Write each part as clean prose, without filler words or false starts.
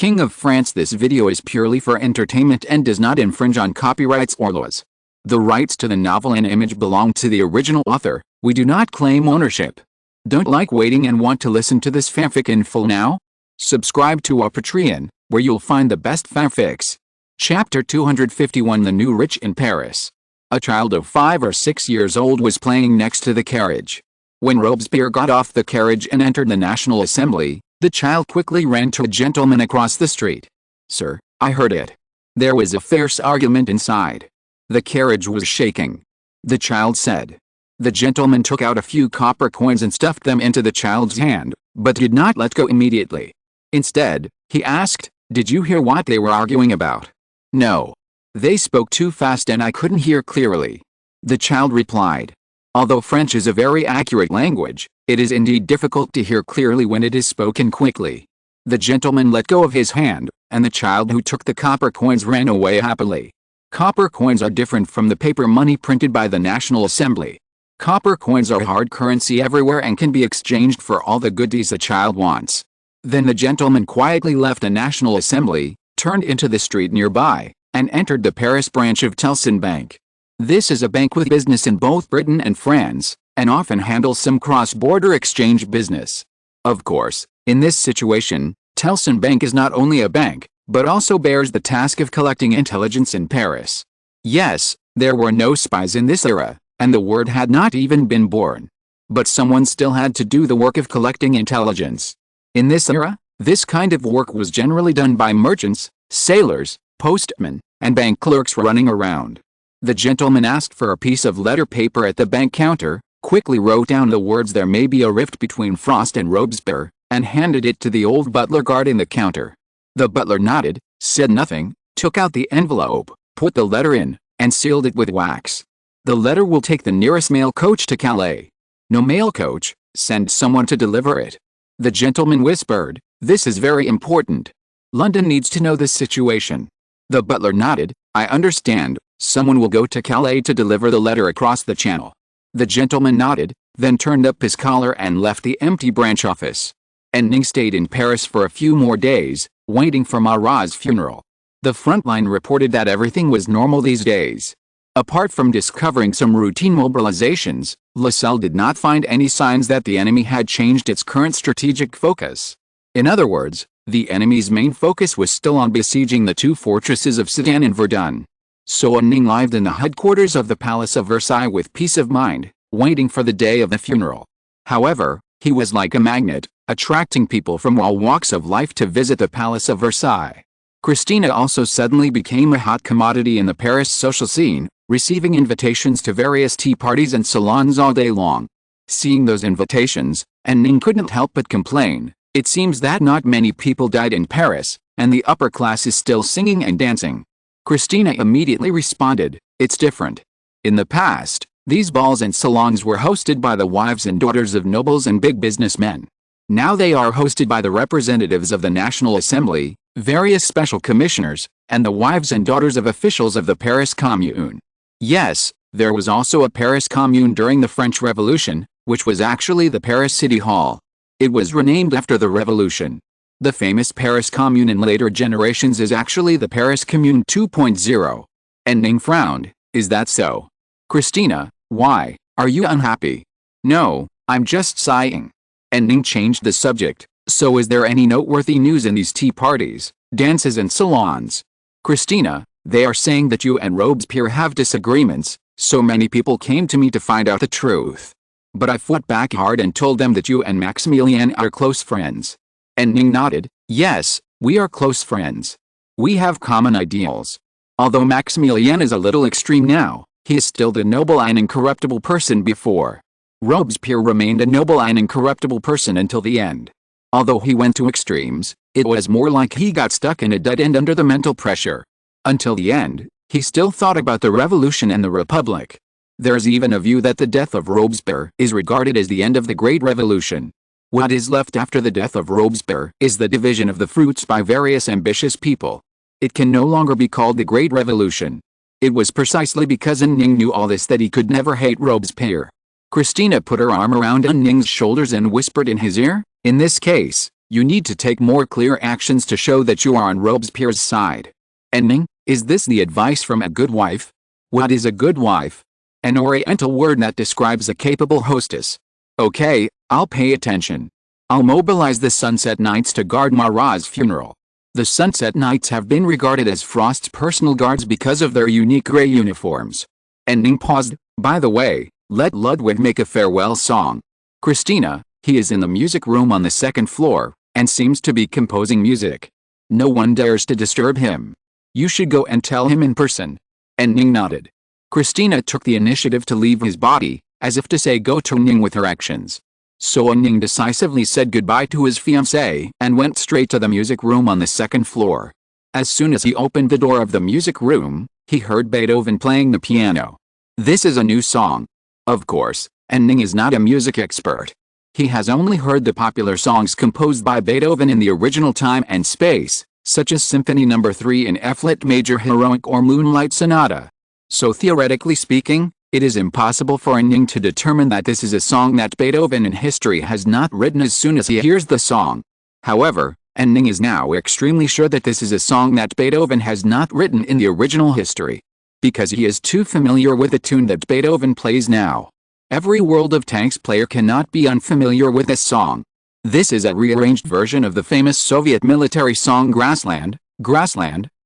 King of France. This video is purely for entertainment and does not infringe on copyrights or laws. The rights to the novel and image belong to the original author. We do not claim ownership. Don't like waiting and want to listen to this fanfic in full now? Subscribe to our Patreon, where you'll find the best fanfics. Chapter 251. The New Rich in Paris. A child of 5 or 6 years old was playing next to the carriage. When Robespierre got off the carriage and entered the National Assembly, the child quickly ran to a gentleman across the street. "Sir, I heard it. There was a fierce argument inside. The carriage was shaking," the child said. The gentleman took out a few copper coins and stuffed them into the child's hand, but did not let go immediately. Instead, he asked, "Did you hear what they were arguing about?" "No. They spoke too fast and I couldn't hear clearly," the child replied. Although French is a very accurate language, it is indeed difficult to hear clearly when it is spoken quickly. The gentleman let go of his hand, and the child who took the copper coins ran away happily. Copper coins are different from the paper money printed by the National Assembly. Copper coins are hard currency everywhere and can be exchanged for all the goodies a child wants. Then the gentleman quietly left the National Assembly, turned into the street nearby, and entered the Paris branch of Telson Bank. This is a bank with business in both Britain and France, and often handles some cross-border exchange business. Of course, in this situation, Telson Bank is not only a bank, but also bears the task of collecting intelligence in Paris. Yes, there were no spies in this era, and the word had not even been born. But someone still had to do the work of collecting intelligence. In this era, this kind of work was generally done by merchants, sailors, postmen, and bank clerks running around. The gentleman asked for a piece of letter paper at the bank counter, quickly wrote down the words "There may be a rift between Frost and Robespierre," and handed it to the old butler guarding the counter. The butler nodded, said nothing, took out the envelope, put the letter in, and sealed it with wax. "The letter will take the nearest mail coach to Calais." "No mail coach, send someone to deliver it," the gentleman whispered. "This is very important. London needs to know this situation." The butler nodded. "I understand. Someone will go to Calais to deliver the letter across the channel." The gentleman nodded, then turned up his collar and left the empty branch office. And Ning stayed in Paris for a few more days, waiting for Marat's funeral. The frontline reported that everything was normal these days. Apart from discovering some routine mobilizations, Lasalle did not find any signs that the enemy had changed its current strategic focus. In other words, the enemy's main focus was still on besieging the two fortresses of Sedan and Verdun. So Ning lived in the headquarters of the Palace of Versailles with peace of mind, waiting for the day of the funeral. However, he was like a magnet, attracting people from all walks of life to visit the Palace of Versailles. Christina also suddenly became a hot commodity in the Paris social scene, receiving invitations to various tea parties and salons all day long. Seeing those invitations, and Ning couldn't help but complain, "It seems that not many people died in Paris, and the upper class is still singing and dancing." Christina immediately responded, "It's different. In the past, these balls and salons were hosted by the wives and daughters of nobles and big businessmen. Now they are hosted by the representatives of the National Assembly, various special commissioners, and the wives and daughters of officials of the Paris Commune." Yes, there was also a Paris Commune during the French Revolution, which was actually the Paris City Hall. It was renamed after the Revolution. The famous Paris Commune in later generations is actually the Paris Commune 2.0. And Ning frowned. "Is that so?" "Christina, why, are you unhappy?" "No, I'm just sighing." And Ning changed the subject. "So is there any noteworthy news in these tea parties, dances and salons?" "Christina, they are saying that you and Robespierre have disagreements, so many people came to me to find out the truth. But I fought back hard and told them that you and Maximilien are close friends." And Ning nodded. "Yes, we are close friends. We have common ideals. Although Maximilien is a little extreme now, he is still the noble and incorruptible person before. Robespierre remained a noble and incorruptible person until the end. Although he went to extremes, it was more like he got stuck in a dead end under the mental pressure. Until the end, he still thought about the revolution and the republic. There's even a view that the death of Robespierre is regarded as the end of the Great Revolution. What is left after the death of Robespierre is the division of the fruits by various ambitious people. It can no longer be called the Great Revolution. It was precisely because Ning knew all this that he could never hate Robespierre. Christina put her arm around Ning's shoulders and whispered in his ear, "In this case, You need to take more clear actions to show that you are on Robespierre's side. And Ning, is this the advice from a good wife? What is a good wife? An Oriental word that describes a capable hostess. Okay, I'll pay attention. I'll mobilize the Sunset Knights to guard Marat's funeral. The Sunset Knights have been regarded as Frost's personal guards because of their unique gray uniforms. And Ning paused. By the way, let Ludwig make a farewell song. Christina, he is in the music room on the second floor, and seems to be composing music. No one dares to disturb him. You should go and tell him in person. And Ning nodded. Christina took the initiative to leave his body, as if to say go to Ning with her actions. So Ning decisively said goodbye to his fiancée and went straight to the music room on the second floor. As soon as he opened the door of the music room, he heard Beethoven playing the piano. This is a new song. Of course, and Ning is not a music expert. He has only heard the popular songs composed by Beethoven in the original time and space, such as Symphony No. 3 in F-flat major heroic or Moonlight Sonata. So theoretically speaking, it is impossible for Ning to determine that this is a song that Beethoven in history has not written as soon as he hears the song. However, Ning is now extremely sure that this is a song that Beethoven has not written in the original history. Because he is too familiar with the tune that Beethoven plays now. Every World of Tanks player cannot be unfamiliar with this song. This is a rearranged version of the famous Soviet military song Grassland,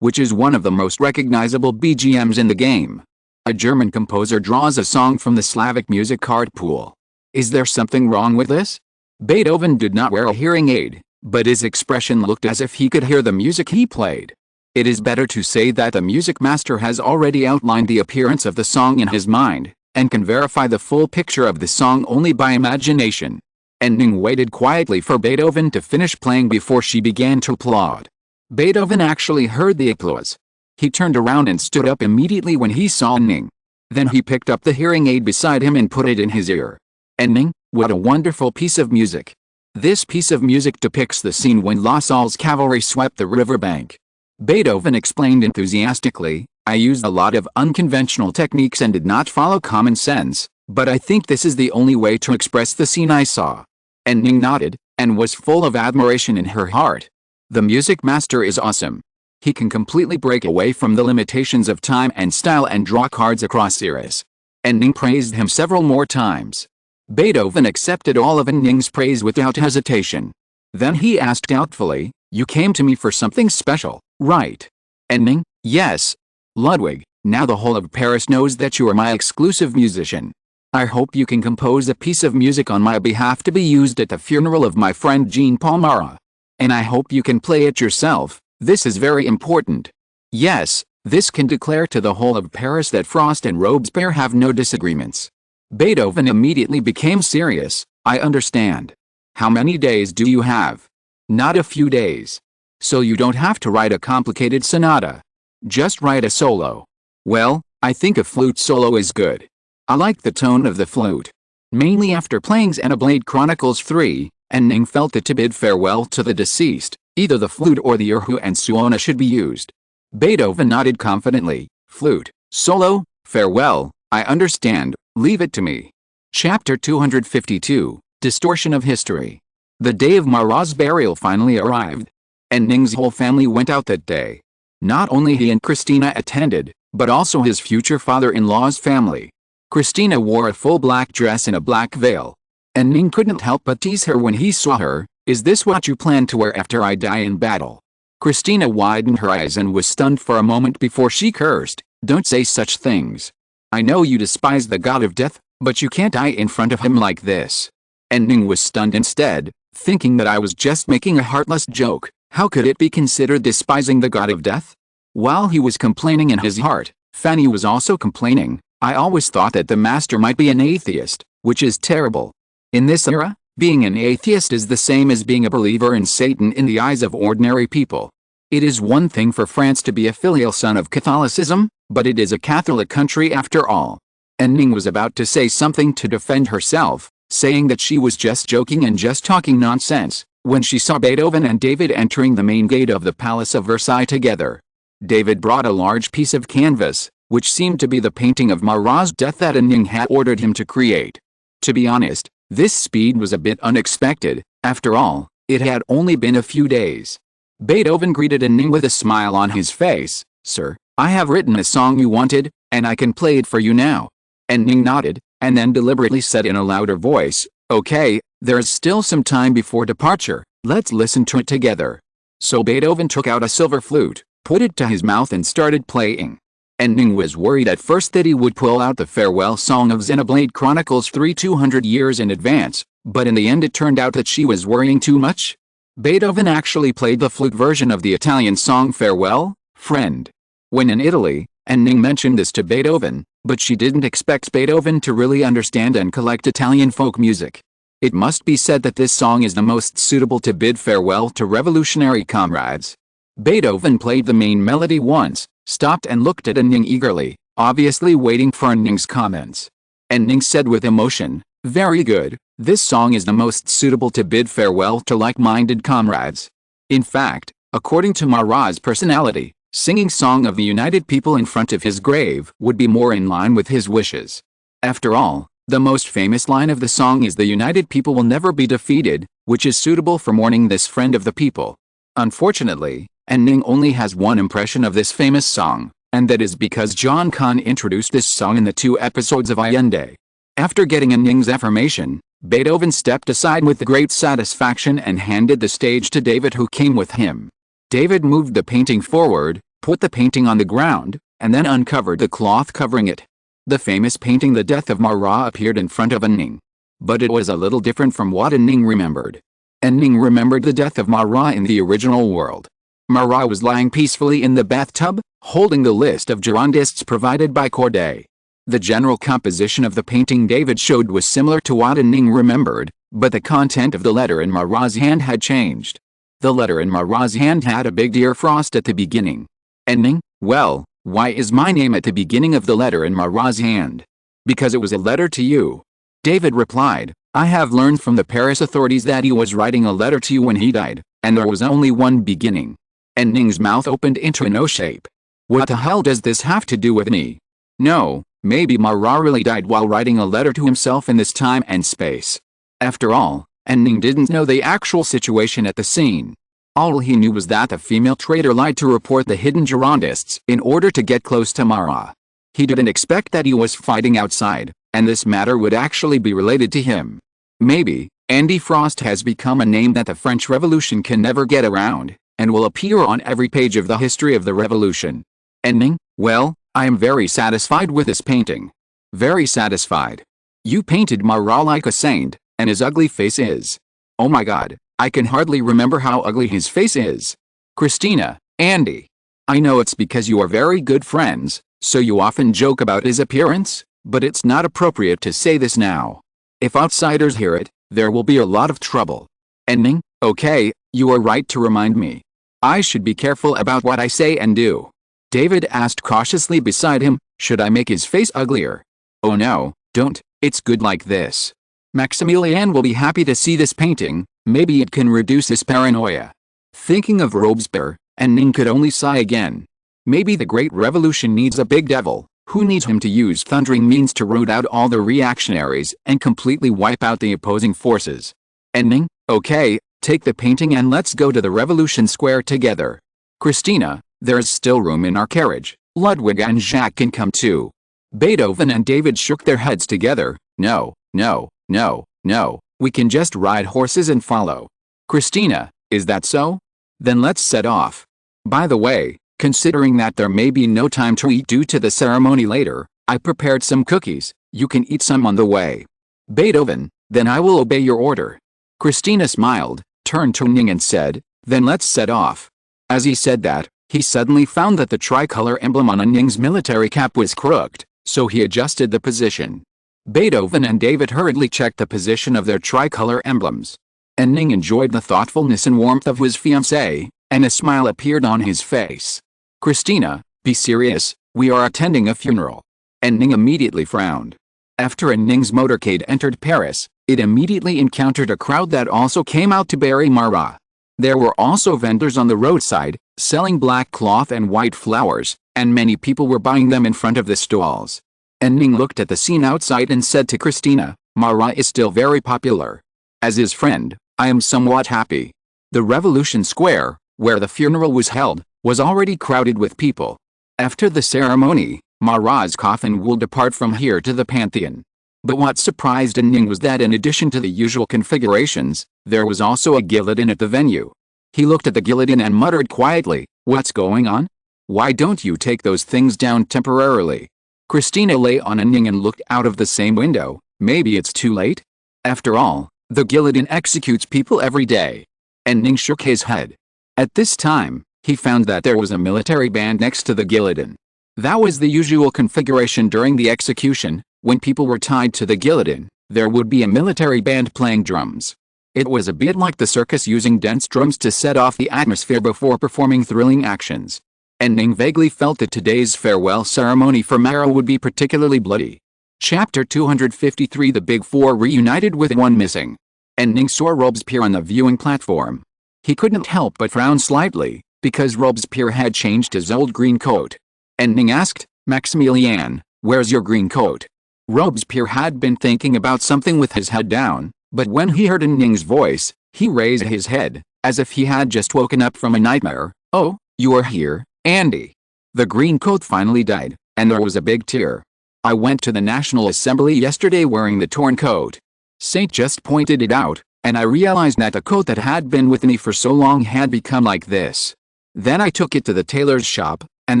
which is one of the most recognizable BGMs in the game. A German composer draws a song from the Slavic music card pool. Is there something wrong with this? Beethoven did not wear a hearing aid, but his expression looked as if he could hear the music he played. It is better to say that the music master has already outlined the appearance of the song in his mind, and can verify the full picture of the song only by imagination. And Ning waited quietly for Beethoven to finish playing before she began to applaud. Beethoven actually heard the applause. He turned around and stood up immediately when he saw Ning. Then he picked up the hearing aid beside him and put it in his ear. And Ning, what a wonderful piece of music. This piece of music depicts the scene when La Salle's cavalry swept the riverbank. Beethoven explained enthusiastically, I used a lot of unconventional techniques and did not follow common sense, but I think this is the only way to express the scene I saw. And Ning nodded, and was full of admiration in her heart. The music master is awesome. He can completely break away from the limitations of time and style and draw cards across eras. And Ning praised him several more times. Beethoven accepted all of Ning's praise without hesitation. Then he asked doubtfully, you came to me for something special, right? And Ning, yes. Ludwig, now the whole of Paris knows that you are my exclusive musician. I hope you can compose a piece of music on my behalf to be used at the funeral of my friend Jean-Paul Marat. And I hope you can play it yourself, this is very important. Yes, this can declare to the whole of Paris that Frost and Robespierre have no disagreements. Beethoven immediately became serious, I understand. How many days do you have? Not a few days. So you don't have to write a complicated sonata. Just write a solo. Well, I think a flute solo is good. I like the tone of the flute. Mainly after playing Xenoblade Chronicles 3, and Ning felt that to bid farewell to the deceased, either the flute or the erhu and suona should be used. Beethoven nodded confidently, flute, solo, farewell, I understand, leave it to me. Chapter 252, Distortion of History. The day of Marat's burial finally arrived. And Ning's whole family went out that day. Not only he and Christina attended, but also his future father-in-law's family. Christina wore a full black dress and a black veil. And Ning couldn't help but tease her when he saw her, is this what you plan to wear after I die in battle? Christina widened her eyes and was stunned for a moment before she cursed, don't say such things. I know you despise the god of death, but you can't die in front of him like this. And Ning was stunned instead, thinking that I was just making a heartless joke. How could it be considered despising the god of death? While he was complaining in his heart, Fanny was also complaining, I always thought that the master might be an atheist, which is terrible. In this era, being an atheist is the same as being a believer in Satan in the eyes of ordinary people. It is one thing for France to be a filial son of Catholicism, but it is a Catholic country after all. And Ning was about to say something to defend herself, saying that she was just joking and just talking nonsense, when she saw Beethoven and David entering the main gate of the Palace of Versailles together. David brought a large piece of canvas, which seemed to be the painting of Marat's death that Ning had ordered him to create. To be honest, this speed was a bit unexpected. After all, It had only been a few days. Beethoven greeted Ning with a smile on his face. "Sir, I have written a song you wanted, and I can play it for you now." And Ning nodded, and then deliberately said in a louder voice, "Okay, there's still some time before departure, let's listen to it together." So Beethoven took out a silver flute, put it to his mouth and started playing. And Ning was worried at first that he would pull out the farewell song of Xenoblade Chronicles 3 200 years in advance, but in the end it turned out that she was worrying too much. Beethoven actually played the flute version of the Italian song Farewell, Friend. When in Italy, and Ning mentioned this to Beethoven, but she didn't expect Beethoven to really understand and collect Italian folk music. It must be said that this song is the most suitable to bid farewell to revolutionary comrades. Beethoven played the main melody once, stopped and looked at Ning eagerly, obviously waiting for Ning's comments. And Ning said with emotion, "Very good, this song is the most suitable to bid farewell to like-minded comrades." In fact, according to Marat's personality, singing Song of the United People in front of his grave would be more in line with his wishes. After all, the most famous line of the song is "The United People will never be defeated," which is suitable for mourning this friend of the people. Unfortunately, and Ning only has one impression of this famous song, and that is because John Kahn introduced this song in the 2 episodes of Allende. After getting Ning's affirmation, Beethoven stepped aside with great satisfaction and handed the stage to David, who came with him. David moved the painting forward, put the painting on the ground, and then uncovered the cloth covering it. The famous painting The Death of Marat appeared in front of Ning. But it was a little different from what Ning remembered. Ning remembered the death of Marat in the original world. Marat was lying peacefully in the bathtub, holding the list of Girondists provided by Corday. The general composition of the painting David showed was similar to what Ning remembered, but the content of the letter in Marat's hand had changed. The letter in Marat's hand had a big deer frost at the beginning. And Ning, well, why is my name at the beginning of the letter in Marat's hand? Because it was a letter to you. David replied, "I have learned from the Paris authorities that he was writing a letter to you when he died, and there was only one beginning." And Ning's mouth opened into an O shape. What the hell does this have to do with me? No, maybe Marat really died while writing a letter to himself in this time and space. After all, Ning didn't know the actual situation at the scene. All he knew was that the female traitor lied to report the hidden Girondists in order to get close to Marat. He didn't expect that he was fighting outside, and this matter would actually be related to him. Maybe, Andy Frost has become a name that the French Revolution can never get around, and will appear on every page of the history of the revolution. And Ning, well, I am very satisfied with this painting. Very satisfied. You painted Marat like a saint, and his ugly face is. Oh my god, I can hardly remember how ugly his face is. Christina, Andy. I know it's because you are very good friends, so you often joke about his appearance, but it's not appropriate to say this now. If outsiders hear it, there will be a lot of trouble. And Ning, okay, you are right to remind me. I should be careful about what I say and do. David asked cautiously beside him, should I make his face uglier? Oh no, don't, it's good like this. Maximilian will be happy to see this painting, maybe it can reduce his paranoia. Thinking of Robespierre, and Ning could only sigh again. Maybe the Great Revolution needs a big devil, who needs him to use thundering means to root out all the reactionaries and completely wipe out the opposing forces. And Ning, okay, take the painting and let's go to the Revolution Square together. Christina, there's still room in our carriage. Ludwig and Jacques can come too. Beethoven and David shook their heads together. No, no, no, no, we can just ride horses and follow. Christina, is that so? Then let's set off. By the way, considering that there may be no time to eat due to the ceremony later, I prepared some cookies, you can eat some on the way. Beethoven, then I will obey your order. Christina smiled, turned to Ning and said, then let's set off. As he said that, he suddenly found that the tricolor emblem on Ning's military cap was crooked, so he adjusted the position. Beethoven and David hurriedly checked the position of their tricolor emblems. And Ning enjoyed the thoughtfulness and warmth of his fiancée, and a smile appeared on his face. Christina, be serious, we are attending a funeral. And Ning immediately frowned. After Ning's motorcade entered Paris, it immediately encountered a crowd that also came out to bury Marat. There were also vendors on the roadside, selling black cloth and white flowers, and many people were buying them in front of the stalls. And Ning looked at the scene outside and said to Christina, Marat is still very popular. As his friend, I am somewhat happy. The Revolution Square, where the funeral was held, was already crowded with people. After the ceremony, Marat's coffin will depart from here to the Pantheon. But what surprised Ning was that in addition to the usual configurations, there was also a guillotine at the venue. He looked at the guillotine and muttered quietly, "What's going on? Why don't you take those things down temporarily?" Christina lay on a Ning and looked out of the same window. Maybe it's too late? After all, the guillotine executes people every day. And Ning shook his head. At this time, he found that there was a military band next to the guillotine. That was the usual configuration during the execution. When people were tied to the guillotine, there would be a military band playing drums. It was a bit like the circus using dense drums to set off the atmosphere before performing thrilling actions. And Ning vaguely felt that today's farewell ceremony for Marat would be particularly bloody. Chapter 253 The Big Four reunited with one missing. And Ning saw Robespierre on the viewing platform. He couldn't help but frown slightly, because Robespierre had changed his old green coat. And Ning asked, "Maximilien, where's your green coat?" Robespierre had been thinking about something with his head down, but when he heard Ning's voice, he raised his head, as if he had just woken up from a nightmare. "Oh, you are here, Andy." The green coat finally died, and there was a big tear. "I went to the National Assembly yesterday wearing the torn coat. Saint just pointed it out, and I realized that the coat that had been with me for so long had become like this. Then I took it to the tailor's shop, and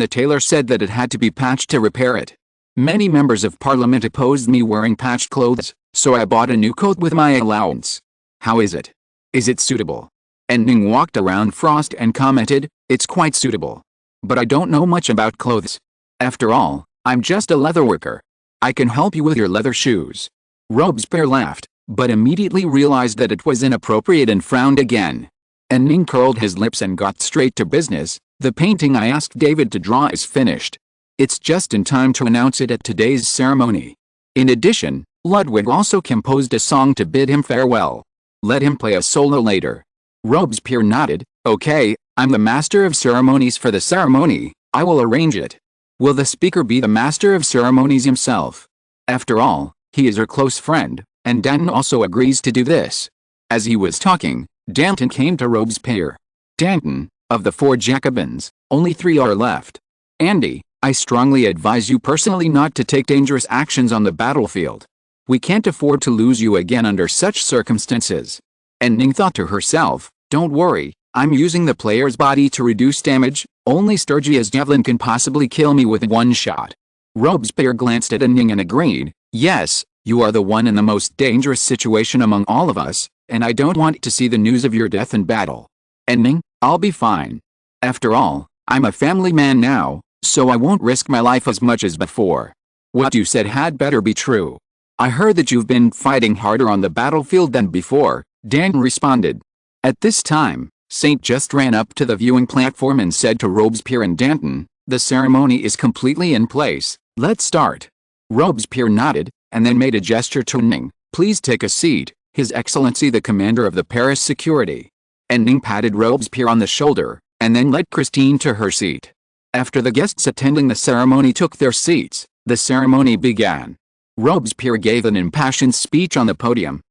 the tailor said that it had to be patched to repair it. Many members of parliament opposed me wearing patched clothes, so I bought a new coat with my allowance. How is it? Is it suitable?" And Ning walked around Frost and commented, "It's quite suitable. But I don't know much about clothes. After all, I'm just a leatherworker. I can help you with your leather shoes." Robespierre laughed, but immediately realized that it was inappropriate and frowned again. And Ning curled his lips and got straight to business. "The painting I asked David to draw is finished. It's just in time to announce it at today's ceremony. In addition, Ludwig also composed a song to bid him farewell. Let him play a solo later." Robespierre nodded. "Okay, I'm the master of ceremonies for the ceremony. I will arrange it." "Will the speaker be the master of ceremonies himself? After all, he is her close friend, and Danton also agrees to do this." As he was talking, Danton came to Robespierre. "Danton, of the 4 Jacobins, only 3 are left. Andy, I strongly advise you personally not to take dangerous actions on the battlefield. We can't afford to lose you again under such circumstances." And Ning thought to herself, "Don't worry, I'm using the player's body to reduce damage. Only Sturgia's javelin can possibly kill me with one shot." Robespierre glanced at Ning and agreed, "Yes, you are the one in the most dangerous situation among all of us, and I don't want to see the news of your death in battle. And Ning, I'll be fine. After all, I'm a family man now, so I won't risk my life as much as before. What you said had better be true. I heard that you've been fighting harder on the battlefield than before," Danton responded. At this time, Saint just ran up to the viewing platform and said to Robespierre and Danton, "The ceremony is completely in place, let's start." Robespierre nodded, and then made a gesture to Ning, "Please take a seat, His Excellency the Commander of the Paris Security." And Ning patted Robespierre on the shoulder, and then led Christine to her seat. After the guests attending the ceremony took their seats, the ceremony began. Robespierre gave an impassioned speech on the podium.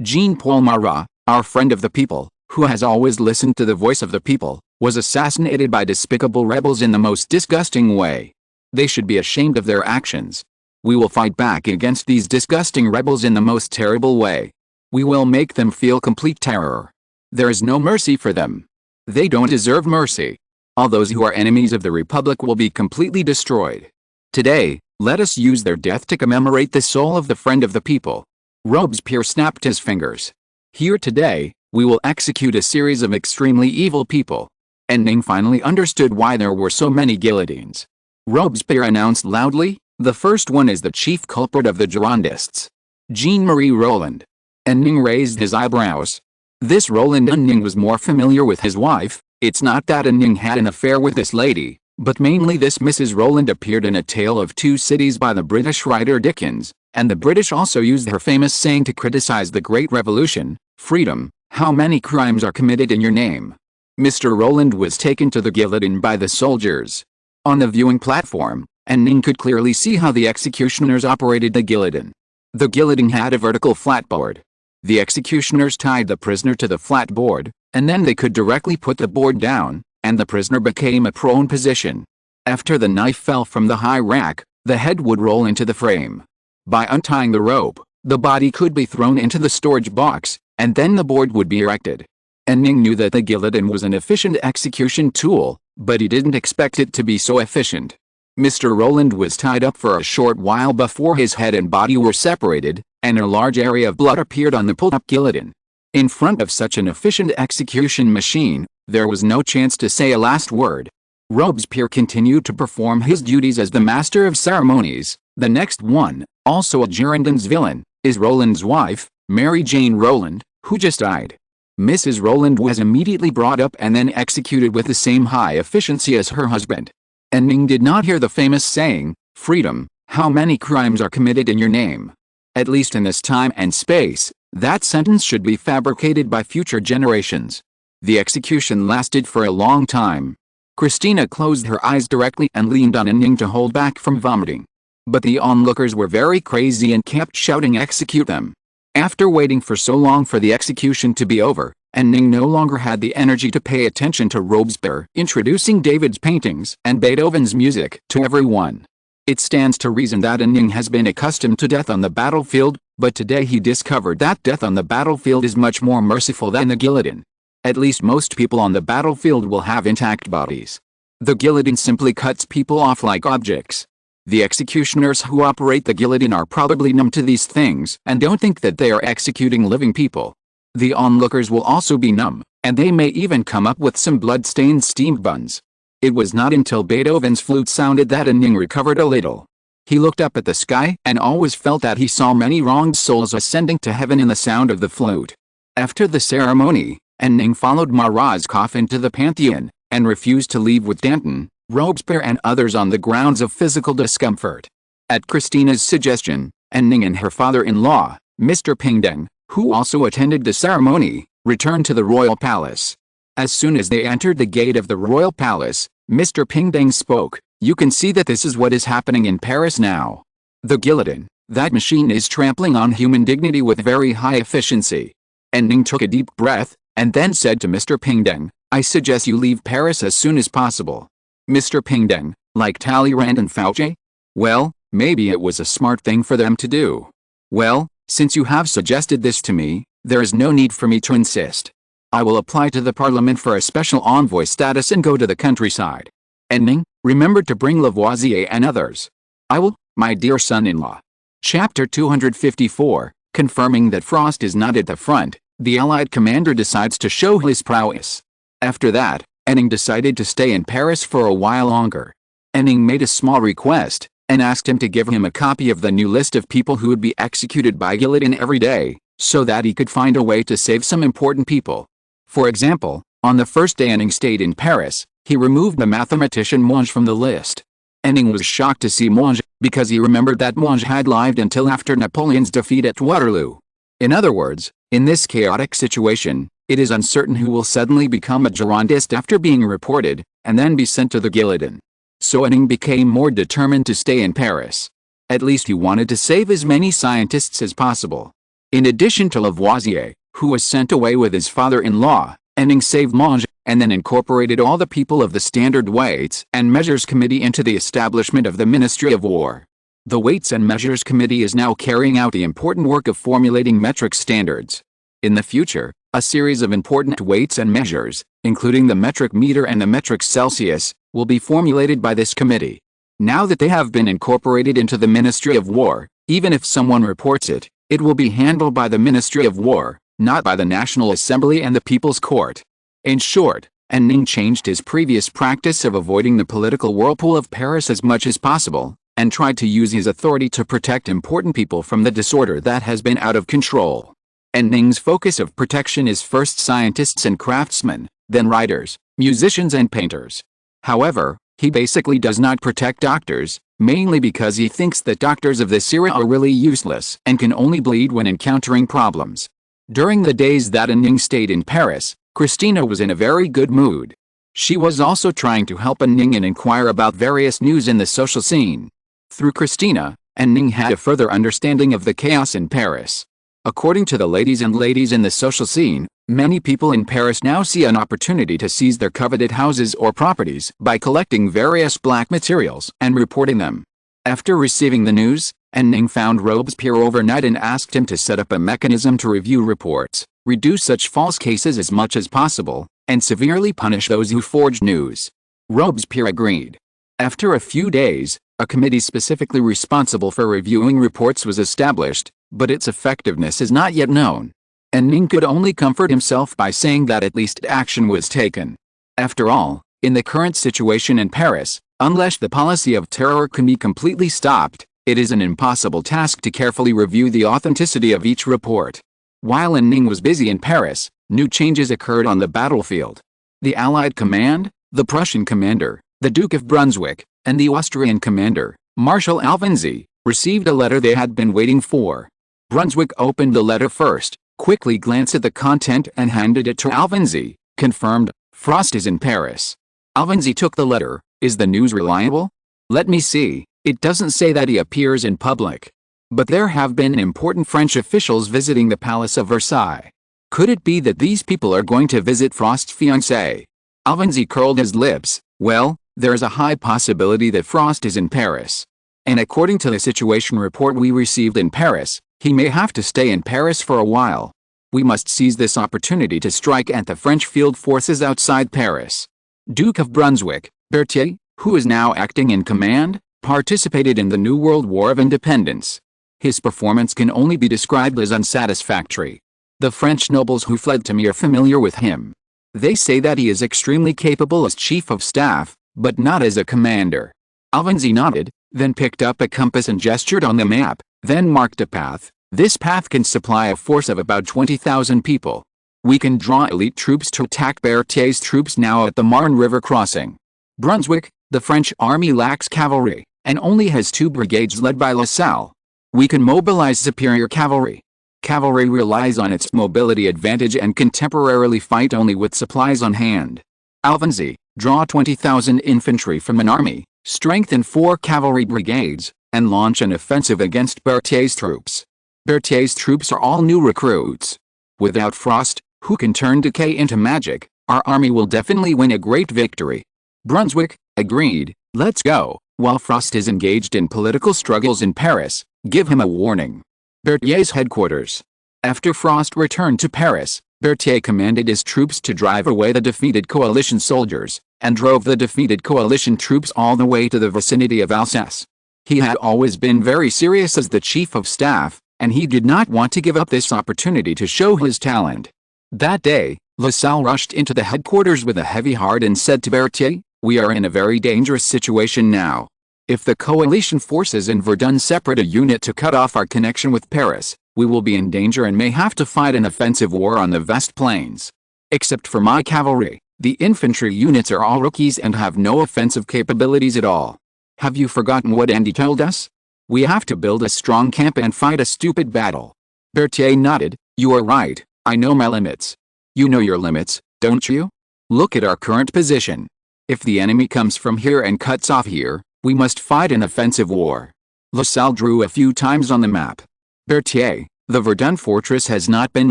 Jean-Paul Marat, our friend of the people, who has always listened to the voice of the people, was assassinated by despicable rebels in the most disgusting way. They should be ashamed of their actions. We will fight back against these disgusting rebels in the most terrible way. We will make them feel complete terror. There is no mercy for them. They don't deserve mercy. All those who are enemies of the Republic will be completely destroyed. Today, let us use their death to commemorate the soul of the friend of the people." Robespierre snapped his fingers. "Here today, we will execute a series of extremely evil people." And Ning finally understood why there were so many guillotines. Robespierre announced loudly, "The first one is the chief culprit of the Girondists, Jean-Marie Roland." And Ning raised his eyebrows. This Roland Ning was more familiar with his wife. It's not that Ning had an affair with this lady, but mainly this Mrs. Roland appeared in A Tale of Two Cities by the British writer Dickens, and the British also used her famous saying to criticize the Great Revolution, "Freedom, how many crimes are committed in your name?" Mr. Roland was taken to the guillotine by the soldiers. On the viewing platform, and Ning could clearly see how the executioners operated the guillotine. The guillotine had a vertical flat board. The executioners tied the prisoner to the flat board, and then they could directly put the board down, and the prisoner became a prone position. After the knife fell from the high rack, the head would roll into the frame. By untying the rope, the body could be thrown into the storage box, and then the board would be erected. And Ning knew that the guillotine was an efficient execution tool, but he didn't expect it to be so efficient. Mr. Roland was tied up for a short while before his head and body were separated, and a large area of blood appeared on the pulled-up guillotine. In front of such an efficient execution machine, there was no chance to say a last word. Robespierre continued to perform his duties as the master of ceremonies. The next one, also a Girondin's villain, is Roland's wife, Mary Jane Roland, who just died. Mrs. Roland was immediately brought up and then executed with the same high efficiency as her husband. And Ning did not hear the famous saying, "Freedom, how many crimes are committed in your name?" At least in this time and space, that sentence should be fabricated by future generations. The execution lasted for a long time. Christina closed her eyes directly and leaned on Ning to hold back from vomiting. But the onlookers were very crazy and kept shouting, "Execute them!" After waiting for so long for the execution to be over, and Ning no longer had the energy to pay attention to Robespierre introducing David's paintings and Beethoven's music to everyone. It stands to reason that Ning has been accustomed to death on the battlefield, but today he discovered that death on the battlefield is much more merciful than the guillotine. At least most people on the battlefield will have intact bodies. The guillotine simply cuts people off like objects. The executioners who operate the guillotine are probably numb to these things and don't think that they are executing living people. The onlookers will also be numb, and they may even come up with some blood-stained steamed buns. It was not until Beethoven's flute sounded that Ning recovered a little. He looked up at the sky and always felt that he saw many wronged souls ascending to heaven in the sound of the flute. After the ceremony, Ning followed Marat's coffin to the Pantheon, and refused to leave with Danton, Robespierre and others on the grounds of physical discomfort. At Christina's suggestion, Ning and her father-in-law, Mr. Pingdeng, who also attended the ceremony, returned to the royal palace. As soon as they entered the gate of the royal palace, Mr. Pingdeng spoke, "You can see that this is what is happening in Paris now. The guillotine, that machine is trampling on human dignity with very high efficiency." And Ning took a deep breath, and then said to Mr. Pingdeng, "I suggest you leave Paris as soon as possible." Mr. Pingdeng, like Talleyrand and Fouché? Well, maybe it was a smart thing for them to do. Well, since you have suggested this to me, there is no need for me to insist. I will apply to the Parliament for a special envoy status and go to the countryside. And Ning, remember to bring Lavoisier and others. I will, my dear son-in-law. Chapter 254, confirming that Frost is not at the front, the Allied commander decides to show his prowess. After that, Ning decided to stay in Paris for a while longer. Ning made a small request, and asked him to give him a copy of the new list of people who would be executed by guillotine every day, so that he could find a way to save some important people. For example, on the first day Ning stayed in Paris, he removed the mathematician Monge from the list. Ning was shocked to see Monge, because he remembered that Monge had lived until after Napoleon's defeat at Waterloo. In other words, in this chaotic situation, it is uncertain who will suddenly become a Girondist after being reported, and then be sent to the guillotine. So Ning became more determined to stay in Paris. At least he wanted to save as many scientists as possible. In addition to Lavoisier, who was sent away with his father-in-law, Ning saved Monge, and then incorporated all the people of the Standard Weights and Measures Committee into the establishment of the Ministry of War. The Weights and Measures Committee is now carrying out the important work of formulating metric standards. In the future, a series of important weights and measures, including the metric meter and the metric Celsius, will be formulated by this committee. Now that they have been incorporated into the Ministry of War, even if someone reports it, it will be handled by the Ministry of War, not by the National Assembly and the People's Court. In short, Ning changed his previous practice of avoiding the political whirlpool of Paris as much as possible, and tried to use his authority to protect important people from the disorder that has been out of control. Ning's focus of protection is first scientists and craftsmen, then writers, musicians and painters. However, he basically does not protect doctors, mainly because he thinks that doctors of this era are really useless and can only bleed when encountering problems. During the days that Ning stayed in Paris, Christina was in a very good mood. She was also trying to help Ning and inquire about various news in the social scene. Through Christina, Ning had a further understanding of the chaos in Paris. According to the ladies in the social scene, Many people in Paris now see an opportunity to seize their coveted houses or properties by collecting various black materials and reporting them. After receiving the news, Ning found Robespierre overnight and asked him to set up a mechanism to review reports, reduce such false cases as much as possible, and severely punish those who forged news. Robespierre agreed. After a few days, a committee specifically responsible for reviewing reports was established, but its effectiveness is not yet known. And Ning could only comfort himself by saying that at least action was taken. After all, in the current situation in Paris, unless the policy of terror can be completely stopped, it is an impossible task to carefully review the authenticity of each report. While Ning was busy in Paris, new changes occurred on the battlefield. The Allied command, the Prussian commander, the Duke of Brunswick, and the Austrian commander, Marshal Alvenzi, received a letter they had been waiting for. Brunswick opened the letter first, quickly glanced at the content and handed it to Alvenzi, confirmed, "Frost is in Paris." Alvenzi took the letter. "Is the news reliable? Let me see. It doesn't say that he appears in public. But there have been important French officials visiting the Palace of Versailles. Could it be that these people are going to visit Frost's fiancée?" Alvenzi curled his lips. "Well, there is a high possibility that Frost is in Paris. And according to the situation report we received in Paris, he may have to stay in Paris for a while. We must seize this opportunity to strike at the French field forces outside Paris." Duke of Brunswick, Berthier, who is now acting in command, participated in the New World War of Independence. His performance can only be described as unsatisfactory. The French nobles who fled to me are familiar with him. They say that he is extremely capable as chief of staff, but not as a commander. Alvenzi nodded, then picked up a compass and gestured on the map, then marked a path. "This path can supply a force of about 20,000 people. We can draw elite troops to attack Berthier's troops now at the Marne River crossing. Brunswick, the French army lacks cavalry, and only has 2 brigades led by LaSalle. We can mobilize superior cavalry. Cavalry relies on its mobility advantage and can temporarily fight only with supplies on hand. Alvenzi, draw 20,000 infantry from an army, strengthen 4 cavalry brigades, and launch an offensive against Berthier's troops. Berthier's troops are all new recruits. Without Frost, who can turn decay into magic, our army will definitely win a great victory." Brunswick agreed. "Let's go. While Frost is engaged in political struggles in Paris, give him a warning." Berthier's headquarters. After Frost returned to Paris, Berthier commanded his troops to drive away the defeated coalition soldiers, and drove the defeated coalition troops all the way to the vicinity of Alsace. He had always been very serious as the chief of staff, and he did not want to give up this opportunity to show his talent. That day, LaSalle rushed into the headquarters with a heavy heart and said to Berthier, "We are in a very dangerous situation now. If the coalition forces in Verdun separate a unit to cut off our connection with Paris, we will be in danger and may have to fight an offensive war on the Vest Plains. Except for my cavalry, the infantry units are all rookies and have no offensive capabilities at all. Have you forgotten what Andy told us? We have to build a strong camp and fight a stupid battle." Berthier nodded. "You are right, I know my limits. You know your limits, don't you? Look at our current position. If the enemy comes from here and cuts off here, we must fight an offensive war." LaSalle drew a few times on the map. "Berthier, the Verdun fortress has not been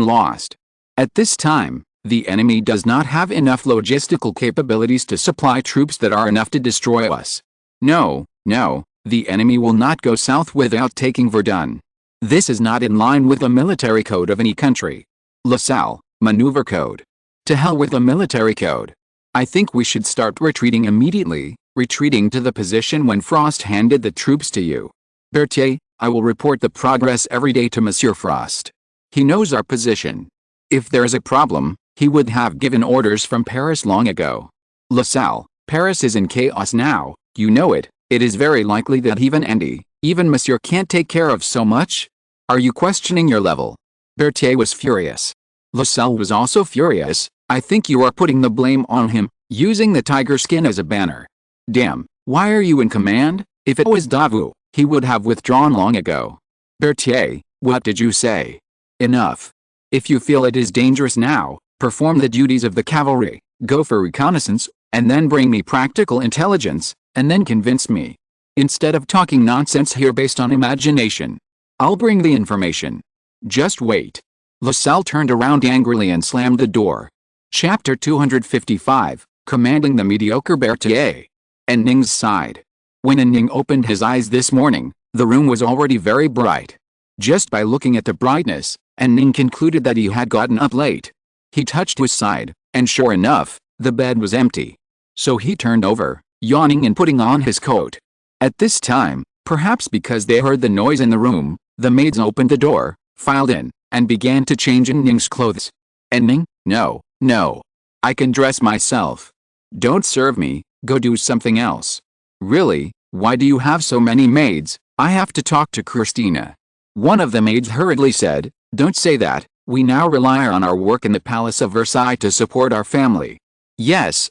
lost. At this time, the enemy does not have enough logistical capabilities to supply troops that are enough to destroy us. No, the enemy will not go south without taking Verdun. This is not in line with the military code of any country." LaSalle, maneuver code. "To hell with the military code. I think we should start retreating immediately, retreating to the position when Frost handed the troops to you. Berthier, I will report the progress every day to Monsieur Frost. He knows our position. If there is a problem, he would have given orders from Paris long ago." LaSalle, "Paris is in chaos now, you know it. It is very likely that even Monsieur can't take care of so much. Are you questioning your level?" Berthier was furious. LaSalle was also furious. "I think you are putting the blame on him, using the tiger skin as a banner. Damn, why are you in command? If it was Davout, he would have withdrawn long ago." Berthier, "What did you say? Enough. If you feel it is dangerous now, perform the duties of the cavalry, go for reconnaissance, and then bring me practical intelligence, and then convince me. Instead of talking nonsense here based on imagination. I'll bring the information. Just wait." Lassalle turned around angrily and slammed the door. Chapter 255, Commanding the Mediocre Berthier. And Ning's sighed. When Ning opened his eyes this morning, the room was already very bright. Just by looking at the brightness, Ning concluded that he had gotten up late. He touched his side, and sure enough, the bed was empty. So he turned over, yawning and putting on his coat. At this time, perhaps because they heard the noise in the room, the maids opened the door, filed in, and began to change in Ning's clothes. And Ning, no, I can dress myself. Don't serve me, go do something else. Really, why do you have so many maids? I have to talk to Christina. One of the maids hurriedly said, don't say that, we now rely on our work in the Palace of Versailles to support our family. Yes,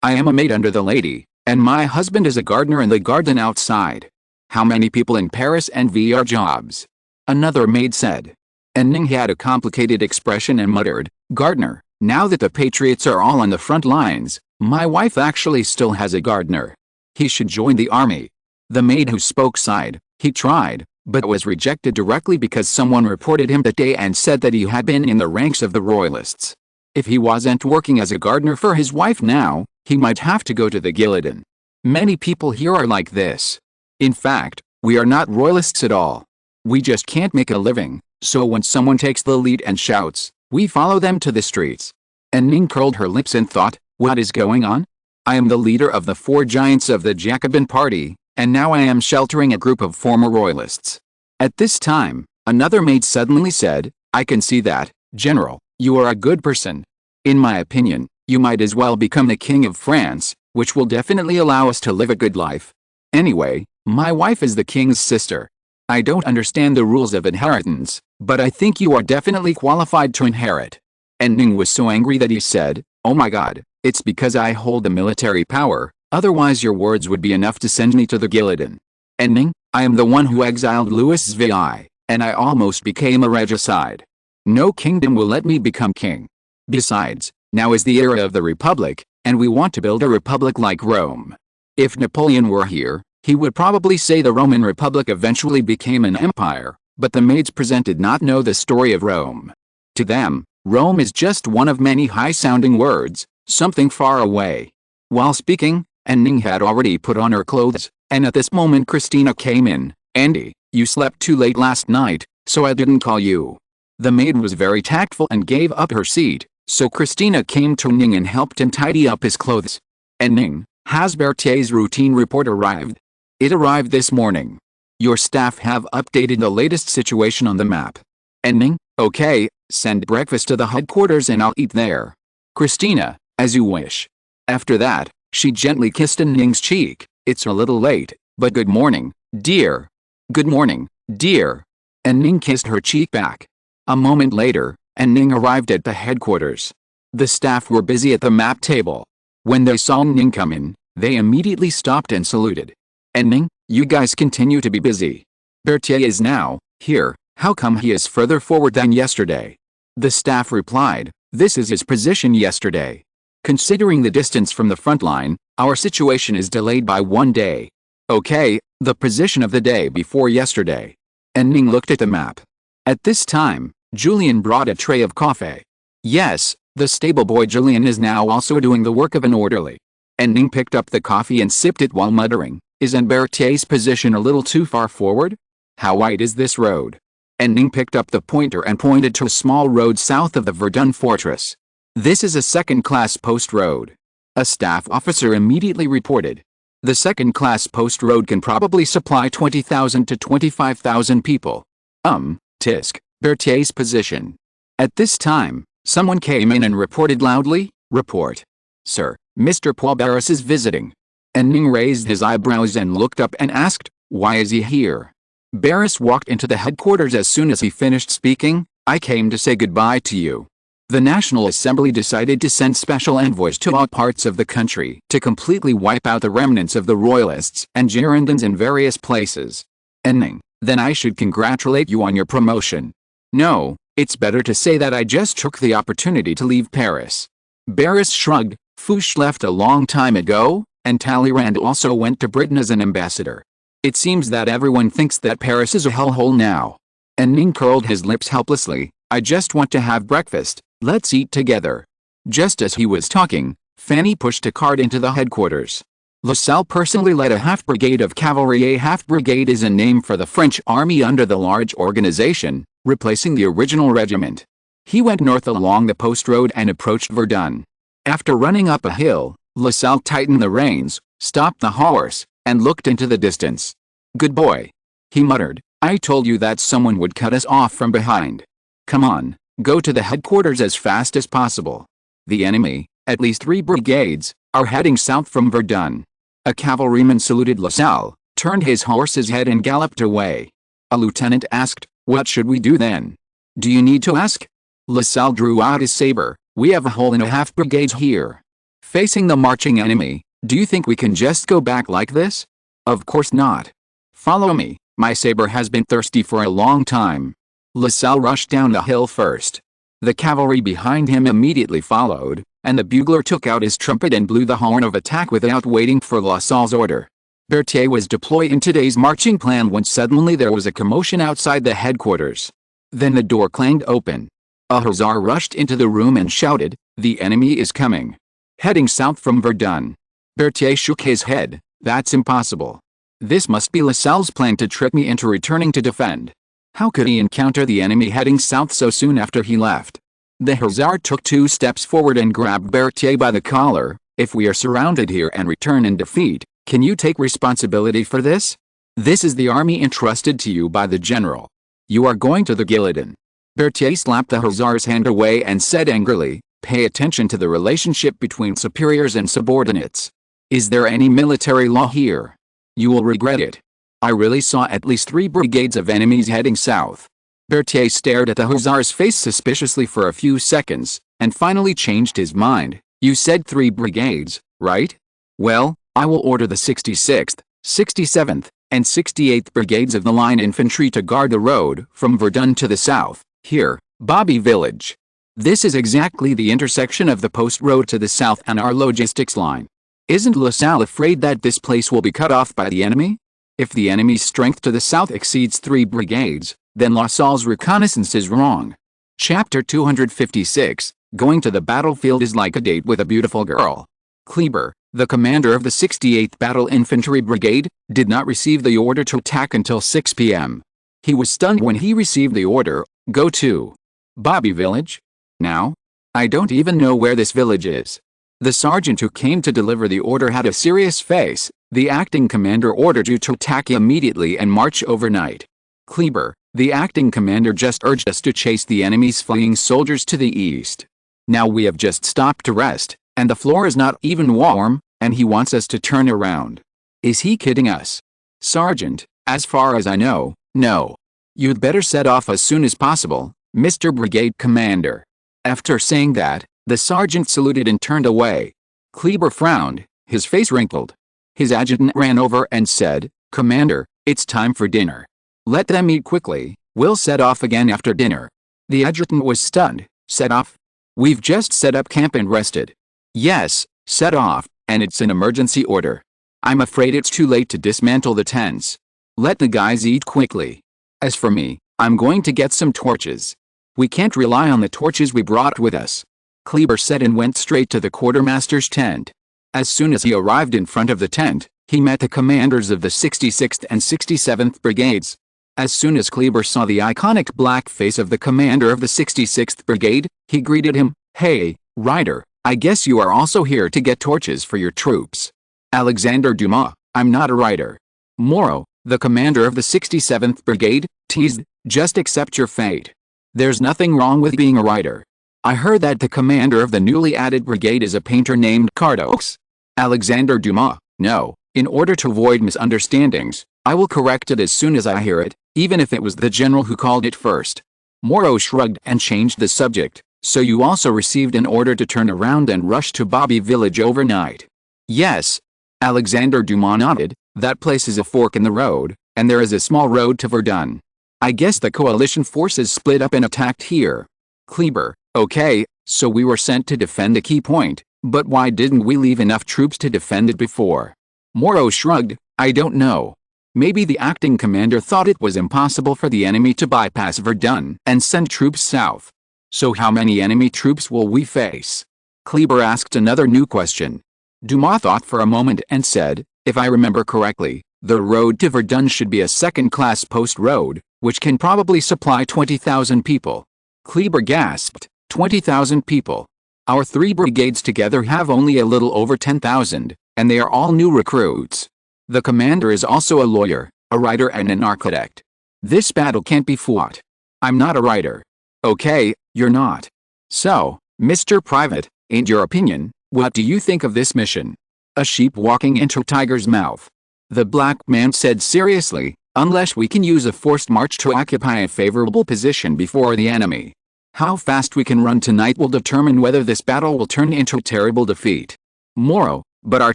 I am a maid under the lady, and my husband is a gardener in the garden outside. How many people in Paris envy our jobs? Another maid said. And Ning had a complicated expression and muttered, gardener, now that the patriots are all on the front lines, my wife actually still has a gardener. He should join the army. The maid who spoke sighed. He tried, but was rejected directly because someone reported him that day and said that he had been in the ranks of the royalists. If he wasn't working as a gardener for his wife now, he might have to go to the guillotine. Many people here are like this. In fact, we are not royalists at all. We just can't make a living, so when someone takes the lead and shouts, we follow them to the streets. And Ning curled her lips and thought, what is going on? I am the leader of the 4 giants of the Jacobin party, and now I am sheltering a group of former royalists. At this time, another maid suddenly said, I can see that, General, you are a good person. In my opinion, you might as well become the King of France, which will definitely allow us to live a good life. Anyway, my wife is the king's sister. I don't understand the rules of inheritance, but I think you are definitely qualified to inherit. And Ning was so angry that he said, oh my god, it's because I hold the military power, otherwise your words would be enough to send me to the guillotine. And Ning, I am the one who exiled Louis XVI, and I almost became a regicide. No kingdom will let me become king. Besides, now is the era of the Republic, and we want to build a republic like Rome. If Napoleon were here, he would probably say the Roman Republic eventually became an empire, but the maids present did not know the story of Rome. To them, Rome is just one of many high-sounding words, something far away. While speaking, Ning had already put on her clothes, and at this moment Christina came in. Andy, you slept too late last night, so I didn't call you. The maid was very tactful and gave up her seat, so Christina came to Ning and helped him tidy up his clothes. And Ning, has Berthier's routine report arrived? It arrived this morning. Your staff have updated the latest situation on the map. And Ning, okay, send breakfast to the headquarters and I'll eat there. Christina, as you wish. After that, she gently kissed Ning's cheek. It's a little late, but good morning, dear. Good morning, dear. And Ning kissed her cheek back. A moment later, Ning arrived at the headquarters. The staff were busy at the map table. When they saw Ning come in, they immediately stopped and saluted. And Ning, you guys continue to be busy. Berthier is now here. How come he is further forward than yesterday? The staff replied, this is his position yesterday. Considering the distance from the front line, our situation is delayed by 1 day. Okay, the position of the day before yesterday. And Ning looked at the map. At this time, Julian brought a tray of coffee. Yes, the stable boy Julian is now also doing the work of an orderly. And Ning picked up the coffee and sipped it while muttering, isn't Berthier's position a little too far forward? How wide is this road? And Ning picked up the pointer and pointed to a small road south of the Verdun fortress. This is a second-class post road. A staff officer immediately reported. The second-class post road can probably supply 20,000 to 25,000 people. Tisk, Berthier's position. At this time, someone came in and reported loudly, report. Sir, Mr. Paul Barras is visiting. And Ning raised his eyebrows and looked up and asked, why is he here? Barras walked into the headquarters as soon as he finished speaking, I came to say goodbye to you. The National Assembly decided to send special envoys to all parts of the country to completely wipe out the remnants of the royalists and Girondins in various places. And Ning, then I should congratulate you on your promotion. No, it's better to say that I just took the opportunity to leave Paris. Barras shrugged, Fouche left a long time ago, and Talleyrand also went to Britain as an ambassador. It seems that everyone thinks that Paris is a hellhole now. And Ning curled his lips helplessly, I just want to have breakfast, let's eat together. Just as he was talking, Fanny pushed a cart into the headquarters. LaSalle personally led a half-brigade of cavalry. A half-brigade is a name for the French army under the large organization, replacing the original regiment. He went north along the post road and approached Verdun. After running up a hill, LaSalle tightened the reins, stopped the horse, and looked into the distance. "Good boy," he muttered, "I told you that someone would cut us off from behind. Come on, go to the headquarters as fast as possible. The enemy, at least 3 brigades, are heading south from Verdun." A cavalryman saluted LaSalle, turned his horse's head and galloped away. A lieutenant asked, "What should we do then?" "Do you need to ask?" LaSalle drew out his saber. "We have a whole and a half brigades here. Facing the marching enemy, do you think we can just go back like this? Of course not. Follow me, my saber has been thirsty for a long time." LaSalle rushed down the hill first. The cavalry behind him immediately followed, and the bugler took out his trumpet and blew the horn of attack without waiting for LaSalle's order. Berthier was deployed in today's marching plan when suddenly there was a commotion outside the headquarters. Then the door clanged open. A hussar rushed into the room and shouted, "The enemy is coming. Heading south from Verdun." Berthier shook his head. "That's impossible. This must be LaSalle's plan to trick me into returning to defend. How could he encounter the enemy heading south so soon after he left?" The hussar took 2 steps forward and grabbed Berthier by the collar. "If we are surrounded here and return in defeat, can you take responsibility for this? This is the army entrusted to you by the general. You are going to the guillotine." Berthier slapped the hussar's hand away and said angrily, "Pay attention to the relationship between superiors and subordinates. Is there any military law here? You will regret it. I really saw at least 3 brigades of enemies heading south." Berthier stared at the hussar's face suspiciously for a few seconds, and finally changed his mind. "You said 3 brigades, right? Well, I will order the 66th, 67th, and 68th Brigades of the Line Infantry to guard the road from Verdun to the south, here, Bobby Village. This is exactly the intersection of the post road to the south and our logistics line. Isn't LaSalle afraid that this place will be cut off by the enemy? If the enemy's strength to the south exceeds 3 brigades, then LaSalle's reconnaissance is wrong." Chapter 256, Going to the battlefield is like a date with a beautiful girl. Kleber, the commander of the 68th Battle Infantry Brigade, did not receive the order to attack until 6 p.m. He was stunned when he received the order, "Go to Bobby Village? Now? I don't even know where this village is." The sergeant who came to deliver the order had a serious face. "The acting commander ordered you to attack immediately and march overnight. Kleber, the acting commander just urged us to chase the enemy's fleeing soldiers to the east. Now we have just stopped to rest, and the floor is not even warm, and he wants us to turn around. Is he kidding us?" "Sergeant, as far as I know, no. You'd better set off as soon as possible, Mr. Brigade Commander." After saying that, the sergeant saluted and turned away. Kleber frowned, his face wrinkled. His adjutant ran over and said, "Commander, it's time for dinner. Let them eat quickly, we'll set off again after dinner." The adjutant was stunned. "Set off? We've just set up camp and rested." "Yes, set off, and it's an emergency order. I'm afraid it's too late to dismantle the tents. Let the guys eat quickly. As for me, I'm going to get some torches. We can't rely on the torches we brought with us." Kleber said and went straight to the quartermaster's tent. As soon as he arrived in front of the tent, he met the commanders of the 66th and 67th Brigades. As soon as Kleber saw the iconic black face of the commander of the 66th Brigade, he greeted him, "Hey, Ryder, I guess you are also here to get torches for your troops." "Alexander Dumas, I'm not a writer." Moreau, the commander of the 67th Brigade, teased, "Just accept your fate. There's nothing wrong with being a writer. I heard that the commander of the newly added brigade is a painter named Cardox." Alexander Dumas, "No, in order to avoid misunderstandings, I will correct it as soon as I hear it, even if it was the general who called it first." Moreau shrugged and changed the subject. "So you also received an order to turn around and rush to Bobby Village overnight?" "Yes." Alexander Dumas nodded. "That place is a fork in the road, and there is a small road to Verdun. I guess the coalition forces split up and attacked here." Kleber, "Okay, so we were sent to defend a key point, but why didn't we leave enough troops to defend it before?" Moreau shrugged, "I don't know. Maybe the acting commander thought it was impossible for the enemy to bypass Verdun and send troops south. So how many enemy troops will we face? Kleber asked another new question. Dumas thought for a moment and said, if I remember correctly, the road to Verdun should be a second-class post road, which can probably supply 20,000 people. Kleber gasped, 20,000 people. Our 3 brigades together have only a little over 10,000, and they are all new recruits. The commander is also a lawyer, a writer and an architect. This battle can't be fought. I'm not a writer. Okay, you're not. So, Mr. Private, in your opinion, what do you think of this mission? A sheep walking into a tiger's mouth. The black man said seriously, unless we can use a forced march to occupy a favorable position before the enemy. How fast we can run tonight will determine whether this battle will turn into a terrible defeat. Moro, but our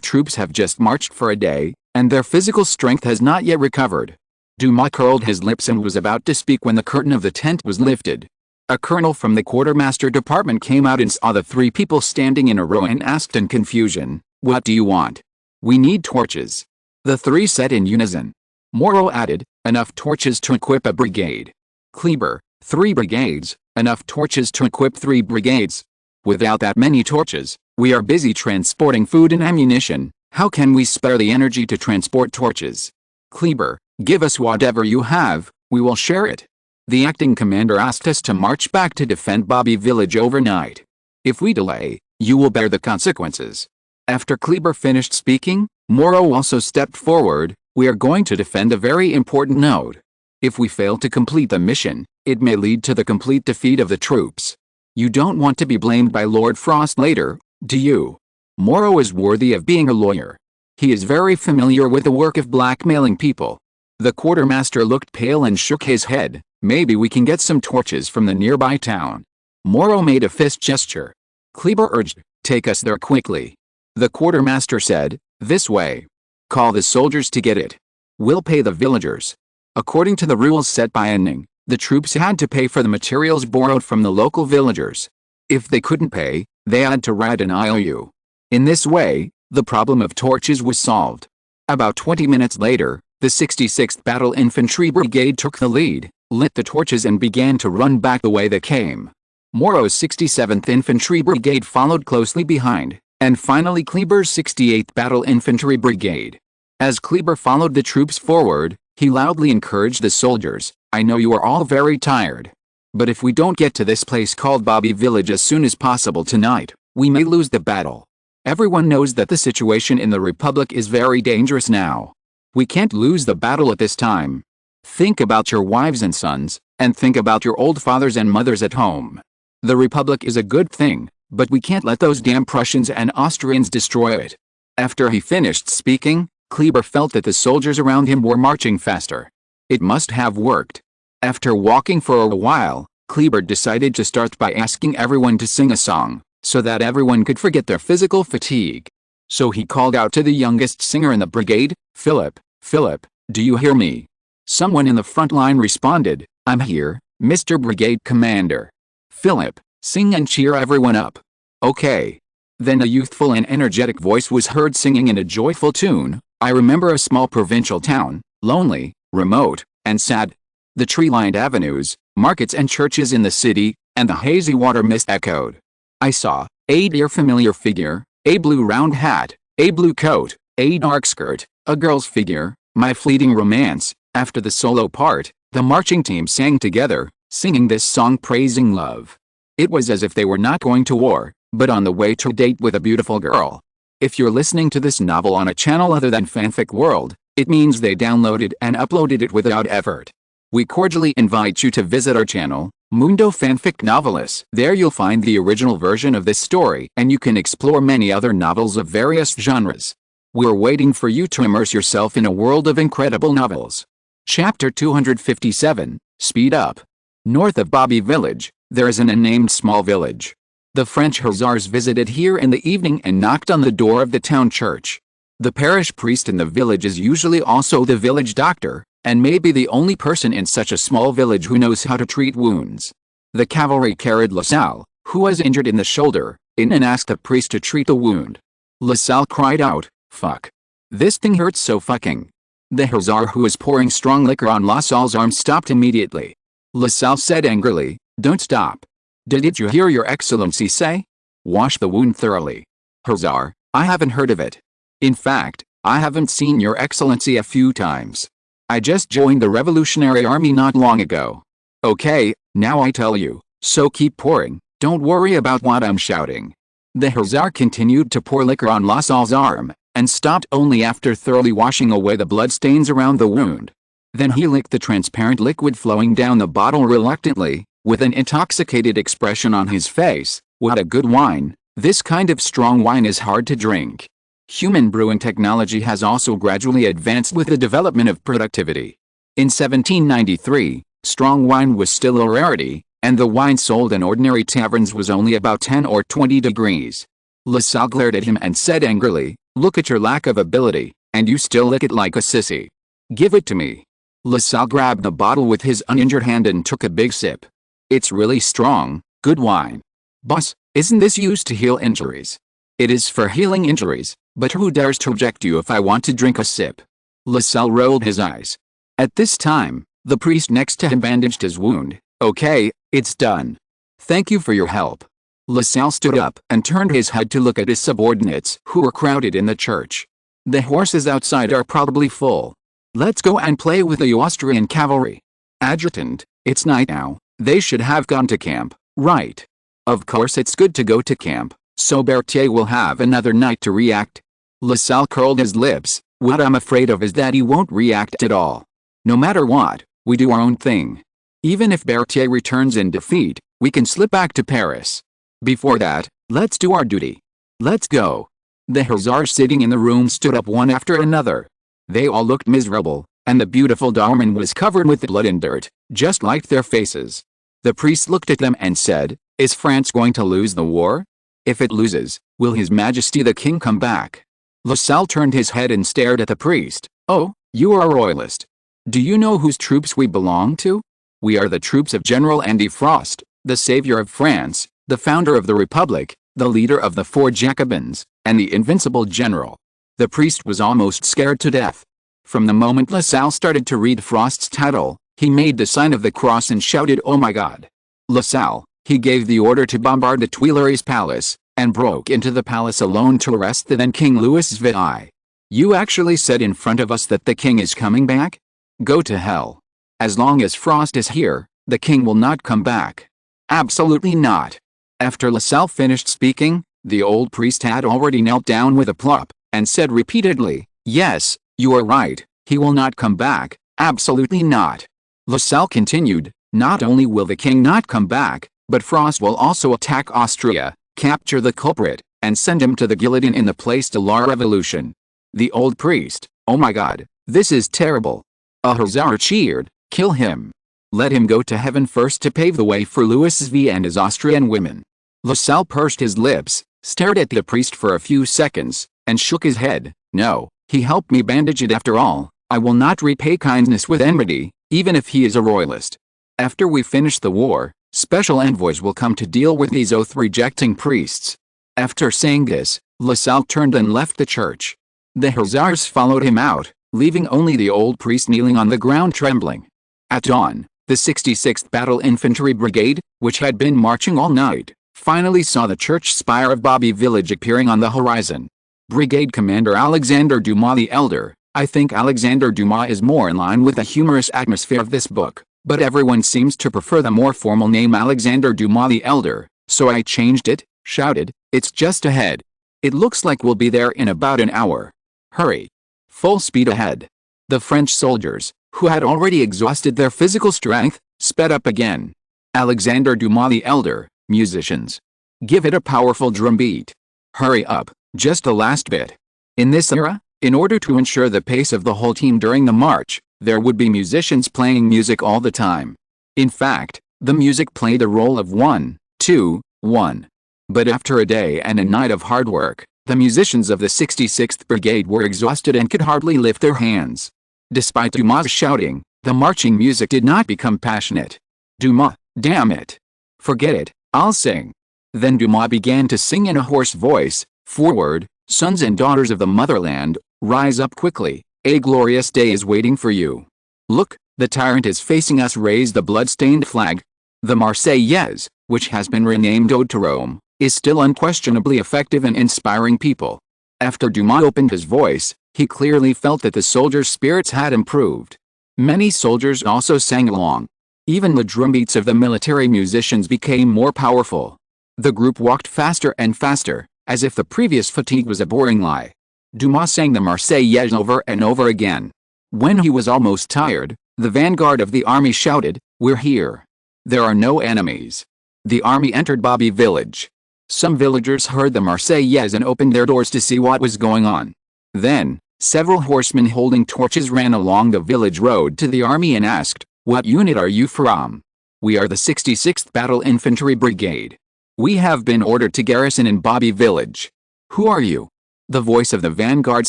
troops have just marched for a day, and their physical strength has not yet recovered. Dumas curled his lips and was about to speak when the curtain of the tent was lifted. A colonel from the quartermaster department came out and saw the 3 people standing in a row and asked in confusion, what do you want? We need torches. The 3 said in unison. Moro added, enough torches to equip a brigade. Kleber, 3 brigades, enough torches to equip 3 brigades. Without that many torches, we are busy transporting food and ammunition. How can we spare the energy to transport torches? Kleber, give us whatever you have, we will share it. The acting commander asked us to march back to defend Bobby Village overnight. If we delay, you will bear the consequences. After Kleber finished speaking, Moro also stepped forward, we are going to defend a very important node. If we fail to complete the mission, it may lead to the complete defeat of the troops. You don't want to be blamed by Lord Frost later, do you? Moro is worthy of being a lawyer. He is very familiar with the work of blackmailing people. The quartermaster looked pale and shook his head. Maybe we can get some torches from the nearby town. Moro made a fist gesture. Kleber urged, take us there quickly. The quartermaster said, this way. Call the soldiers to get it. We'll pay the villagers. According to the rules set by Ning, the troops had to pay for the materials borrowed from the local villagers. If they couldn't pay, they had to write an IOU. In this way, the problem of torches was solved. About 20 minutes later, the 66th Battle Infantry Brigade took the lead, lit the torches and began to run back the way they came. Moro's 67th Infantry Brigade followed closely behind, and finally Kleber's 68th Battle Infantry Brigade. As Kleber followed the troops forward, he loudly encouraged the soldiers, I know you are all very tired. But if we don't get to this place called Bobby Village as soon as possible tonight, we may lose the battle. Everyone knows that the situation in the Republic is very dangerous now. We can't lose the battle at this time. Think about your wives and sons, and think about your old fathers and mothers at home. The Republic is a good thing, but we can't let those damn Prussians and Austrians destroy it. After he finished speaking, Kleber felt that the soldiers around him were marching faster. It must have worked. After walking for a while, Kleber decided to start by asking everyone to sing a song, so that everyone could forget their physical fatigue. So he called out to the youngest singer in the brigade, Philip, Philip, do you hear me? Someone in the front line responded, I'm here, Mr. Brigade Commander. Philip, sing and cheer everyone up. Okay. Then a youthful and energetic voice was heard singing in a joyful tune, I remember a small provincial town, lonely, remote, and sad. The tree-lined avenues, markets and churches in the city, and the hazy water mist echoed. I saw a dear familiar figure, a blue round hat, a blue coat, a dark skirt, a girl's figure, my fleeting romance. After the solo part, the marching team sang together, singing this song praising love. It was as if they were not going to war, but on the way to date with a beautiful girl. If you're listening to this novel on a channel other than Fanfic World, it means they downloaded and uploaded it without effort. We cordially invite you to visit our channel, Mundo Fanfic Novelist. There you'll find the original version of this story and you can explore many other novels of various genres. We're waiting for you to immerse yourself in a world of incredible novels. Chapter 257, Speed Up. North of Bobby Village, there is an unnamed small village. The French hussars visited here in the evening and knocked on the door of the town church. The parish priest in the village is usually also the village doctor, and may be the only person in such a small village who knows how to treat wounds. The cavalry carried LaSalle, who was injured in the shoulder, in and asked the priest to treat the wound. LaSalle cried out, fuck. This thing hurts so fucking. The hussar who was pouring strong liquor on La Salle's arm stopped immediately. La Salle said angrily, "Don't stop. Did you hear your excellency say? Wash the wound thoroughly." "Hussar, I haven't heard of it. In fact, I haven't seen your excellency a few times. I just joined the Revolutionary Army not long ago." "Okay, now I tell you, so keep pouring, don't worry about what I'm shouting." The hussar continued to pour liquor on La Salle's arm, and stopped only after thoroughly washing away the bloodstains around the wound. Then he licked the transparent liquid flowing down the bottle reluctantly, with an intoxicated expression on his face. "What a good wine! This kind of strong wine is hard to drink." Human brewing technology has also gradually advanced with the development of productivity. In 1793, strong wine was still a rarity, and the wine sold in ordinary taverns was only about 10 or 20 degrees. La Salle glared at him and said angrily, "Look at your lack of ability, and you still lick it like a sissy. Give it to me." La Salle grabbed the bottle with his uninjured hand and took a big sip. "It's really strong, good wine. Boss, isn't this used to heal injuries?" "It is for healing injuries, but who dares to object you if I want to drink a sip?" La Salle rolled his eyes. At this time, the priest next to him bandaged his wound. "Okay, it's done. Thank you for your help." La Salle stood up and turned his head to look at his subordinates who were crowded in the church. "The horses outside are probably full. Let's go and play with the Austrian cavalry. Adjutant, it's night now, they should have gone to camp, right?" "Of course it's good to go to camp, so Berthier will have another night to react." La Salle curled his lips. "What I'm afraid of is that he won't react at all. No matter what, we do our own thing. Even if Berthier returns in defeat, we can slip back to Paris. Before that, let's do our duty. Let's go." The hussars sitting in the room stood up one after another. They all looked miserable, and the beautiful Darman was covered with blood and dirt, just like their faces. The priest looked at them and said, "Is France going to lose the war? If it loses, will His Majesty the King come back?" La Salle turned his head and stared at the priest. "Oh, you are a royalist. Do you know whose troops we belong to? We are the troops of General Andy Frost, the savior of France, the founder of the Republic, the leader of the 4 Jacobins, and the invincible general." The priest was almost scared to death. From the moment La Salle started to read Frost's title, he made the sign of the cross and shouted, "Oh my God!" La Salle, he gave the order to bombard the Tuileries Palace, and broke into the palace alone to arrest the then King Louis VI. "You actually said in front of us that the king is coming back? Go to hell. As long as Frost is here, the king will not come back." "Absolutely not." After La Salle finished speaking, the old priest had already knelt down with a plop, and said repeatedly, "Yes, you are right, he will not come back, absolutely not." La Salle continued, "Not only will the king not come back, but Frost will also attack Austria, capture the culprit, and send him to the guillotine in the Place de la Revolution." The old priest, "Oh my God, this is terrible." A hussar cheered, "Kill him. Let him go to heaven first to pave the way for Louis V and his Austrian women." La Salle pursed his lips, stared at the priest for a few seconds, and shook his head. "No, he helped me bandage it after all. I will not repay kindness with enmity, even if he is a royalist. After we finish the war, special envoys will come to deal with these oath-rejecting priests." After saying this, La Salle turned and left the church. The hussars followed him out, leaving only the old priest kneeling on the ground trembling. At dawn, the 66th Battle Infantry Brigade, which had been marching all night, finally saw the church spire of Bobby Village appearing on the horizon. Brigade Commander Alexander Dumas the Elder. I think Alexander Dumas is more in line with the humorous atmosphere of this book, but everyone seems to prefer the more formal name Alexander Dumas the Elder, so I changed it, shouted, "It's just ahead. It looks like we'll be there in about an hour. Hurry. Full speed ahead." The French soldiers, who had already exhausted their physical strength, sped up again. Alexander Dumas the Elder, musicians. Give it a powerful drum beat. Hurry up, just the last bit. In this era, in order to ensure the pace of the whole team during the march, there would be musicians playing music all the time. In fact, the music played the role of 1, 2, 1. But after a day and a night of hard work, the musicians of the 66th Brigade were exhausted and could hardly lift their hands. Despite Dumas' shouting, the marching music did not become passionate. "Dumas, damn it. Forget it, I'll sing." Then Dumas began to sing in a hoarse voice, "Forward, sons and daughters of the motherland, rise up quickly, A glorious day is waiting for you. Look, the tyrant is facing us. Raise the blood-stained flag. The Marseillaise, which has been renamed Ode to Rome, is still unquestionably effective in inspiring people. After Dumas opened his voice, he clearly felt that the soldiers' spirits had improved. Many soldiers also sang along. Even the drumbeats of the military musicians became more powerful. The group walked faster and faster, as if the previous fatigue was a boring lie. Dumas sang the Marseillaise over and over again. When he was almost tired, the vanguard of the army shouted, "We're here. There are no enemies." The army entered Bobby village. Some villagers heard the Marseillaise and opened their doors to see what was going on. Then, several horsemen holding torches ran along the village road to the army and asked, "What unit are you from?" "We are the 66th Battle Infantry Brigade. We have been ordered to garrison in Bobby village." "Who are you?" The voice of the vanguard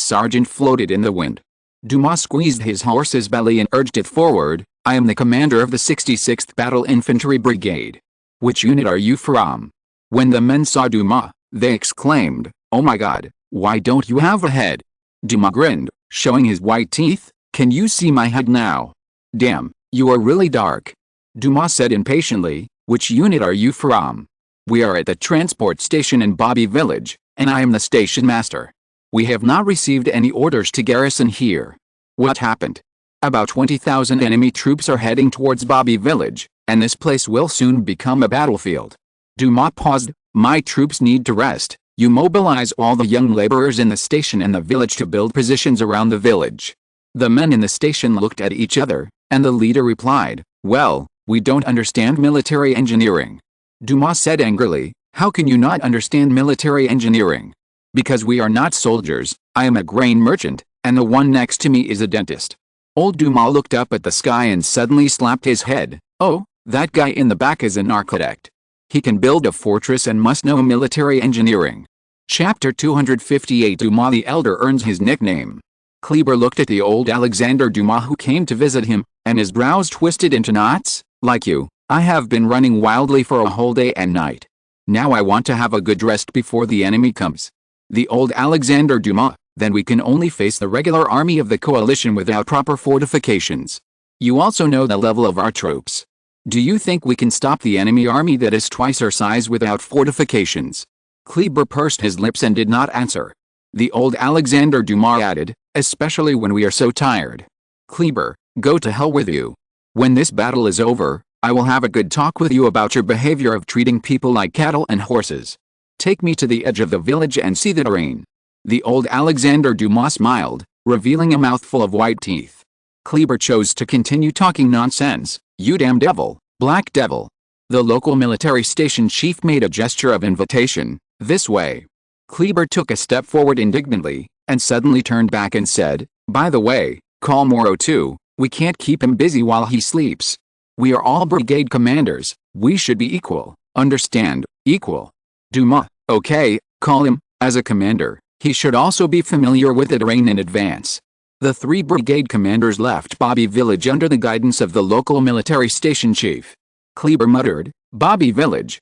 sergeant floated in the wind. Dumas squeezed his horse's belly and urged it forward. "I am the commander of the 66th Battle Infantry Brigade." "Which unit are you from?" When the men saw Dumas, they exclaimed, "Oh my God, why don't you have a head?" Dumas grinned, showing his white teeth. "Can you see my head now?" "Damn, you are really dark." Dumas said impatiently, "Which unit are you from?" "We are at the transport station in Bobby village, and I am the station master. We have not received any orders to garrison here." "What happened?" "About 20,000 enemy troops are heading towards Bobby village, and this place will soon become a battlefield." Dumas paused. "My troops need to rest. You mobilize all the young laborers in the station and the village to build positions around the village." The men in the station looked at each other, and the leader replied, "Well, we don't understand military engineering." Dumas said angrily, "How can you not understand military engineering?" "Because we are not soldiers. I am a grain merchant, and the one next to me is a dentist." Old Dumas looked up at the sky and suddenly slapped his head. "Oh, that guy in the back is an architect. He can build a fortress and must know military engineering." Chapter 258. Dumas the Elder earns his nickname. Kleber looked at the old Alexander Dumas who came to visit him, and his brows twisted into knots. "Like you, I have been running wildly for a whole day and night. Now I want to have a good rest before the enemy comes." The old Alexander Dumas, "Then we can only face the regular army of the coalition without proper fortifications. You also know the level of our troops. Do you think we can stop the enemy army that is twice our size without fortifications?" Kleber pursed his lips and did not answer. The old Alexander Dumas added, "Especially when we are so tired." "Kleber, go to hell with you. When this battle is over, I will have a good talk with you about your behavior of treating people like cattle and horses. Take me to the edge of the village and see the terrain." The old Alexander Dumas smiled, revealing a mouthful of white teeth. Kleber chose to continue talking nonsense. "You damn devil, black devil." The local military station chief made a gesture of invitation. "This way." Kleber took a step forward indignantly, and suddenly turned back and said, "By the way, call Moreau too. We can't keep him busy while he sleeps. We are all brigade commanders. We should be equal. Understand, equal." Dumas, "Okay, call him. As a commander, he should also be familiar with the terrain in advance." The three brigade commanders left Bobby village under the guidance of the local military station chief. Kleber muttered, Bobby village,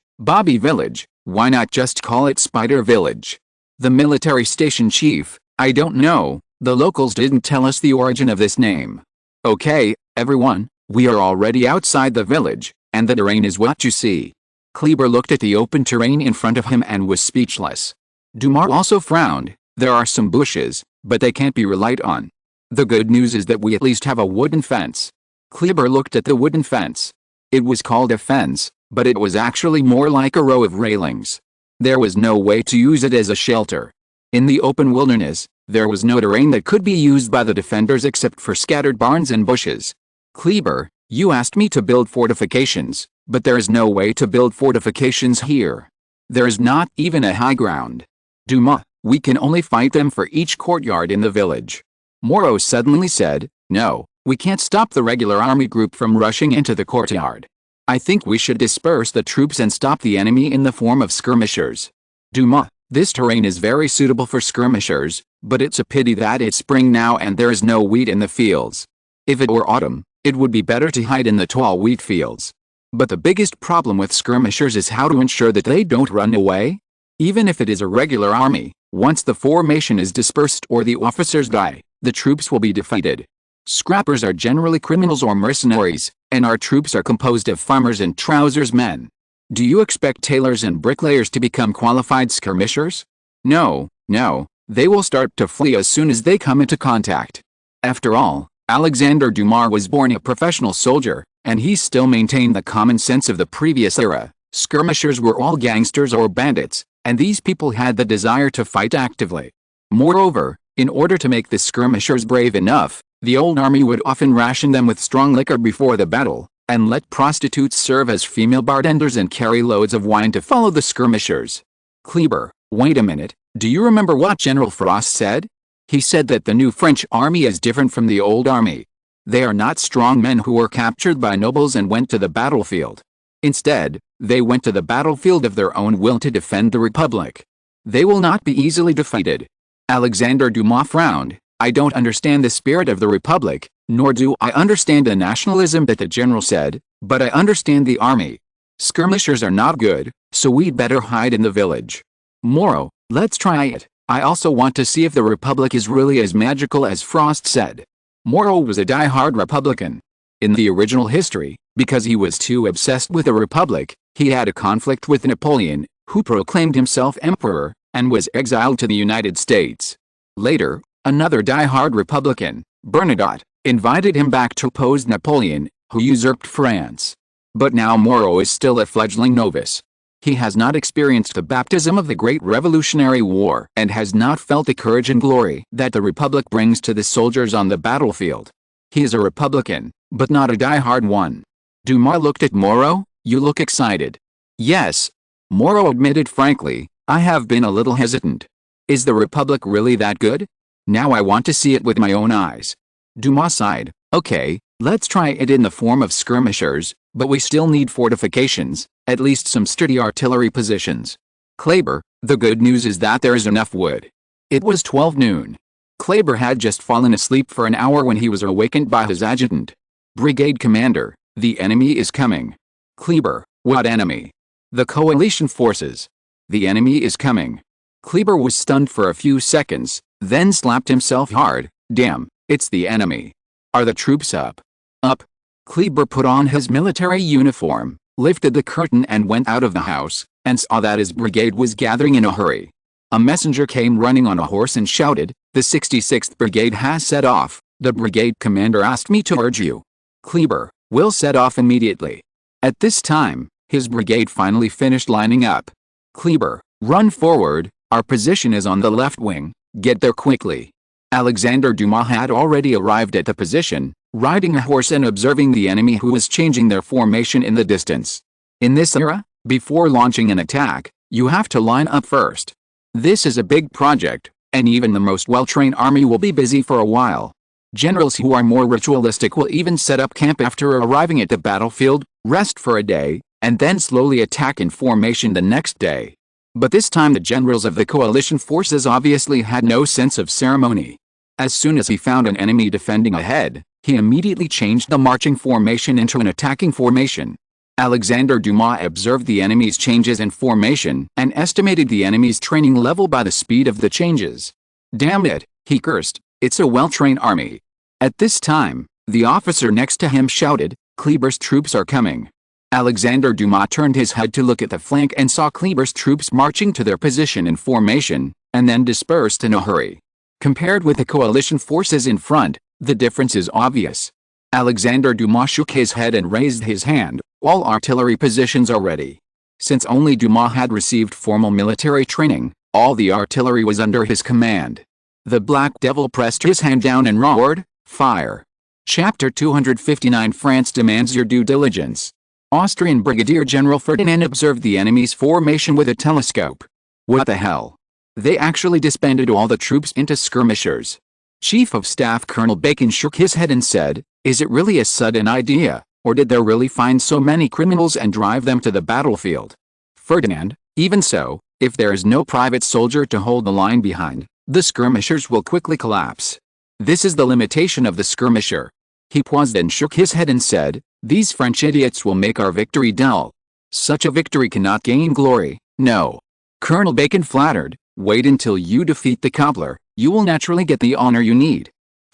why not just call it Spider village?" The military station chief, "I don't know, the locals didn't tell us the origin of this name." "Okay, everyone, we are already outside the village, and the terrain is what you see." Kleber looked at the open terrain in front of him and was speechless. Dumas also frowned. "There are some bushes, but they can't be relied on. The good news is that we at least have a wooden fence." Kleber looked at the wooden fence. It was called a fence, but it was actually more like a row of railings. There was no way to use it as a shelter. In the open wilderness, there was no terrain that could be used by the defenders except for scattered barns and bushes. "Kleber, you asked me to build fortifications, but there is no way to build fortifications here. There is not even a high ground." "Dumas, we can only fight them for each courtyard in the village." Moreau suddenly said, "No, we can't stop the regular army group from rushing into the courtyard. I think we should disperse the troops and stop the enemy in the form of skirmishers." "Dumas, this terrain is very suitable for skirmishers, but it's a pity that it's spring now and there is no wheat in the fields. If it were autumn, it would be better to hide in the tall wheat fields. But the biggest problem with skirmishers is how to ensure that they don't run away. Even if it is a regular army, once the formation is dispersed or the officers die, the troops will be defeated. Scrappers are generally criminals or mercenaries, and our troops are composed of farmers and trousers men. Do you expect tailors and bricklayers to become qualified skirmishers? No, no, they will start to flee as soon as they come into contact. After all, Alexander Dumas was born a professional soldier, and he still maintained the common sense of the previous era. Skirmishers were all gangsters or bandits, and these people had the desire to fight actively. Moreover, in order to make the skirmishers brave enough, the old army would often ration them with strong liquor before the battle, and let prostitutes serve as female bartenders and carry loads of wine to follow the skirmishers. Kleber, wait a minute, do you remember what General Frost said? He said that the new French army is different from the old army. They are not strong men who were captured by nobles and went to the battlefield. Instead, they went to the battlefield of their own will to defend the Republic. They will not be easily defeated. Alexander Dumas frowned. I don't understand the spirit of the Republic, nor do I understand the nationalism that the general said, but I understand the army. Skirmishers are not good, so we'd better hide in the village. Moreau, let's try it. I also want to see if the Republic is really as magical as Frost said. Moreau was a die-hard Republican. In the original history, because he was too obsessed with the Republic, he had a conflict with Napoleon, who proclaimed himself emperor, and was exiled to the United States. Later, another die-hard Republican, Bernadotte, invited him back to oppose Napoleon, who usurped France. But now Moreau is still a fledgling novice. He has not experienced the baptism of the Great Revolutionary War and has not felt the courage and glory that the Republic brings to the soldiers on the battlefield. He is a Republican, but not a die-hard one. Dumas looked at Moreau. You look excited. Yes. Moreau admitted frankly, I have been a little hesitant. Is the Republic really that good? Now I want to see it with my own eyes. Dumas sighed. Okay, let's try it in the form of skirmishers, but we still need fortifications, at least some sturdy artillery positions. Kleber, the good news is that there is enough wood. It was 12 noon. Kleber had just fallen asleep for an hour when he was awakened by his adjutant. Brigade commander, the enemy is coming. Kleber, what enemy? The coalition forces. The enemy is coming. Kleber was stunned for a few seconds, then slapped himself hard. Damn, it's the enemy. Are the troops up? Up. Kleber put on his military uniform, lifted the curtain and went out of the house, and saw that his brigade was gathering in a hurry. A messenger came running on a horse and shouted, "The 66th Brigade has set off. The brigade commander asked me to urge you." Kleber, will set off immediately. At this time, his brigade finally finished lining up. Kleber, run forward, our position is on the left wing, get there quickly. Alexander Dumas had already arrived at the position, riding a horse and observing the enemy who was changing their formation in the distance. In this era, before launching an attack, you have to line up first. This is a big project, and even the most well-trained army will be busy for a while. Generals who are more ritualistic will even set up camp after arriving at the battlefield, rest for a day, and then slowly attack in formation the next day. But this time the generals of the coalition forces obviously had no sense of ceremony. As soon as he found an enemy defending ahead, he immediately changed the marching formation into an attacking formation. Alexander Dumas observed the enemy's changes in formation and estimated the enemy's training level by the speed of the changes. Damn it, he cursed, it's a well-trained army. At this time, the officer next to him shouted, Kleber's troops are coming. Alexander Dumas turned his head to look at the flank and saw Kleber's troops marching to their position in formation, and then dispersed in a hurry. Compared with the coalition forces in front, the difference is obvious. Alexander Dumas shook his head and raised his hand. All artillery positions are ready. Since only Dumas had received formal military training, all the artillery was under his command. The Black Devil pressed his hand down and roared, "Fire!" Chapter 259 France demands your due diligence. Austrian Brigadier General Ferdinand observed the enemy's formation with a telescope. What the hell? They actually disbanded all the troops into skirmishers. Chief of Staff Colonel Bacon shook his head and said, "Is it really a sudden idea, or did they really find so many criminals and drive them to the battlefield?" Ferdinand, even so, if there is no private soldier to hold the line behind, the skirmishers will quickly collapse. This is the limitation of the skirmisher. He paused and shook his head and said, "These French idiots will make our victory dull. Such a victory cannot gain glory, no." Colonel Bacon flattered, "Wait until you defeat the cobbler, you will naturally get the honor you need."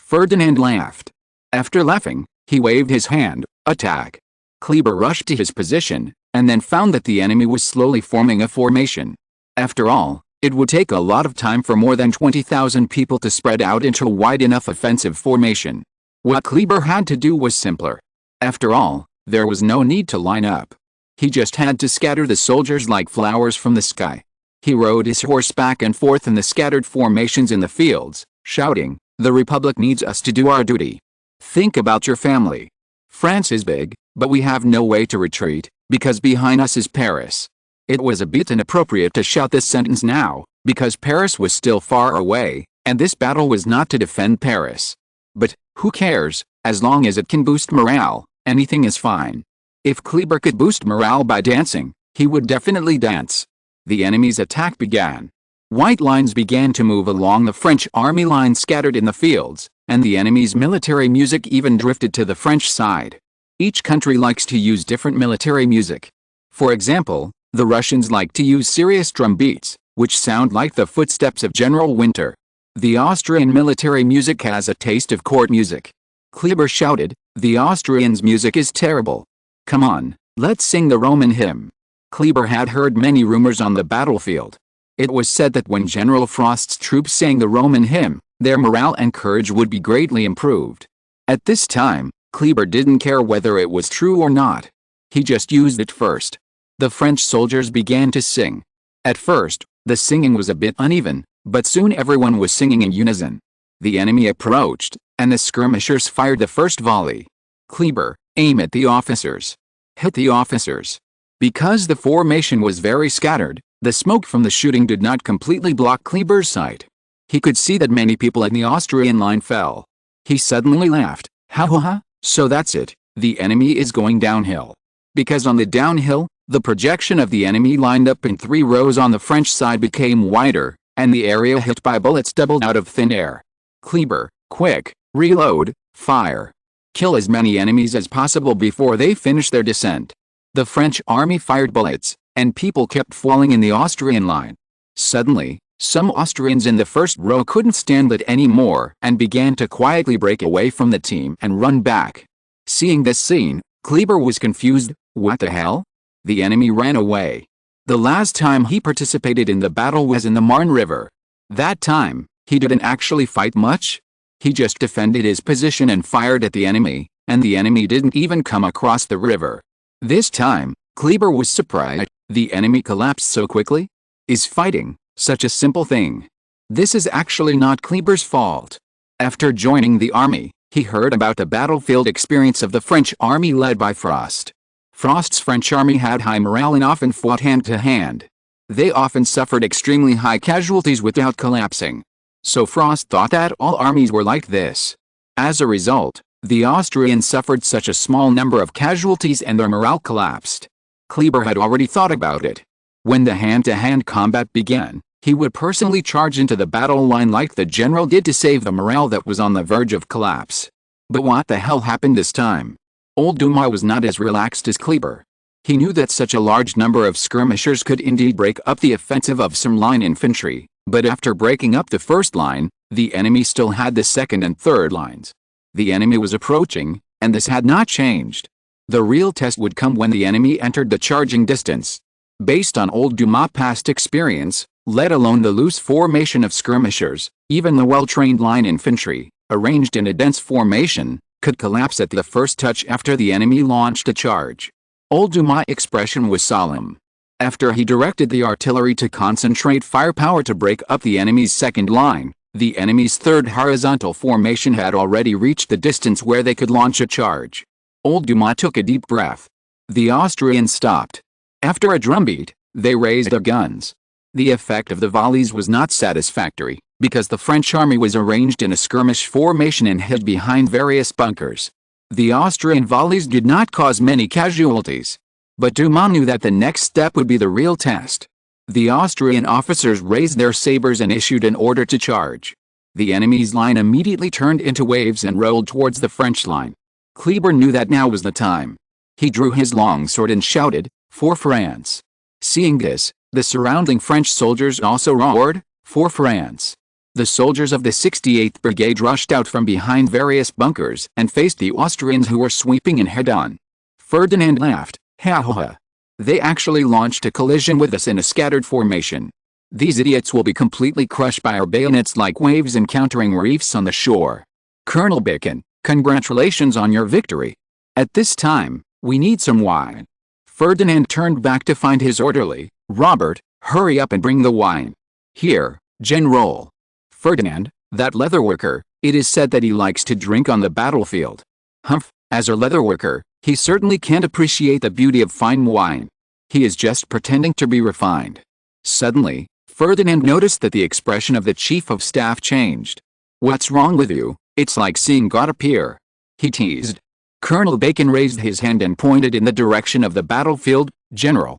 Ferdinand laughed. After laughing, he waved his hand. Attack! Kleber rushed to his position, and then found that the enemy was slowly forming a formation. After all, it would take a lot of time for more than 20,000 people to spread out into a wide enough offensive formation. What Kleber had to do was simpler. After all, there was no need to line up. He just had to scatter the soldiers like flowers from the sky. He rode his horse back and forth in the scattered formations in the fields, shouting, "The Republic needs us to do our duty. Think about your family. France is big, but we have no way to retreat, because behind us is Paris." It was a bit inappropriate to shout this sentence now, because Paris was still far away, and this battle was not to defend Paris. But, who cares, as long as it can boost morale, anything is fine. If Kleber could boost morale by dancing, he would definitely dance. The enemy's attack began. White lines began to move along the French army line scattered in the fields, and the enemy's military music even drifted to the French side. Each country likes to use different military music. For example, the Russians like to use serious drum beats, which sound like the footsteps of General Winter. The Austrian military music has a taste of court music. Kleber shouted, "The Austrians' music is terrible. Come on, let's sing the Roman hymn." Kleber had heard many rumors on the battlefield. It was said that when General Frost's troops sang the Roman hymn, their morale and courage would be greatly improved. At this time, Kleber didn't care whether it was true or not. He just used it first. The French soldiers began to sing. At first, the singing was a bit uneven, but soon everyone was singing in unison. The enemy approached, and the skirmishers fired the first volley. Kleber, aim at the officers. Hit the officers. Because the formation was very scattered, the smoke from the shooting did not completely block Kleber's sight. He could see that many people in the Austrian line fell. He suddenly laughed. Ha ha ha, so that's it, the enemy is going downhill. Because on the downhill, the projection of the enemy lined up in 3 rows on the French side became wider, and the area hit by bullets doubled out of thin air. Kleber, quick, reload, fire. Kill as many enemies as possible before they finish their descent. The French army fired bullets, and people kept falling in the Austrian line. Suddenly, some Austrians in the first row couldn't stand it anymore and began to quietly break away from the team and run back. Seeing this scene, Kleber was confused. What the hell? The enemy ran away. The last time he participated in the battle was in the Marne River. That time, he didn't actually fight much. He just defended his position and fired at the enemy, and the enemy didn't even come across the river. This time, Kleber was surprised. The enemy collapsed so quickly? Is fighting such a simple thing? This is actually not Kleber's fault. After joining the army, he heard about the battlefield experience of the French army led by Frost. Frost's French army had high morale and often fought hand to hand. They often suffered extremely high casualties without collapsing. So Frost thought that all armies were like this. As a result, the Austrians suffered such a small number of casualties and their morale collapsed. Kleber had already thought about it. When the hand-to-hand combat began, he would personally charge into the battle line like the general did to save the morale that was on the verge of collapse. But what the hell happened this time? Old Dumas was not as relaxed as Kleber. He knew that such a large number of skirmishers could indeed break up the offensive of some line infantry, but after breaking up the first line, the enemy still had the second and third lines. The enemy was approaching, and this had not changed. The real test would come when the enemy entered the charging distance. Based on old Dumas' past experience, let alone the loose formation of skirmishers, even the well-trained line infantry, arranged in a dense formation, could collapse at the first touch after the enemy launched a charge. Old Dumas' expression was solemn. After he directed the artillery to concentrate firepower to break up the enemy's second line, the enemy's third horizontal formation had already reached the distance where they could launch a charge. Old Dumas took a deep breath. The Austrians stopped. After a drumbeat, they raised their guns. The effect of the volleys was not satisfactory, because the French army was arranged in a skirmish formation and hid behind various bunkers. The Austrian volleys did not cause many casualties. But Dumas knew that the next step would be the real test. The Austrian officers raised their sabers and issued an order to charge. The enemy's line immediately turned into waves and rolled towards the French line. Kleber knew that now was the time. He drew his long sword and shouted, "For France!" Seeing this, the surrounding French soldiers also roared, "For France!" The soldiers of the 68th Brigade rushed out from behind various bunkers and faced the Austrians who were sweeping in head-on. Ferdinand laughed. Ha ha ha. They actually launched a collision with us in a scattered formation. These idiots will be completely crushed by our bayonets like waves encountering reefs on the shore. Colonel Bacon, congratulations on your victory. At this time, we need some wine. Ferdinand turned back to find his orderly. Robert, hurry up and bring the wine. Here, General. Ferdinand, that leatherworker, it is said that he likes to drink on the battlefield. Humph, as a leatherworker, he certainly can't appreciate the beauty of fine wine. He is just pretending to be refined. Suddenly, Ferdinand noticed that the expression of the chief of staff changed. What's wrong with you? It's like seeing God appear. He teased. Colonel Bacon raised his hand and pointed in the direction of the battlefield. General,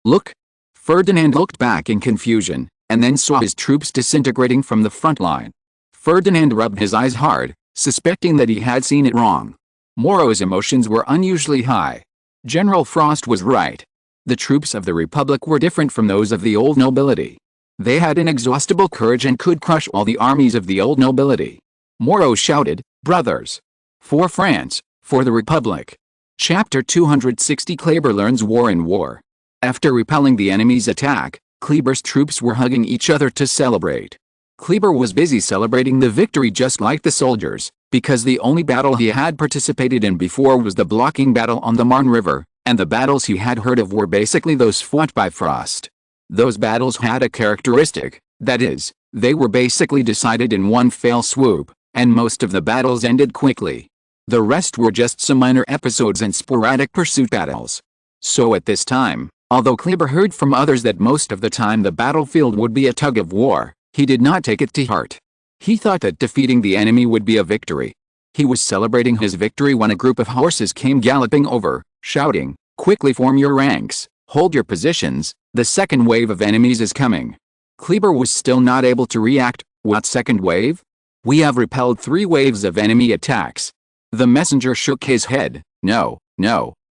look. Ferdinand looked back in confusion, and then saw his troops disintegrating from the front line. Ferdinand rubbed his eyes hard, suspecting that he had seen it wrong. Moreau's emotions were unusually high. General Frost was right. The troops of the Republic were different from those of the old nobility. They had inexhaustible courage and could crush all the armies of the old nobility. Moreau shouted, "Brothers! For France, for the Republic!" Chapter 260 Kleber learns war in war. After repelling the enemy's attack, Kleber's troops were hugging each other to celebrate. Kleber was busy celebrating the victory just like the soldiers, because the only battle he had participated in before was the blocking battle on the Marne River, and the battles he had heard of were basically those fought by Frost. Those battles had a characteristic, that is, they were basically decided in one fell swoop, and most of the battles ended quickly. The rest were just some minor episodes and sporadic pursuit battles. So at this time, although Kleber heard from others that most of the time the battlefield would be a tug of war, he did not take it to heart. He thought that defeating the enemy would be a victory. He was celebrating his victory when a group of horses came galloping over, shouting, "Quickly form your ranks, hold your positions, the second wave of enemies is coming." Kleber was still not able to react. What second wave? We have repelled 3 waves of enemy attacks. The messenger shook his head. No,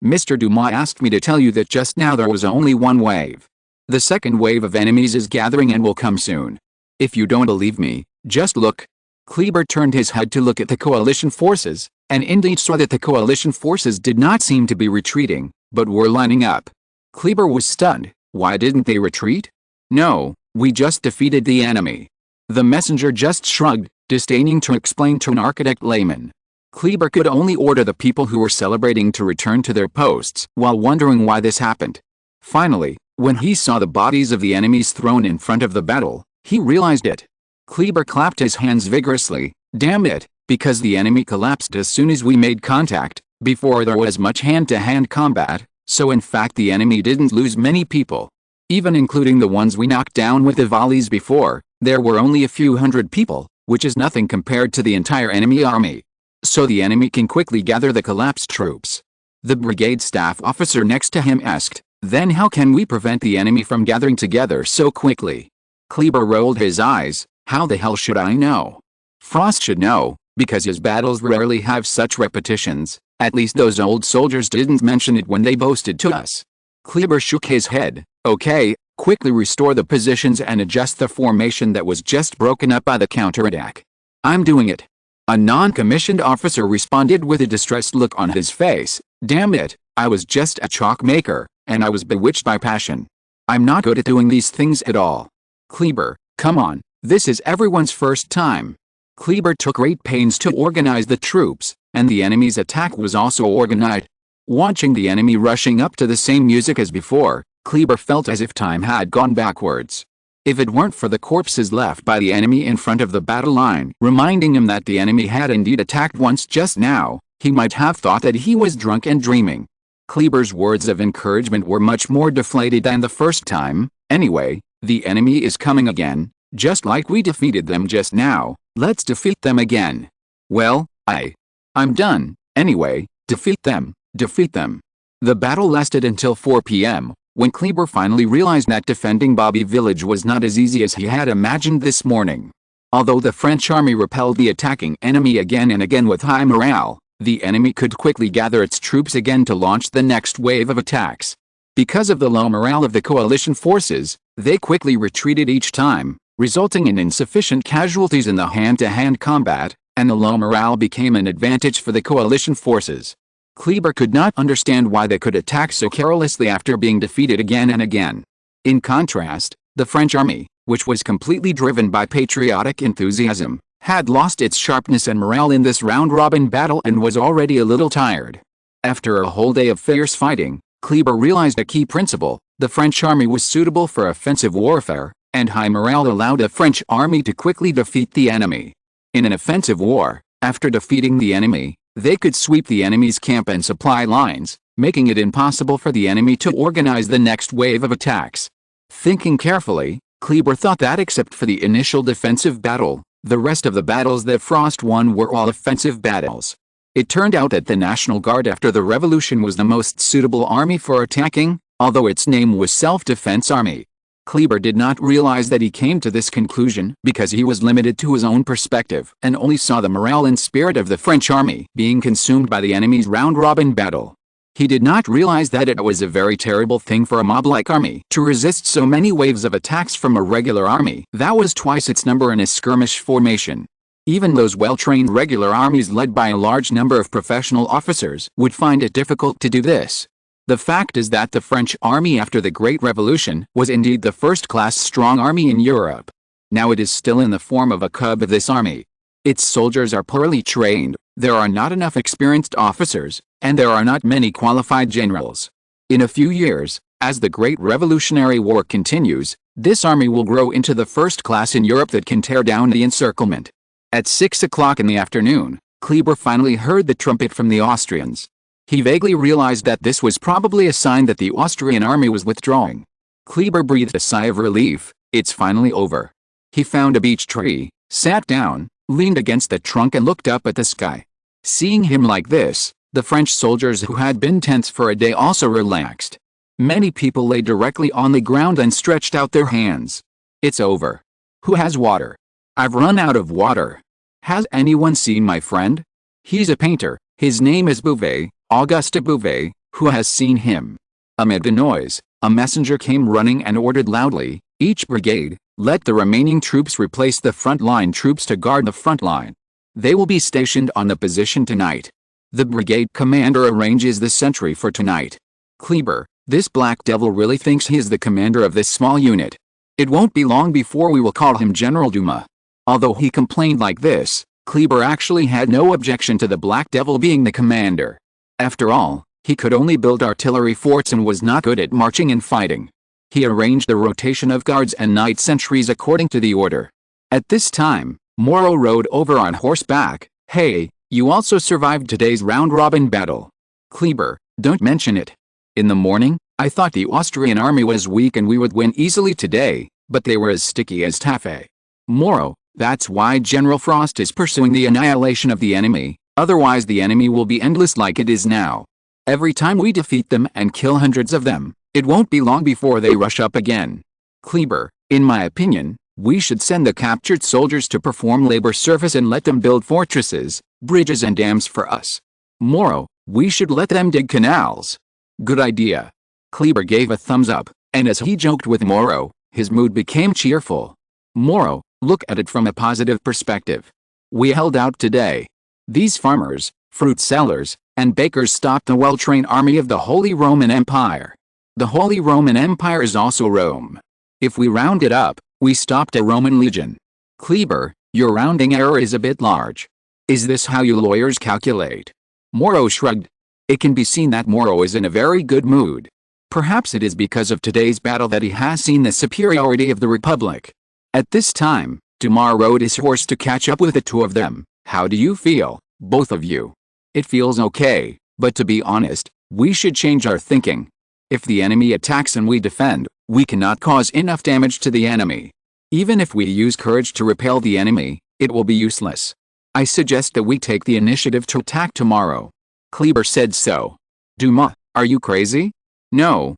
Mr. Dumas asked me to tell you that just now there was only 1 wave. The second wave of enemies is gathering and will come soon. If you don't believe me, just look. Kleber turned his head to look at the coalition forces, and indeed saw that the coalition forces did not seem to be retreating, but were lining up. Kleber was stunned. Why didn't they retreat? No, we just defeated the enemy. The messenger just shrugged, disdaining to explain to an architect layman. Kleber could only order the people who were celebrating to return to their posts, while wondering why this happened. Finally, when he saw the bodies of the enemies thrown in front of the battle, he realized it. Kleber clapped his hands vigorously. Damn it, because the enemy collapsed as soon as we made contact, before there was much hand-to-hand combat, so in fact the enemy didn't lose many people. Even including the ones we knocked down with the volleys before, there were only a few hundred people, which is nothing compared to the entire enemy army. So the enemy can quickly gather the collapsed troops. The brigade staff officer next to him asked, "Then how can we prevent the enemy from gathering together so quickly?" Kleber rolled his eyes. How the hell should I know? Frost should know, because his battles rarely have such repetitions. At least those old soldiers didn't mention it when they boasted to us. Kleber shook his head. Okay, quickly restore the positions and adjust the formation that was just broken up by the counterattack. I'm doing it. A non-commissioned officer responded with a distressed look on his face. Damn it, I was just a chalk maker, and I was bewitched by passion. I'm not good at doing these things at all. Kleber, come on, this is everyone's first time. Kleber took great pains to organize the troops, and the enemy's attack was also organized. Watching the enemy rushing up to the same music as before, Kleber felt as if time had gone backwards. If it weren't for the corpses left by the enemy in front of the battle line, reminding him that the enemy had indeed attacked once just now, he might have thought that he was drunk and dreaming. Kleber's words of encouragement were much more deflated than the first time. Anyway, the enemy is coming again, just like we defeated them just now. Let's defeat them again. Well, I'm done. Anyway, defeat them. The battle lasted until 4 p.m., when Kleber finally realized that defending Bobby Village was not as easy as he had imagined this morning. Although the French army repelled the attacking enemy again and again with high morale, the enemy could quickly gather its troops again to launch the next wave of attacks. Because of the low morale of the coalition forces, they quickly retreated each time, resulting in insufficient casualties in the hand-to-hand combat, and the low morale became an advantage for the coalition forces. Kleber could not understand why they could attack so carelessly after being defeated again and again. In contrast, the French army, which was completely driven by patriotic enthusiasm, had lost its sharpness and morale in this round-robin battle and was already a little tired. After a whole day of fierce fighting, Kleber realized a key principle: the French army was suitable for offensive warfare, and high morale allowed a French army to quickly defeat the enemy. In an offensive war, after defeating the enemy, they could sweep the enemy's camp and supply lines, making it impossible for the enemy to organize the next wave of attacks. Thinking carefully, Kleber thought that except for the initial defensive battle, the rest of the battles that Frost won were all offensive battles. It turned out that the National Guard after the Revolution was the most suitable army for attacking, although its name was Self-Defense Army. Kleber did not realize that he came to this conclusion because he was limited to his own perspective and only saw the morale and spirit of the French army being consumed by the enemy's round-robin battle. He did not realize that it was a very terrible thing for a mob-like army to resist so many waves of attacks from a regular army that was twice its number in a skirmish formation. Even those well-trained regular armies led by a large number of professional officers would find it difficult to do this. The fact is that the French army after the Great Revolution was indeed the first-class strong army in Europe. Now it is still in the form of a cub of this army. Its soldiers are poorly trained, there are not enough experienced officers, and there are not many qualified generals. In a few years, as the Great Revolutionary War continues, this army will grow into the first class in Europe that can tear down the encirclement. At 6 o'clock in the afternoon, Kleber finally heard the trumpet from the Austrians. He vaguely realized that this was probably a sign that the Austrian army was withdrawing. Kleber breathed a sigh of relief. It's finally over. He found a beech tree, sat down, leaned against the trunk and looked up at the sky. Seeing him like this, the French soldiers who had been tense for a day also relaxed. Many people lay directly on the ground and stretched out their hands. It's over. Who has water? I've run out of water. Has anyone seen my friend? He's a painter. His name is Bouvet, Auguste Bouvet. Who has seen him? Amid the noise, a messenger came running and ordered loudly, each brigade, let the remaining troops replace the front-line troops to guard the front line. They will be stationed on the position tonight. The brigade commander arranges the sentry for tonight. Kleber, this black devil really thinks he is the commander of this small unit. It won't be long before we will call him General Dumas. Although he complained like this, Kleber actually had no objection to the black devil being the commander. After all, he could only build artillery forts and was not good at marching and fighting. He arranged the rotation of guards and night sentries according to the order. At this time, Moreau rode over on horseback. Hey, you also survived today's round-robin battle. Kleber, don't mention it. In the morning, I thought the Austrian army was weak and we would win easily today, but they were as sticky as taffy. Moreau, that's why General Frost is pursuing the annihilation of the enemy, otherwise the enemy will be endless like it is now. Every time we defeat them and kill hundreds of them, it won't be long before they rush up again. Kleber, in my opinion, we should send the captured soldiers to perform labor service and let them build fortresses, bridges and dams for us. Moreau, we should let them dig canals. Good idea. Kleber gave a thumbs up, and as he joked with Moreau, his mood became cheerful. Moreau, look at it from a positive perspective. We held out today. These farmers, fruit sellers, and bakers stopped the well-trained army of the Holy Roman Empire. The Holy Roman Empire is also Rome. If we round it up, we stopped a Roman legion. Kleber, your rounding error is a bit large. Is this how you lawyers calculate? Moreau shrugged. It can be seen that Moreau is in a very good mood. Perhaps it is because of today's battle that he has seen the superiority of the Republic. At this time, Dumas rode his horse to catch up with the two of them. How do you feel, both of you? It feels okay, but to be honest, we should change our thinking. If the enemy attacks and we defend, we cannot cause enough damage to the enemy. Even if we use courage to repel the enemy, it will be useless. I suggest that we take the initiative to attack tomorrow. Kleber said so. Dumas, are you crazy? No,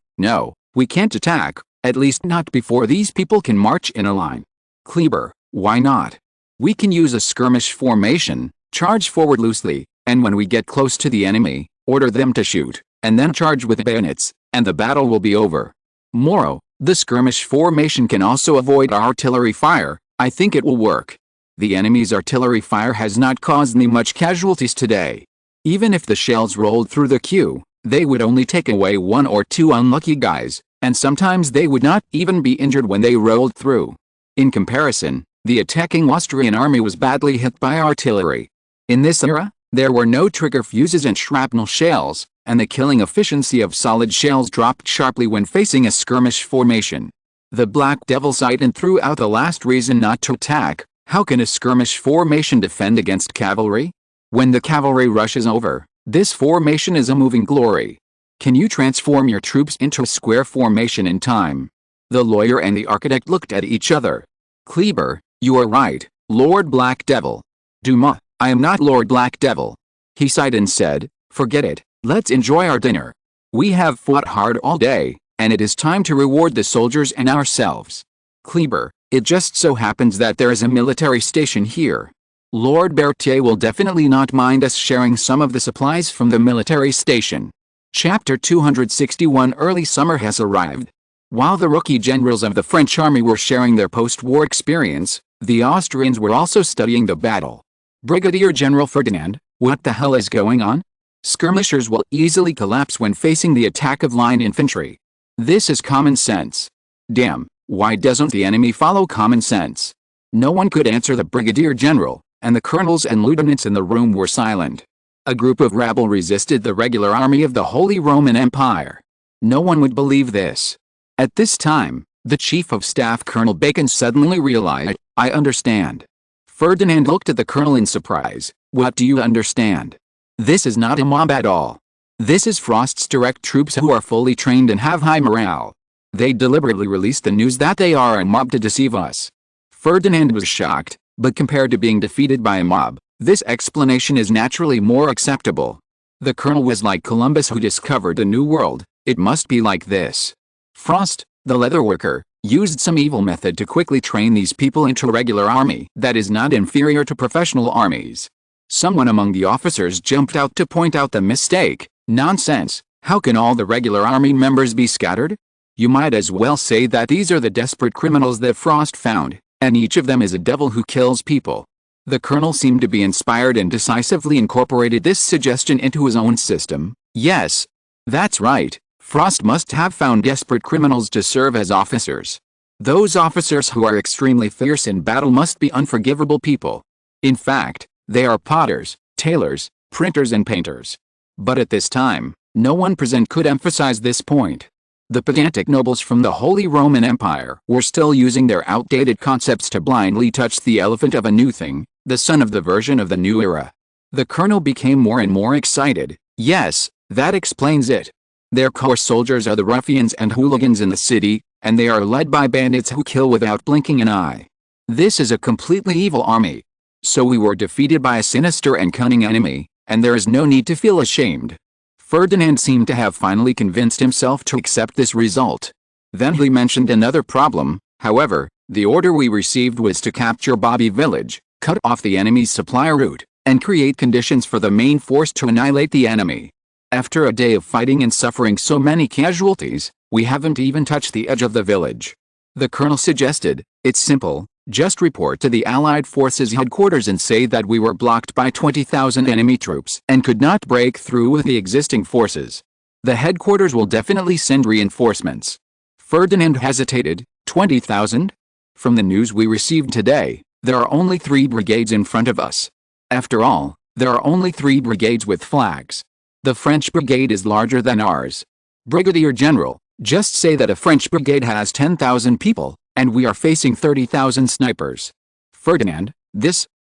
we can't attack, at least not before these people can march in a line. Kleber, why not? We can use a skirmish formation, charge forward loosely, and when we get close to the enemy, order them to shoot, and then charge with bayonets, and the battle will be over. Moreau, The skirmish formation can also avoid artillery fire. I think it will work. The enemy's artillery fire has not caused me much casualties today. Even if the shells rolled through the queue, they would only take away 1 or 2 unlucky guys, and sometimes they would not even be injured when they rolled through. In comparison, the attacking Austrian army was badly hit by artillery. In this era, there were no trigger fuses and shrapnel shells, and the killing efficiency of solid shells dropped sharply when facing a skirmish formation. The Black Devil sighed and threw out the last reason not to attack. How can a skirmish formation defend against cavalry? When the cavalry rushes over, this formation is a moving glory. Can you transform your troops into a square formation in time? The lawyer and the architect looked at each other. Kleber, you are right, Lord Black Devil. Dumas, I am not Lord Black Devil. He sighed and said, forget it, let's enjoy our dinner. We have fought hard all day, and it is time to reward the soldiers and ourselves. Kleber, it just so happens that there is a military station here. Lord Berthier will definitely not mind us sharing some of the supplies from the military station. Chapter 261 Early summer has arrived. While the rookie generals of the French army were sharing their post-war experience, the Austrians were also studying the battle. Brigadier General Ferdinand, what the hell is going on? Skirmishers will easily collapse when facing the attack of line infantry. This is common sense. Damn, why doesn't the enemy follow common sense? No one could answer the brigadier general, and the colonels and lieutenants in the room were silent. A group of rabble resisted the regular army of the Holy Roman Empire. No one would believe this. At this time, the Chief of Staff Colonel Bacon suddenly realized, I understand. Ferdinand looked at the colonel in surprise. What do you understand? This is not a mob at all. This is Frost's direct troops who are fully trained and have high morale. They deliberately released the news that they are a mob to deceive us. Ferdinand was shocked, but compared to being defeated by a mob, this explanation is naturally more acceptable. The colonel was like Columbus who discovered a new world. It must be like this. Frost, the leatherworker, used some evil method to quickly train these people into a regular army that is not inferior to professional armies. Someone among the officers jumped out to point out the mistake. Nonsense, how can all the regular army members be scattered? You might as well say that these are the desperate criminals that Frost found, and each of them is a devil who kills people. The colonel seemed to be inspired and decisively incorporated this suggestion into his own system. Yes, that's right, Frost must have found desperate criminals to serve as officers. Those officers who are extremely fierce in battle must be unforgivable people. In fact, they are potters, tailors, printers and painters. But at this time, no one present could emphasize this point. The pedantic nobles from the Holy Roman Empire were still using their outdated concepts to blindly touch the elephant of a new thing, the son of the version of the new era. The colonel became more and more excited. Yes, that explains it. Their core soldiers are the ruffians and hooligans in the city, and they are led by bandits who kill without blinking an eye. This is a completely evil army. So we were defeated by a sinister and cunning enemy, and there is no need to feel ashamed. Ferdinand seemed to have finally convinced himself to accept this result. Then he mentioned another problem. However, the order we received was to capture Bobby Village, cut off the enemy's supply route, and create conditions for the main force to annihilate the enemy. After a day of fighting and suffering so many casualties, we haven't even touched the edge of the village. The colonel suggested, it's simple, just report to the Allied forces headquarters and say that we were blocked by 20,000 enemy troops and could not break through with the existing forces. The headquarters will definitely send reinforcements. Ferdinand hesitated. 20,000? From the news we received today, there are only 3 brigades in front of us. After all, there are only 3 brigades with flags. The French brigade is larger than ours. Brigadier General, just say that a French brigade has 10,000 people, and we are facing 30,000 snipers. Ferdinand,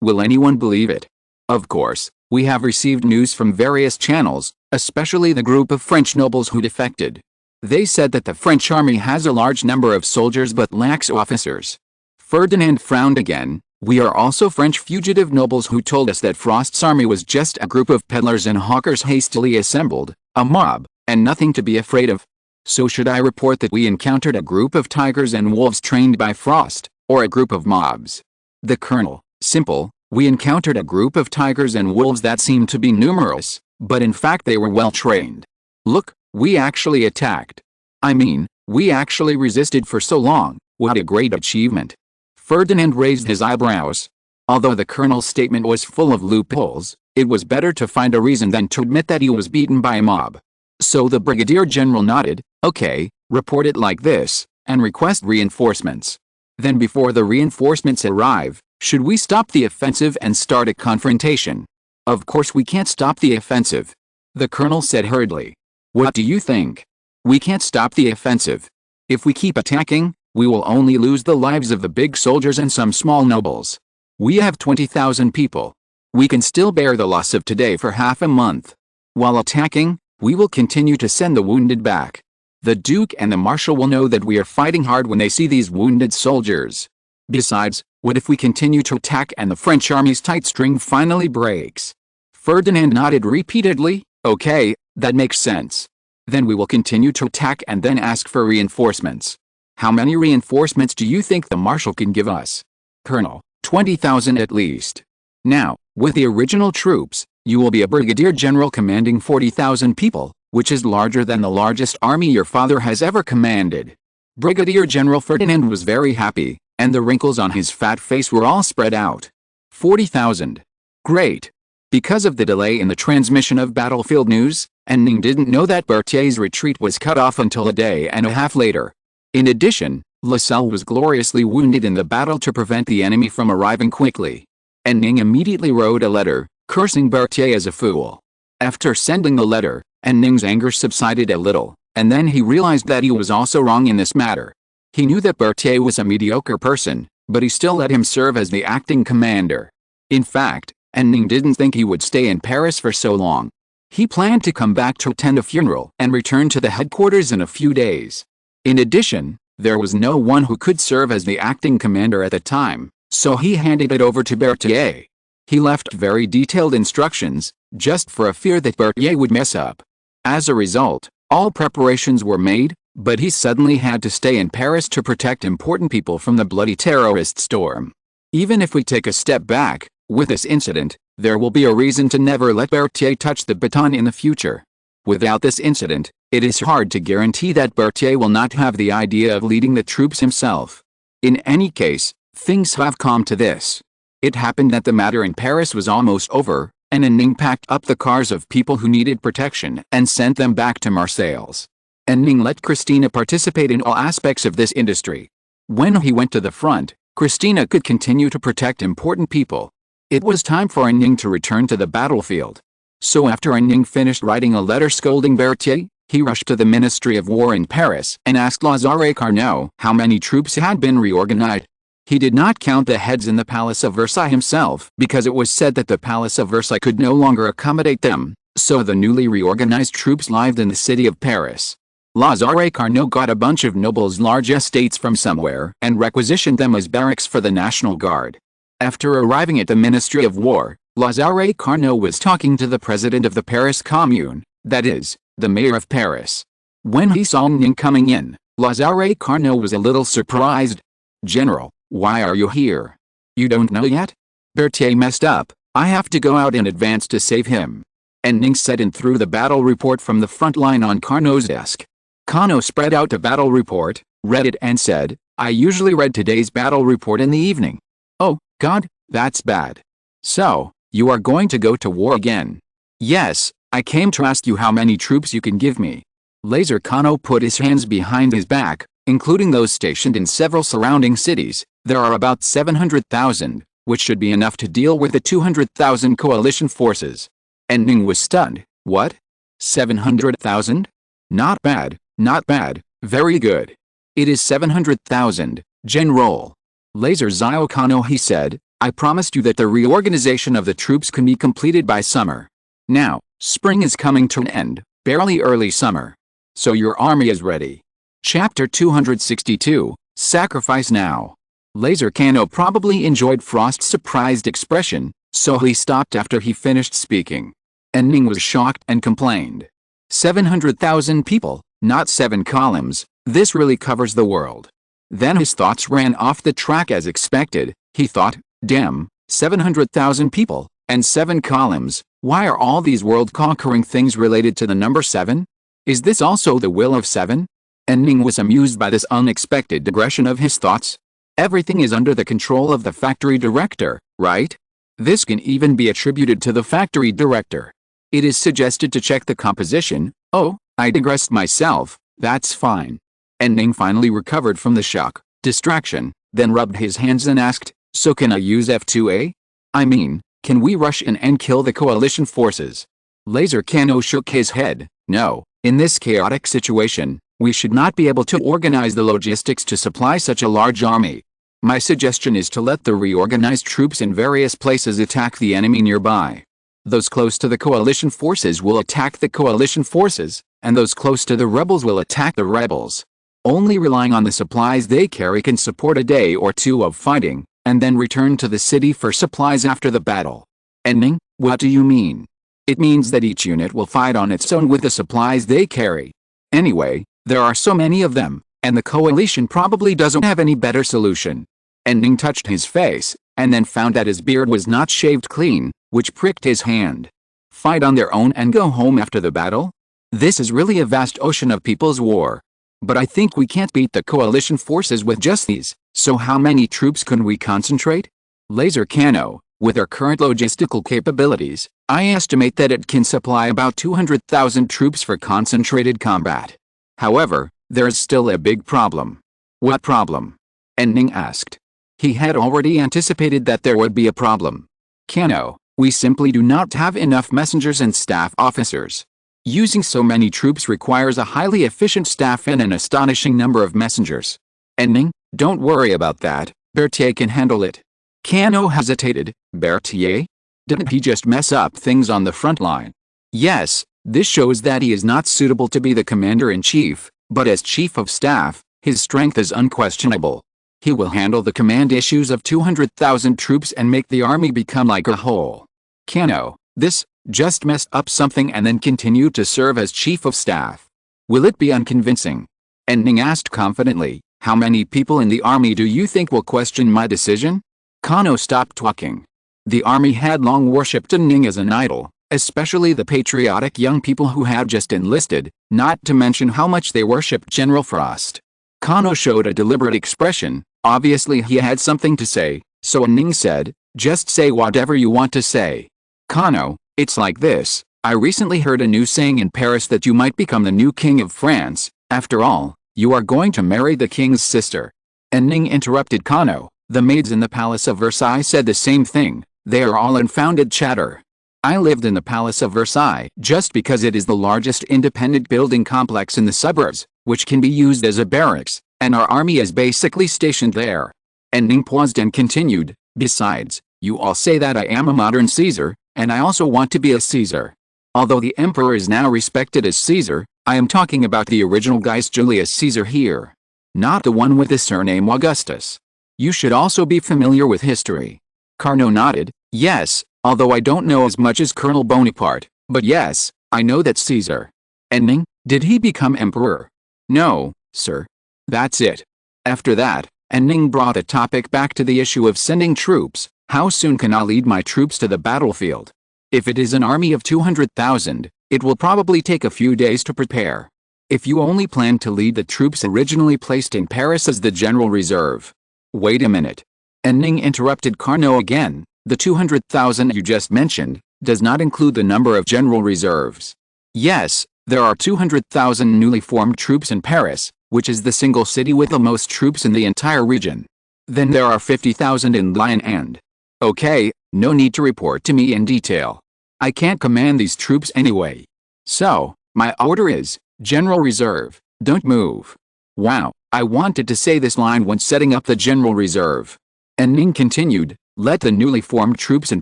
will anyone believe it? Of course, we have received news from various channels, especially the group of French nobles who defected. They said that the French army has a large number of soldiers but lacks officers. Ferdinand frowned again. We are also French fugitive nobles who told us that Frost's army was just a group of peddlers and hawkers hastily assembled, a mob, and nothing to be afraid of. So should I report that we encountered a group of tigers and wolves trained by Frost, or a group of mobs? The colonel, simple, we encountered a group of tigers and wolves that seemed to be numerous, but in fact they were well trained. Look, we actually attacked. I mean, We actually resisted for so long, what a great achievement. Ferdinand raised his eyebrows. Although the colonel's statement was full of loopholes, it was better to find a reason than to admit that he was beaten by a mob. So the brigadier general nodded, okay, report it like this, and request reinforcements. Then before the reinforcements arrive, should we stop the offensive and start a confrontation? Of course we can't stop the offensive. The colonel said hurriedly. What do you think? We can't stop the offensive. If we keep attacking, we will only lose the lives of the big soldiers and some small nobles. We have 20,000 people. We can still bear the loss of today for half a month. While attacking, we will continue to send the wounded back. The Duke and the Marshal will know that we are fighting hard when they see these wounded soldiers. Besides, what if we continue to attack and the French army's tight string finally breaks? Ferdinand nodded repeatedly, okay, that makes sense. Then we will continue to attack and then ask for reinforcements. How many reinforcements do you think the Marshal can give us? Colonel, 20,000 at least. Now, with the original troops, you will be a brigadier general commanding 40,000 people, which is larger than the largest army your father has ever commanded. Brigadier General Ferdinand was very happy, and the wrinkles on his fat face were all spread out. 40,000. Great. Because of the delay in the transmission of battlefield news, and Ning didn't know that Berthier's retreat was cut off until a day and a half later. In addition, Lasalle was gloriously wounded in the battle to prevent the enemy from arriving quickly. And Ning immediately wrote a letter, cursing Berthier as a fool. After sending the letter, and Ning's anger subsided a little, and then he realized that he was also wrong in this matter. He knew that Berthier was a mediocre person, but he still let him serve as the acting commander. In fact, and Ning didn't think he would stay in Paris for so long. He planned to come back to attend a funeral and return to the headquarters in a few days. In addition, there was no one who could serve as the acting commander at the time, so he handed it over to Berthier. He left very detailed instructions, just for a fear that Berthier would mess up. As a result, all preparations were made, but he suddenly had to stay in Paris to protect important people from the bloody terrorist storm. Even if we take a step back, with this incident, there will be a reason to never let Berthier touch the baton in the future. Without this incident, it is hard to guarantee that Berthier will not have the idea of leading the troops himself. In any case, things have come to this. It happened that the matter in Paris was almost over, and Ning packed up the cars of people who needed protection and sent them back to Marseilles. Ning let Christina participate in all aspects of this industry. When he went to the front, Christina could continue to protect important people. It was time for Ning to return to the battlefield. So after Ning finished writing a letter scolding Berthier, he rushed to the Ministry of War in Paris and asked Lazare Carnot how many troops had been reorganized. He did not count the heads in the Palace of Versailles himself because it was said that the Palace of Versailles could no longer accommodate them, so the newly reorganized troops lived in the city of Paris. Lazare Carnot got a bunch of nobles' large estates from somewhere and requisitioned them as barracks for the National Guard. After arriving at the Ministry of War, Lazare Carnot was talking to the president of the Paris Commune, that is, the mayor of Paris. When he saw Ning coming in, Lazare Carnot was a little surprised. "General, why are you here? You don't know yet? Berthier messed up. I have to go out in advance to save him." And Ning said and threw the battle report from the front line on Carnot's desk. Carnot spread out the battle report, read it and said, "I usually read today's battle report in the evening." "Oh, God, that's bad. So, you are going to go to war again?" "Yes, I came to ask you how many troops you can give me." Laser Carnot put his hands behind his back, including those stationed in several surrounding cities. There are about 700,000, which should be enough to deal with the 200,000 coalition forces. And Ning was stunned. "What? 700,000? Not bad, not bad, very good. It is 700,000, General." "Laser Zio Carnot," he said, "I promised you that the reorganization of the troops can be completed by summer. Now, spring is coming to an end, barely early summer. So your army is ready." Chapter 262, Sacrifice Now. Laser Carnot probably enjoyed Frost's surprised expression, so he stopped after he finished speaking. And Ning was shocked and complained. 700,000 people, not 7 columns, this really covers the world. Then his thoughts ran off the track as expected. He thought, damn, 700,000 people, and 7 columns, why are all these world-conquering things related to the number 7? Is this also the will of 7? And Ning was amused by this unexpected digression of his thoughts. Everything is under the control of the factory director, right? This can even be attributed to the factory director. It is suggested to check the composition. Oh, I digressed myself, that's fine. And Ning finally recovered from the shock, distraction, then rubbed his hands and asked, so can I use F2A? I mean, can we rush in and kill the coalition forces? Laser Kano shook his head. No, in this chaotic situation, we should not be able to organize the logistics to supply such a large army. My suggestion is to let the reorganized troops in various places attack the enemy nearby. Those close to the coalition forces will attack the coalition forces, and those close to the rebels will attack the rebels. Only relying on the supplies they carry can support a day or two of fighting, and then return to the city for supplies after the battle. And Ning, what do you mean? It means that each unit will fight on its own with the supplies they carry. Anyway, there are so many of them, and the coalition probably doesn't have any better solution. And Ning touched his face, and then found that his beard was not shaved clean, which pricked his hand. Fight on their own and go home after the battle? This is really a vast ocean of people's war. But I think we can't beat the coalition forces with just these, so how many troops can we concentrate? Laser Kano, with our current logistical capabilities, I estimate that it can supply about 200,000 troops for concentrated combat. However, there is still a big problem. What problem? And Ning asked. He had already anticipated that there would be a problem. Kano, we simply do not have enough messengers and staff officers. Using so many troops requires a highly efficient staff and an astonishing number of messengers. And Ning, don't worry about that, Berthier can handle it. Kano hesitated. Berthier? Didn't he just mess up things on the front line? Yes, this shows that he is not suitable to be the commander-in-chief, but as chief of staff, his strength is unquestionable. He will handle the command issues of 200,000 troops and make the army become like a whole. Kano, this, just messed up something and then continue to serve as chief of staff. Will it be unconvincing? And Ning asked confidently, how many people in the army do you think will question my decision? Kano stopped talking. The army had long worshipped Ning as an idol, especially the patriotic young people who had just enlisted, not to mention how much they worshipped General Frost. Kano showed a deliberate expression. Obviously he had something to say, so Ning said, just say whatever you want to say. Kano, it's like this, I recently heard a new saying in Paris that you might become the new king of France. After all, you are going to marry the king's sister. And Ning interrupted Kano. The maids in the Palace of Versailles said the same thing. They are all unfounded chatter. I lived in the Palace of Versailles just because it is the largest independent building complex in the suburbs, which can be used as a barracks, and our army is basically stationed there. And Ning paused and continued, besides, you all say that I am a modern Caesar, and I also want to be a Caesar. Although the emperor is now respected as Caesar, I am talking about the original Gaius Julius Caesar here. Not the one with the surname Augustus. You should also be familiar with history. Kano nodded, yes, although I don't know as much as Colonel Bonaparte, but yes, I know that Caesar. And Ning, did he become emperor? No, sir. That's it. After that, and Ning brought the topic back to the issue of sending troops. How soon can I lead my troops to the battlefield? If it is an army of 200,000, it will probably take a few days to prepare. If you only plan to lead the troops originally placed in Paris as the General Reserve. Wait a minute. And Ning interrupted Kano again. The 200,000 you just mentioned does not include the number of General Reserves. Yes, there are 200,000 newly formed troops in Paris, which is the single city with the most troops in the entire region. Then there are 50,000 in Lyon and... Okay, no need to report to me in detail. I can't command these troops anyway. So, my order is, General Reserve, don't move. Wow, I wanted to say this line when setting up the General Reserve. And Ning continued, let the newly formed troops in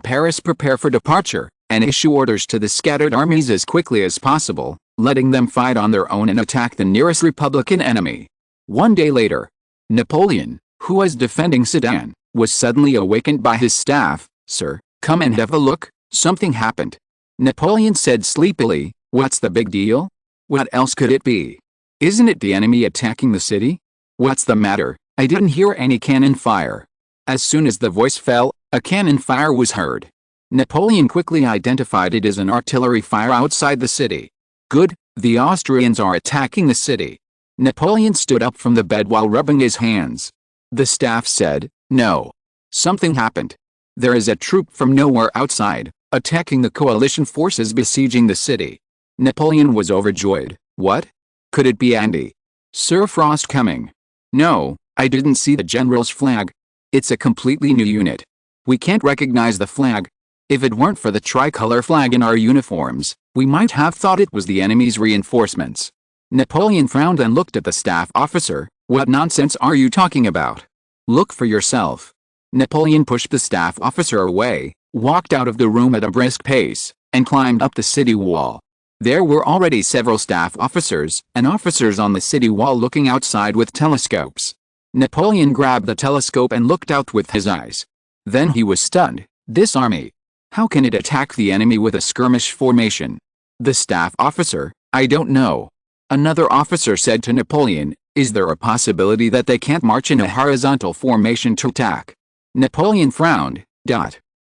Paris prepare for departure, and issue orders to the scattered armies as quickly as possible, letting them fight on their own and attack the nearest Republican enemy. One day later, Napoleon, who was defending Sedan, was suddenly awakened by his staff. Sir, come and have a look, something happened. Napoleon said sleepily, what's the big deal? What else could it be? Isn't it the enemy attacking the city? What's the matter? I didn't hear any cannon fire. As soon as the voice fell, a cannon fire was heard. Napoleon quickly identified it as an artillery fire outside the city. Good, the Austrians are attacking the city. Napoleon stood up from the bed while rubbing his hands. The staff said, "No. Something happened. There is a troop from nowhere outside, attacking the coalition forces besieging the city." Napoleon was overjoyed. "What? Could it be Andy? Sir Frost coming?" "No, I didn't see the general's flag. It's a completely new unit. We can't recognize the flag. If it weren't for the tricolor flag in our uniforms, we might have thought it was the enemy's reinforcements." Napoleon frowned and looked at the staff officer. "What nonsense are you talking about? Look for yourself." Napoleon pushed the staff officer away, walked out of the room at a brisk pace, and climbed up the city wall. There were already several staff officers and officers on the city wall looking outside with telescopes. Napoleon grabbed the telescope and looked out with his eyes. Then he was stunned. This army! How can it attack the enemy with a skirmish formation? The staff officer, "I don't know." Another officer said to Napoleon, "Is there a possibility that they can't march in a horizontal formation to attack?" Napoleon frowned.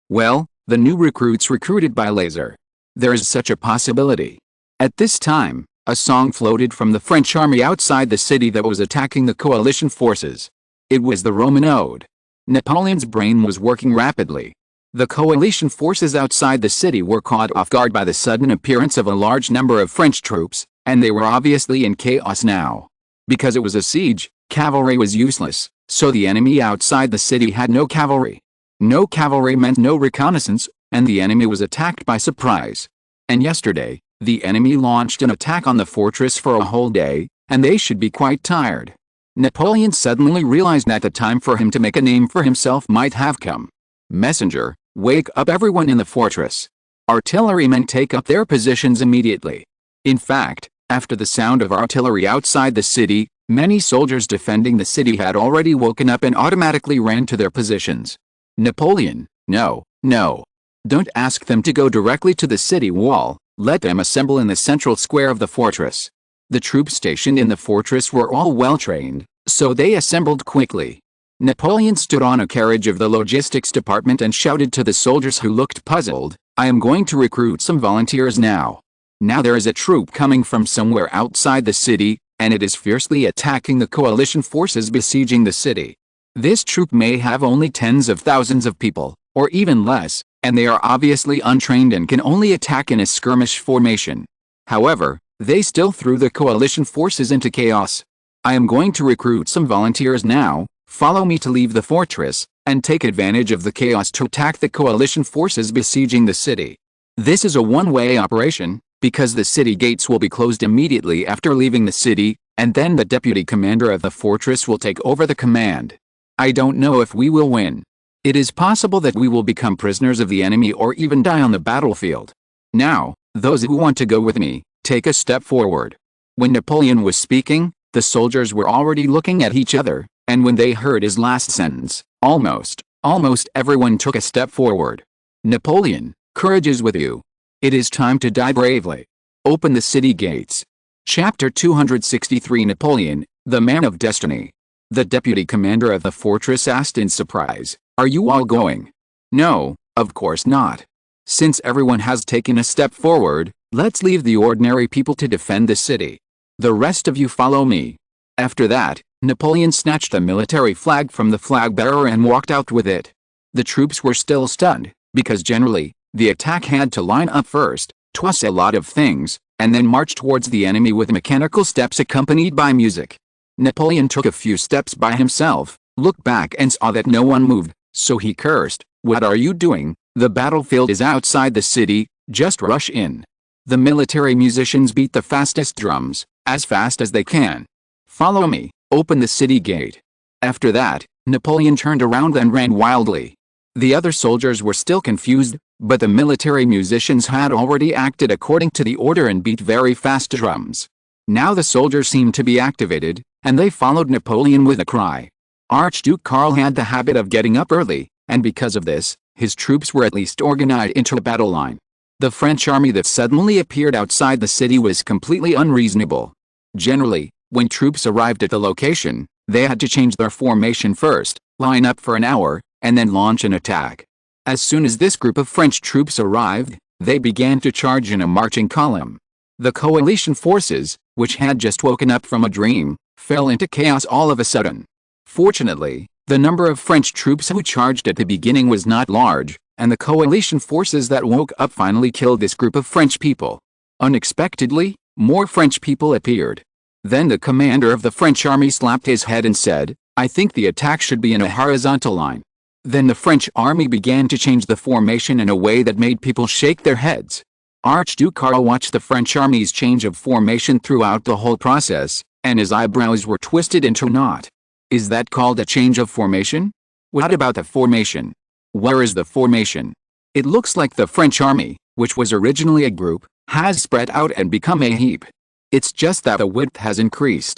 "Well, the new recruits recruited by laser. There is such a possibility." At this time, a song floated from the French army outside the city that was attacking the coalition forces. It was the Roman Ode. Napoleon's brain was working rapidly. The coalition forces outside the city were caught off guard by the sudden appearance of a large number of French troops, and they were obviously in chaos now. Because it was a siege, cavalry was useless, so the enemy outside the city had no cavalry. No cavalry meant no reconnaissance, and the enemy was attacked by surprise. And yesterday, the enemy launched an attack on the fortress for a whole day, and they should be quite tired. Napoleon suddenly realized that the time for him to make a name for himself might have come. "Messenger, wake up everyone in the fortress. Artillerymen take up their positions immediately." In fact, after the sound of artillery outside the city, many soldiers defending the city had already woken up and automatically ran to their positions. Napoleon, "No, no. Don't ask them to go directly to the city wall, let them assemble in the central square of the fortress." The troops stationed in the fortress were all well trained, so they assembled quickly. Napoleon stood on a carriage of the logistics department and shouted to the soldiers who looked puzzled, "I am going to recruit some volunteers now. Now there is a troop coming from somewhere outside the city, and it is fiercely attacking the coalition forces besieging the city. This troop may have only tens of thousands of people, or even less, and they are obviously untrained and can only attack in a skirmish formation. However, they still threw the coalition forces into chaos. I am going to recruit some volunteers now. Follow me to leave the fortress, and take advantage of the chaos to attack the coalition forces besieging the city. This is a one-way operation, because the city gates will be closed immediately after leaving the city, and then the deputy commander of the fortress will take over the command. I don't know if we will win. It is possible that we will become prisoners of the enemy or even die on the battlefield. Now, those who want to go with me, take a step forward." When Napoleon was speaking, the soldiers were already looking at each other, and when they heard his last sentence, almost everyone took a step forward. "Napoleon, courage is with you. It is time to die bravely. Open the city gates." Chapter 263 Napoleon, the Man of Destiny. The deputy commander of the fortress asked in surprise, "Are you all going?" "No, of course not. Since everyone has taken a step forward, let's leave the ordinary people to defend the city. The rest of you follow me." After that, Napoleon snatched a military flag from the flag bearer and walked out with it. The troops were still stunned, because generally, the attack had to line up first, toss a lot of things, and then march towards the enemy with mechanical steps accompanied by music. Napoleon took a few steps by himself, looked back and saw that no one moved, so he cursed, "What are you doing? The battlefield is outside the city, just rush in." The military musicians beat the fastest drums, as fast as they can. "Follow me, open the city gate." After that, Napoleon turned around and ran wildly. The other soldiers were still confused, but the military musicians had already acted according to the order and beat very fast drums. Now the soldiers seemed to be activated, and they followed Napoleon with a cry. Archduke Karl had the habit of getting up early, and because of this, his troops were at least organized into a battle line. The French army that suddenly appeared outside the city was completely unreasonable. Generally, when troops arrived at the location, they had to change their formation first, line up for an hour, and then launch an attack. As soon as this group of French troops arrived, they began to charge in a marching column. The coalition forces, which had just woken up from a dream, fell into chaos all of a sudden. Fortunately, the number of French troops who charged at the beginning was not large, and the coalition forces that woke up finally killed this group of French people. Unexpectedly, more French people appeared. Then the commander of the French army slapped his head and said, "I think the attack should be in a horizontal line." Then the French army began to change the formation in a way that made people shake their heads. Archduke Karl watched the French army's change of formation throughout the whole process, and his eyebrows were twisted into a knot. Is that called a change of formation? What about the formation? Where is the formation? It looks like the French army, which was originally a group, has spread out and become a heap. It's just that the width has increased.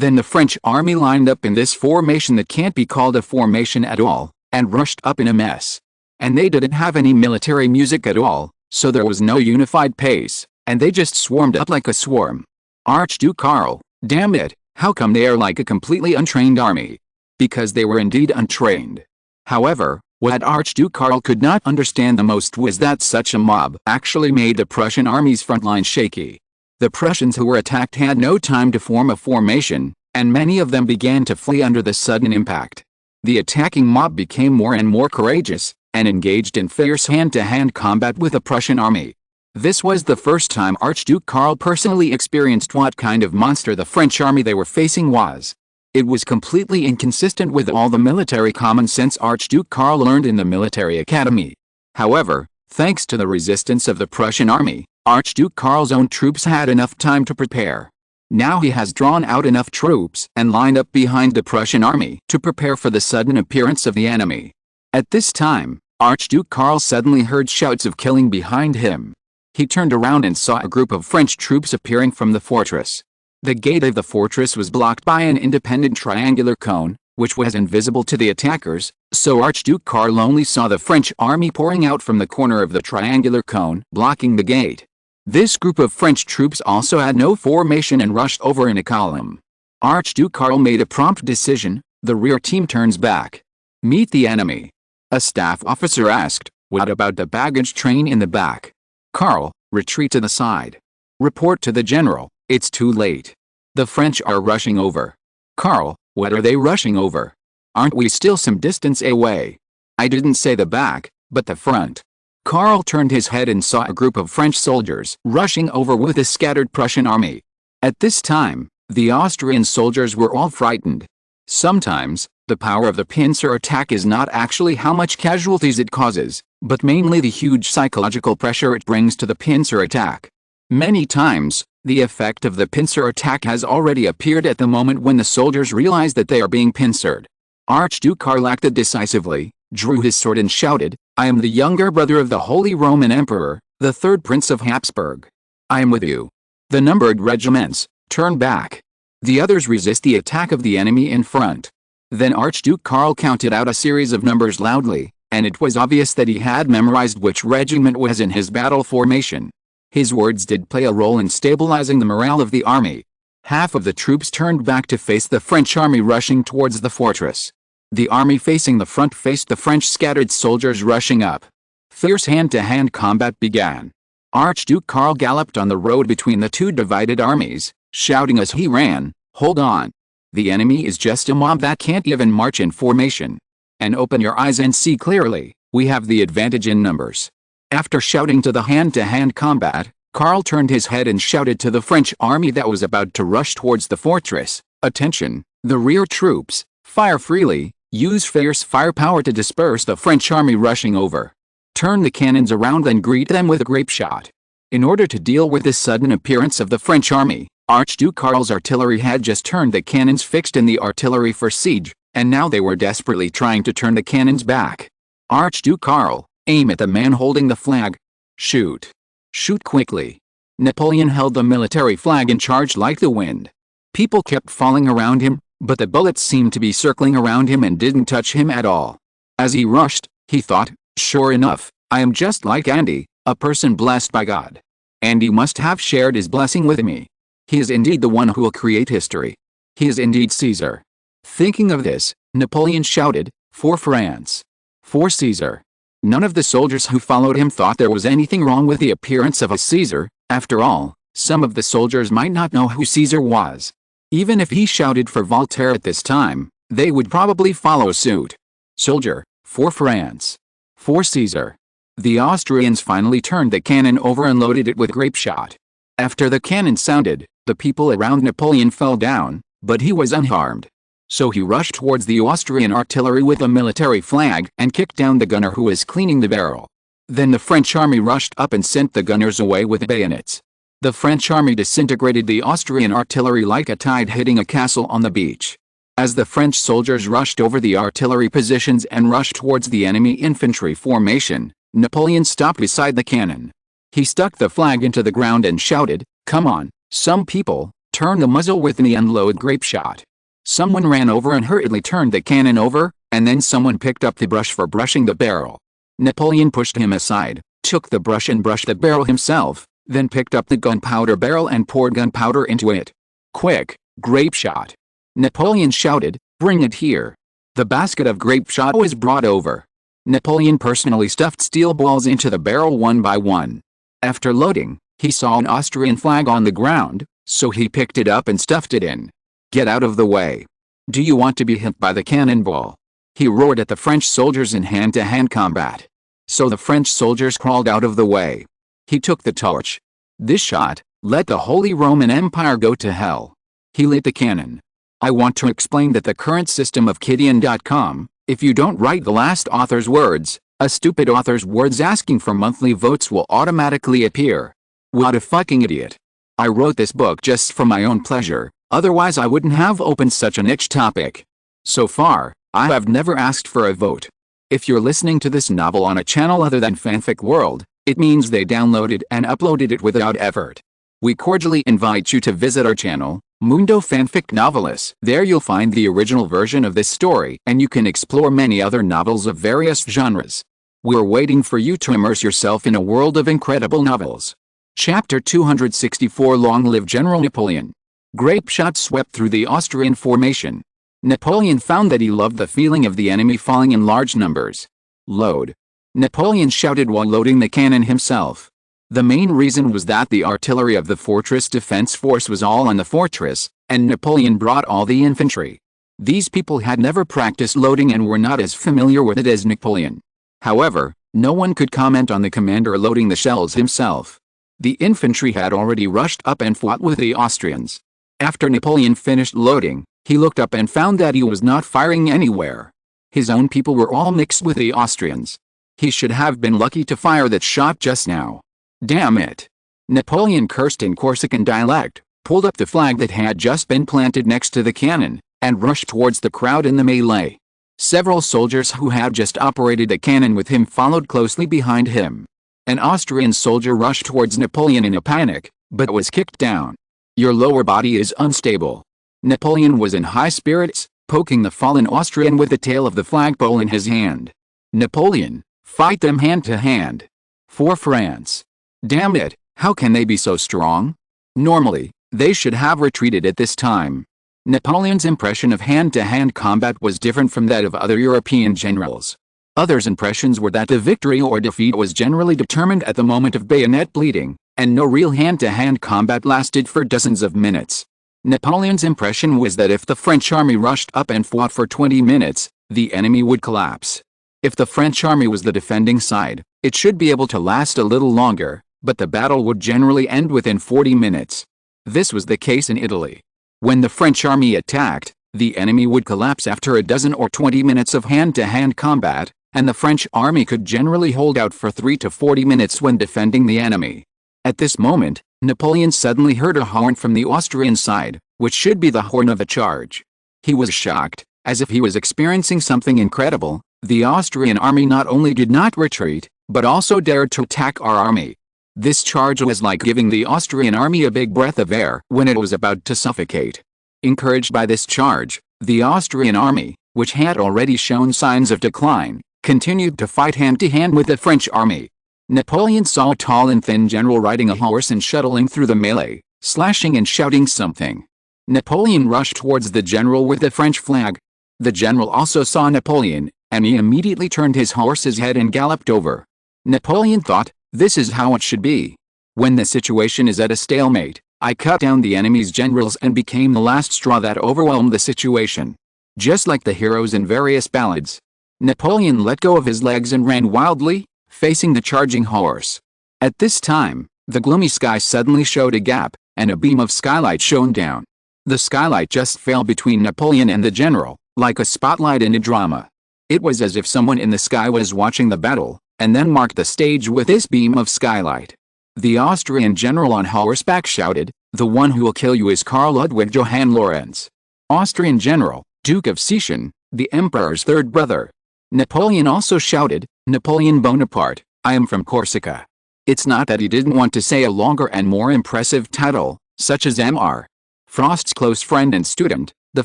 Then the French army lined up in this formation that can't be called a formation at all, and rushed up in a mess. And they didn't have any military music at all, so there was no unified pace, and they just swarmed up like a swarm. Archduke Karl, damn it, how come they are like a completely untrained army? Because they were indeed untrained. However, what Archduke Karl could not understand the most was that such a mob actually made the Prussian army's front line shaky. The Prussians who were attacked had no time to form a formation, and many of them began to flee under the sudden impact. The attacking mob became more and more courageous, and engaged in fierce hand-to-hand combat with the Prussian army. This was the first time Archduke Karl personally experienced what kind of monster the French army they were facing was. It was completely inconsistent with all the military common sense Archduke Karl learned in the military academy. However, thanks to the resistance of the Prussian army, Archduke Karl's own troops had enough time to prepare. Now he has drawn out enough troops and lined up behind the Prussian army to prepare for the sudden appearance of the enemy. At this time, Archduke Karl suddenly heard shouts of killing behind him. He turned around and saw a group of French troops appearing from the fortress. The gate of the fortress was blocked by an independent triangular cone, which was invisible to the attackers, so Archduke Karl only saw the French army pouring out from the corner of the triangular cone, blocking the gate. This group of French troops also had no formation and rushed over in a column. Archduke Karl made a prompt decision: the rear team turns back. Meet the enemy. A staff officer asked, "What about the baggage train in the back?" Karl, retreat to the side. Report to the general, it's too late. The French are rushing over. Karl, what are they rushing over? Aren't we still some distance away? I didn't say the back, but the front. Karl turned his head and saw a group of French soldiers rushing over with the scattered Prussian army. At this time, the Austrian soldiers were all frightened. Sometimes, the power of the pincer attack is not actually how much casualties it causes, but mainly the huge psychological pressure it brings to the pincer attack. Many times, the effect of the pincer attack has already appeared at the moment when the soldiers realize that they are being pincered. Archduke Karl acted decisively, drew his sword and shouted, "I am the younger brother of the Holy Roman Emperor, the third Prince of Habsburg. I am with you. The numbered regiments, turn back. The others resist the attack of the enemy in front." Then Archduke Karl counted out a series of numbers loudly, and it was obvious that he had memorized which regiment was in his battle formation. His words did play a role in stabilizing the morale of the army. Half of the troops turned back to face the French army rushing towards the fortress. The army facing the front faced the French scattered soldiers rushing up. Fierce hand-to-hand combat began. Archduke Karl galloped on the road between the two divided armies, shouting as he ran, "Hold on! The enemy is just a mob that can't even march in formation. And open your eyes and see clearly, we have the advantage in numbers." After shouting to the hand-to-hand combat, Karl turned his head and shouted to the French army that was about to rush towards the fortress, "Attention, the rear troops, fire freely, use fierce firepower to disperse the French army rushing over. Turn the cannons around and greet them with a grape shot." In order to deal with this sudden appearance of the French army, Archduke Karl's artillery had just turned the cannons fixed in the artillery for siege, and now they were desperately trying to turn the cannons back. Archduke Karl, aim at the man holding the flag. Shoot. Shoot quickly. Napoleon held the military flag and charged like the wind. People kept falling around him, but the bullets seemed to be circling around him and didn't touch him at all. As he rushed, he thought, "Sure enough, I am just like Andy, a person blessed by God. Andy must have shared his blessing with me. He is indeed the one who will create history. He is indeed Caesar." Thinking of this, Napoleon shouted, "For France! For Caesar!" None of the soldiers who followed him thought there was anything wrong with the appearance of a Caesar. After all, Some of the soldiers might not know who Caesar was. Even if he shouted for Voltaire at this time, they would probably follow suit. Soldier, for France. For Caesar. The Austrians finally turned the cannon over and loaded it with grape shot. After the cannon sounded, the people around Napoleon fell down, but he was unharmed. So he rushed towards the Austrian artillery with a military flag and kicked down the gunner who was cleaning the barrel. Then the French army rushed up and sent the gunners away with bayonets. The French army disintegrated the Austrian artillery like a tide hitting a castle on the beach. As the French soldiers rushed over the artillery positions and rushed towards the enemy infantry formation, Napoleon stopped beside the cannon. He stuck the flag into the ground and shouted, "Come on, some people, turn the muzzle with me and load grape shot." Someone ran over and hurriedly turned the cannon over, and then someone picked up the brush for brushing the barrel. Napoleon pushed him aside, took the brush and brushed the barrel himself, then picked up the gunpowder barrel and poured gunpowder into it. "Quick, grape shot!" Napoleon shouted, "Bring it here." The basket of grape shot was brought over. Napoleon personally stuffed steel balls into the barrel one by one. After loading, he saw an Austrian flag on the ground, so he picked it up and stuffed it in. "Get out of the way. Do you want to be hit by the cannonball?" He roared at the French soldiers in hand-to-hand combat. So the French soldiers crawled out of the way. He took the torch. This shot, "Let the Holy Roman Empire go to hell." He lit the cannon. I want to explain that the current system of Kidian.com, if you don't write the last author's words, a stupid author's words asking for monthly votes will automatically appear. What a fucking idiot. I wrote this book just for my own pleasure, otherwise I wouldn't have opened such a niche topic. So far, I have never asked for a vote. If you're listening to this novel on a channel other than Fanfic World, it means they downloaded and uploaded it without effort. We cordially invite you to visit our channel, Mundo Fanfic Novelis. There you'll find the original version of this story and you can explore many other novels of various genres. We're waiting for you to immerse yourself in a world of incredible novels. Chapter 264 Long Live General Napoleon. Grape shot swept through the Austrian formation. Napoleon found that he loved the feeling of the enemy falling in large numbers. "Load!" Napoleon shouted while loading the cannon himself. The main reason was that the artillery of the fortress defense force was all on the fortress, and Napoleon brought all the infantry. These people had never practiced loading and were not as familiar with it as Napoleon. However, no one could comment on the commander loading the shells himself. The infantry had already rushed up and fought with the Austrians. After Napoleon finished loading, he looked up and found that he was not firing anywhere. His own people were all mixed with the Austrians. He should have been lucky to fire that shot just now. Damn it. Napoleon cursed in Corsican dialect, pulled up the flag that had just been planted next to the cannon, and rushed towards the crowd in the melee. Several soldiers who had just operated the cannon with him followed closely behind him. An Austrian soldier rushed towards Napoleon in a panic, but was kicked down. "Your lower body is unstable." Napoleon was in high spirits, poking the fallen Austrian with the tail of the flagpole in his hand. "Napoleon, fight them hand to hand. For France." Damn it, how can they be so strong? Normally, they should have retreated at this time. Napoleon's impression of hand-to-hand combat was different from that of other European generals. Others' impressions were that the victory or defeat was generally determined at the moment of bayonet bleeding, and no real hand-to-hand combat lasted for dozens of minutes. Napoleon's impression was that if the French army rushed up and fought for 20 minutes, the enemy would collapse. If the French army was the defending side, it should be able to last a little longer, but the battle would generally end within 40 minutes. This was the case in Italy. When the French army attacked, the enemy would collapse after a dozen or 20 minutes of hand-to-hand combat, and the French army could generally hold out for 3 to 40 minutes when defending the enemy. At this moment, Napoleon suddenly heard a horn from the Austrian side, which should be the horn of a charge. He was shocked, as if he was experiencing something incredible. The Austrian army not only did not retreat, but also dared to attack our army. This charge was like giving the Austrian army a big breath of air when it was about to suffocate. Encouraged by this charge, the Austrian army, which had already shown signs of decline, continued to fight hand-to-hand with the French army. Napoleon saw a tall and thin general riding a horse and shuttling through the melee, slashing and shouting something. Napoleon rushed towards the general with the French flag. The general also saw Napoleon, and he immediately turned his horse's head and galloped over. Napoleon thought, "This is how it should be. When the situation is at a stalemate, I cut down the enemy's generals and became the last straw that overwhelmed the situation. Just like the heroes in various ballads, Napoleon let go of his legs and ran wildly, facing the charging horse. At this time, the gloomy sky suddenly showed a gap, and a beam of skylight shone down. The skylight just fell between Napoleon and the general, like a spotlight in a drama. It was as if someone in the sky was watching the battle, and then marked the stage with this beam of skylight. The Austrian general on horseback shouted, "The one who will kill you is Karl Ludwig Johann Lorenz, Austrian general, Duke of Sicyon, the emperor's third brother." Napoleon also shouted, "Napoleon Bonaparte, I am from Corsica." It's not that he didn't want to say a longer and more impressive title, such as M.R. Frost's close friend and student, the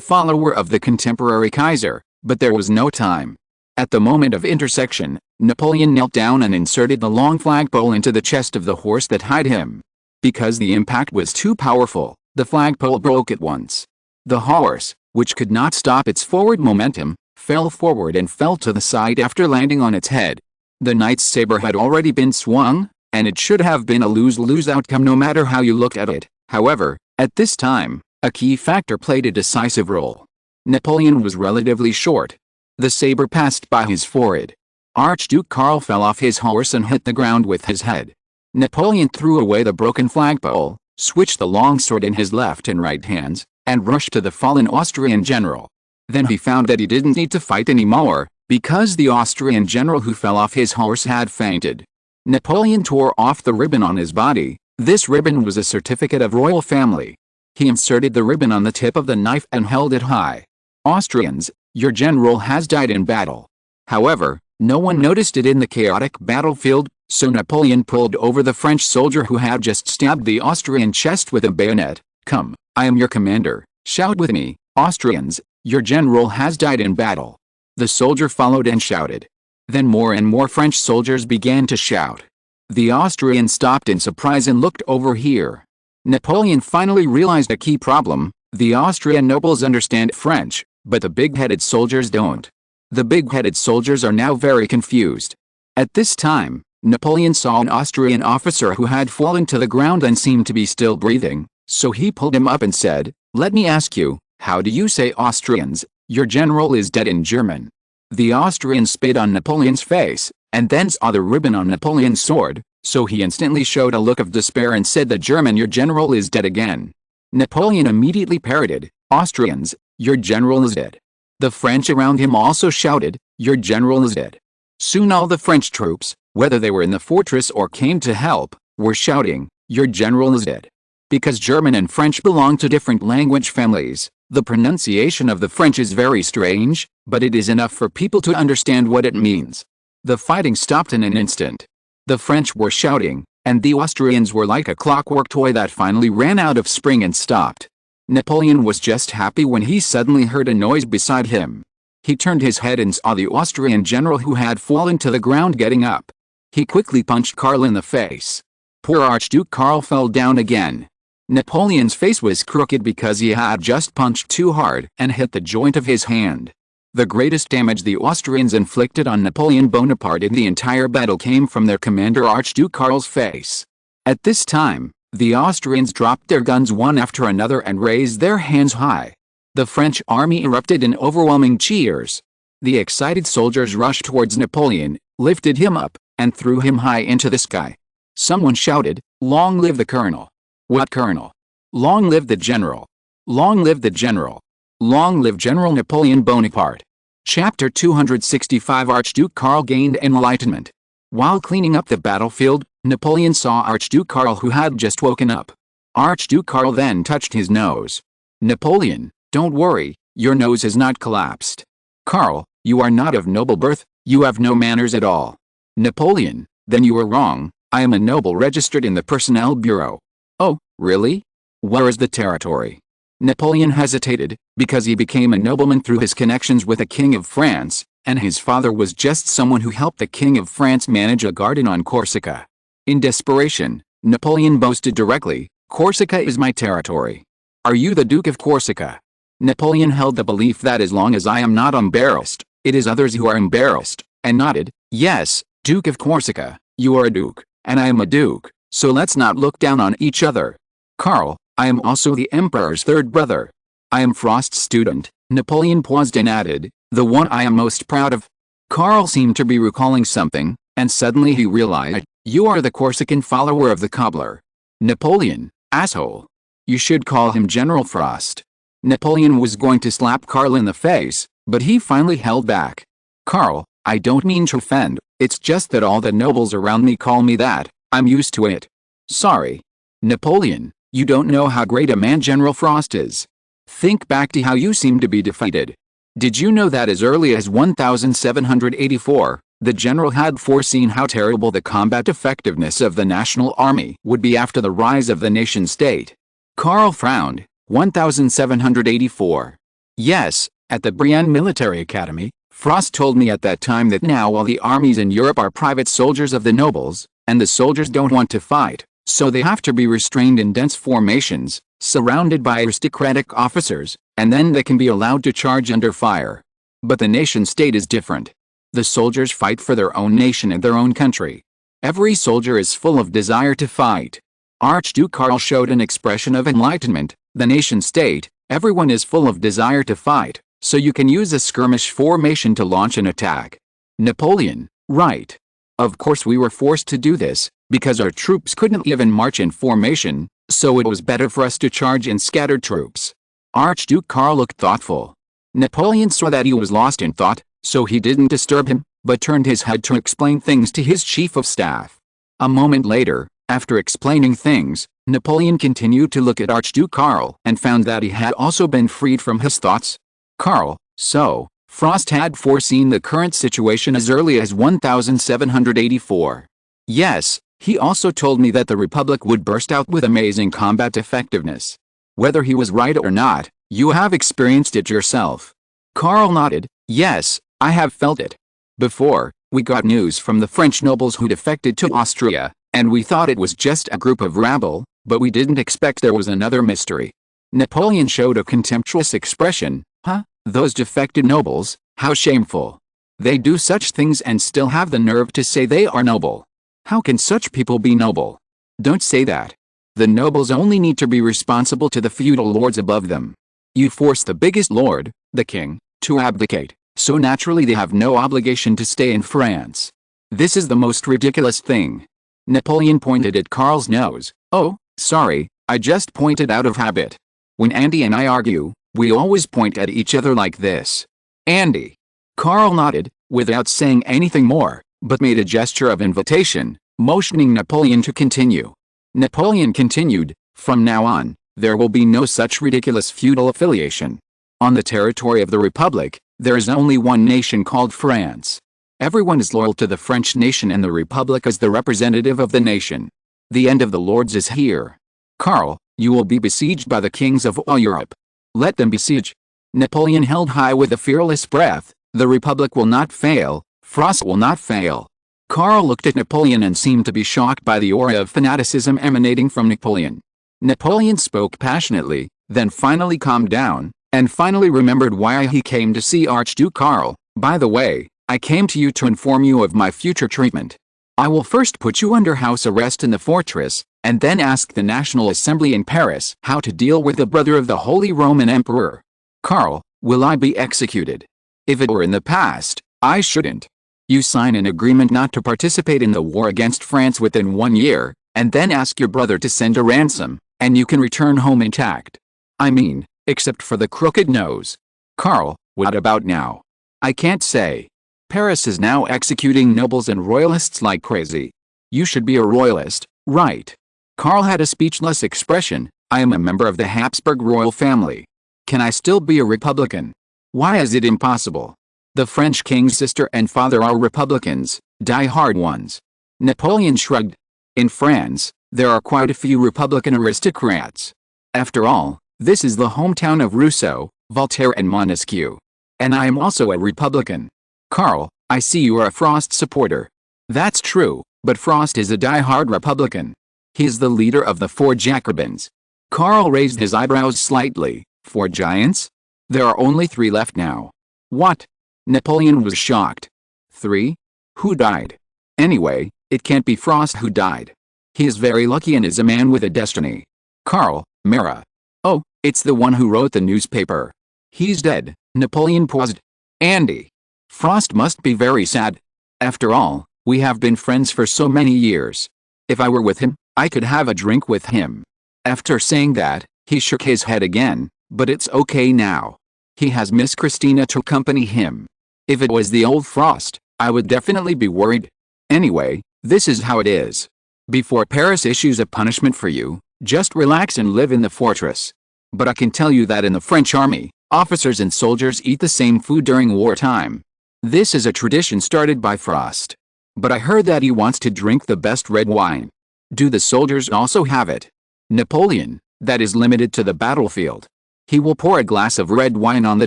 follower of the contemporary Kaiser, but there was no time. At the moment of intersection, Napoleon knelt down and inserted the long flagpole into the chest of the horse that hied him. Because the impact was too powerful, the flagpole broke at once. The horse, which could not stop its forward momentum, fell forward and fell to the side after landing on its head. The knight's saber had already been swung, and it should have been a lose-lose outcome no matter how you looked at it. However, at this time, a key factor played a decisive role. Napoleon was relatively short. The saber passed by his forehead. Archduke Karl fell off his horse and hit the ground with his head. Napoleon threw away the broken flagpole, switched the longsword in his left and right hands, and rushed to the fallen Austrian general. Then he found that he didn't need to fight anymore, because the Austrian general who fell off his horse had fainted. Napoleon tore off the ribbon on his body. This ribbon was a certificate of royal family. He inserted the ribbon on the tip of the knife and held it high. "Austrians, your general has died in battle." However, no one noticed it in the chaotic battlefield, so Napoleon pulled over the French soldier who had just stabbed the Austrian chest with a bayonet. "Come, I am your commander. Shout with me, Austrians, your general has died in battle." The soldier followed and shouted. Then more and more French soldiers began to shout. The Austrian stopped in surprise and looked over here. Napoleon finally realized a key problem: the Austrian nobles understand French, but the big-headed soldiers don't. The big-headed soldiers are now very confused. At this time, Napoleon saw an Austrian officer who had fallen to the ground and seemed to be still breathing, so he pulled him up and said, "Let me ask you, how do you say Austrians, your general is dead in German?" The Austrian spit on Napoleon's face, and then saw the ribbon on Napoleon's sword, so he instantly showed a look of despair and said the German "your general is dead" again. Napoleon immediately parroted, "Austrians, your general is dead." The French around him also shouted, "Your general is dead." Soon all the French troops, whether they were in the fortress or came to help, were shouting, "Your general is dead." Because German and French belong to different language families, the pronunciation of the French is very strange, but it is enough for people to understand what it means. The fighting stopped in an instant. The French were shouting, and the Austrians were like a clockwork toy that finally ran out of spring and stopped. Napoleon was just happy when he suddenly heard a noise beside him. He turned his head and saw the Austrian general who had fallen to the ground getting up. He quickly punched Karl in the face. Poor Archduke Karl fell down again. Napoleon's face was crooked because he had just punched too hard and hit the joint of his hand. The greatest damage the Austrians inflicted on Napoleon Bonaparte in the entire battle came from their commander Archduke Karl's face. At this time, the Austrians dropped their guns one after another and raised their hands high. The French army erupted in overwhelming cheers. The excited soldiers rushed towards Napoleon, lifted him up, and threw him high into the sky. Someone shouted, "Long live the colonel!" "What colonel?" "Long live the general! Long live the general! Long live General Napoleon Bonaparte!" Chapter 265 Archduke Karl gained enlightenment. While cleaning up the battlefield, Napoleon saw Archduke Karl who had just woken up. Archduke Karl then touched his nose. "Napoleon, don't worry, your nose has not collapsed." "Karl, you are not of noble birth, you have no manners at all." "Napoleon, then you are wrong, I am a noble registered in the Personnel Bureau." "Oh, really? Where is the territory?" Napoleon hesitated, because he became a nobleman through his connections with the King of France, and his father was just someone who helped the King of France manage a garden on Corsica. In desperation, Napoleon boasted directly, "Corsica is my territory." "Are you the Duke of Corsica?" Napoleon held the belief that as long as I am not embarrassed, it is others who are embarrassed, and nodded, "Yes, Duke of Corsica, you are a duke, and I am a duke, so let's not look down on each other. Karl, I am also the Emperor's third brother. I am Frost's student, Napoleon paused and added, the one I am most proud of. Karl seemed to be recalling something, and suddenly he realized, you are the Corsican follower of the cobbler. Napoleon, asshole. You should call him General Frost. Napoleon was going to slap Karl in the face, but he finally held back. Karl, I don't mean to offend, it's just that all the nobles around me call me that, I'm used to it. Sorry. Napoleon, you don't know how great a man General Frost is. Think back to how you seemed to be defeated. Did you know that as early as 1784, the general had foreseen how terrible the combat effectiveness of the national army would be after the rise of the nation-state? Karl frowned. 1784. Yes, at the Brienne Military Academy, Frost told me at that time that now all the armies in Europe are private soldiers of the nobles, and the soldiers don't want to fight, so they have to be restrained in dense formations, surrounded by aristocratic officers, and then they can be allowed to charge under fire. But the nation-state is different. The soldiers fight for their own nation and their own country. Every soldier is full of desire to fight. Archduke Karl showed an expression of enlightenment. The nation-state, everyone is full of desire to fight, so you can use a skirmish formation to launch an attack. Napoleon, right. Of course we were forced to do this, because our troops couldn't even march in formation, so it was better for us to charge in scattered troops. Archduke Karl looked thoughtful. Napoleon saw that he was lost in thought, so he didn't disturb him, but turned his head to explain things to his chief of staff. A moment later, after explaining things, Napoleon continued to look at Archduke Karl and found that he had also been freed from his thoughts. Karl, so, Frost had foreseen the current situation as early as 1784. Yes, he also told me that the Republic would burst out with amazing combat effectiveness. Whether he was right or not, you have experienced it yourself. Karl nodded. Yes, I have felt it. Before, we got news from the French nobles who defected to Austria, and we thought it was just a group of rabble, but we didn't expect there was another mystery. Napoleon showed a contemptuous expression. Huh? Those defected nobles, how shameful. They do such things and still have the nerve to say they are noble. How can such people be noble? Don't say that. The nobles only need to be responsible to the feudal lords above them. You force the biggest lord, the king, to abdicate, so naturally they have no obligation to stay in France. This is the most ridiculous thing. Napoleon pointed at Karl's nose. Oh, sorry, I just pointed out of habit. When Andy and I argue, we always point at each other like this. Andy. Karl nodded, without saying anything more, but made a gesture of invitation, motioning Napoleon to continue. Napoleon continued, from now on, there will be no such ridiculous feudal affiliation. On the territory of the Republic, there is only one nation called France. Everyone is loyal to the French nation and the Republic as the representative of the nation. The end of the lords is here. Karl, you will be besieged by the kings of all Europe. Let them besiege. Napoleon held high with a fearless breath. The Republic will not fail. Frost will not fail. Karl looked at Napoleon and seemed to be shocked by the aura of fanaticism emanating from Napoleon. Napoleon spoke passionately, then finally calmed down, and finally remembered why he came to see Archduke Karl. By the way, I came to you to inform you of my future treatment. I will first put you under house arrest in the fortress, and then ask the National Assembly in Paris how to deal with the brother of the Holy Roman Emperor. Karl, will I be executed? If it were in the past, I shouldn't. You sign an agreement not to participate in the war against France within 1 year, and then ask your brother to send a ransom, and you can return home intact. I mean, except for the crooked nose. Karl, what about now? I can't say. Paris is now executing nobles and royalists like crazy. You should be a royalist, right? Karl had a speechless expression. I am a member of the Habsburg royal family. Can I still be a Republican? Why is it impossible? The French king's sister and father are Republicans, die-hard ones. Napoleon shrugged. In France, there are quite a few Republican aristocrats. After all, this is the hometown of Rousseau, Voltaire and Montesquieu. And I am also a Republican. Karl, I see you are a Frost supporter. That's true, but Frost is a die-hard Republican. He is the leader of the 4 Jacobins. Karl raised his eyebrows slightly. 4 giants? There are only 3 left now. What? Napoleon was shocked. 3? Who died? Anyway, it can't be Frost who died. He is very lucky and is a man with a destiny. Karl, Mara. Oh, it's the one who wrote the newspaper. He's dead, Napoleon paused. Andy. Frost must be very sad. After all, we have been friends for so many years. If I were with him, I could have a drink with him. After saying that, he shook his head again, but it's okay now. He has Miss Christina to accompany him. If it was the old Frost, I would definitely be worried. Anyway, this is how it is. Before Paris issues a punishment for you, just relax and live in the fortress. But I can tell you that in the French army, officers and soldiers eat the same food during wartime. This is a tradition started by Frost. But I heard that he wants to drink the best red wine. Do the soldiers also have it? Napoleon, that is limited to the battlefield. He will pour a glass of red wine on the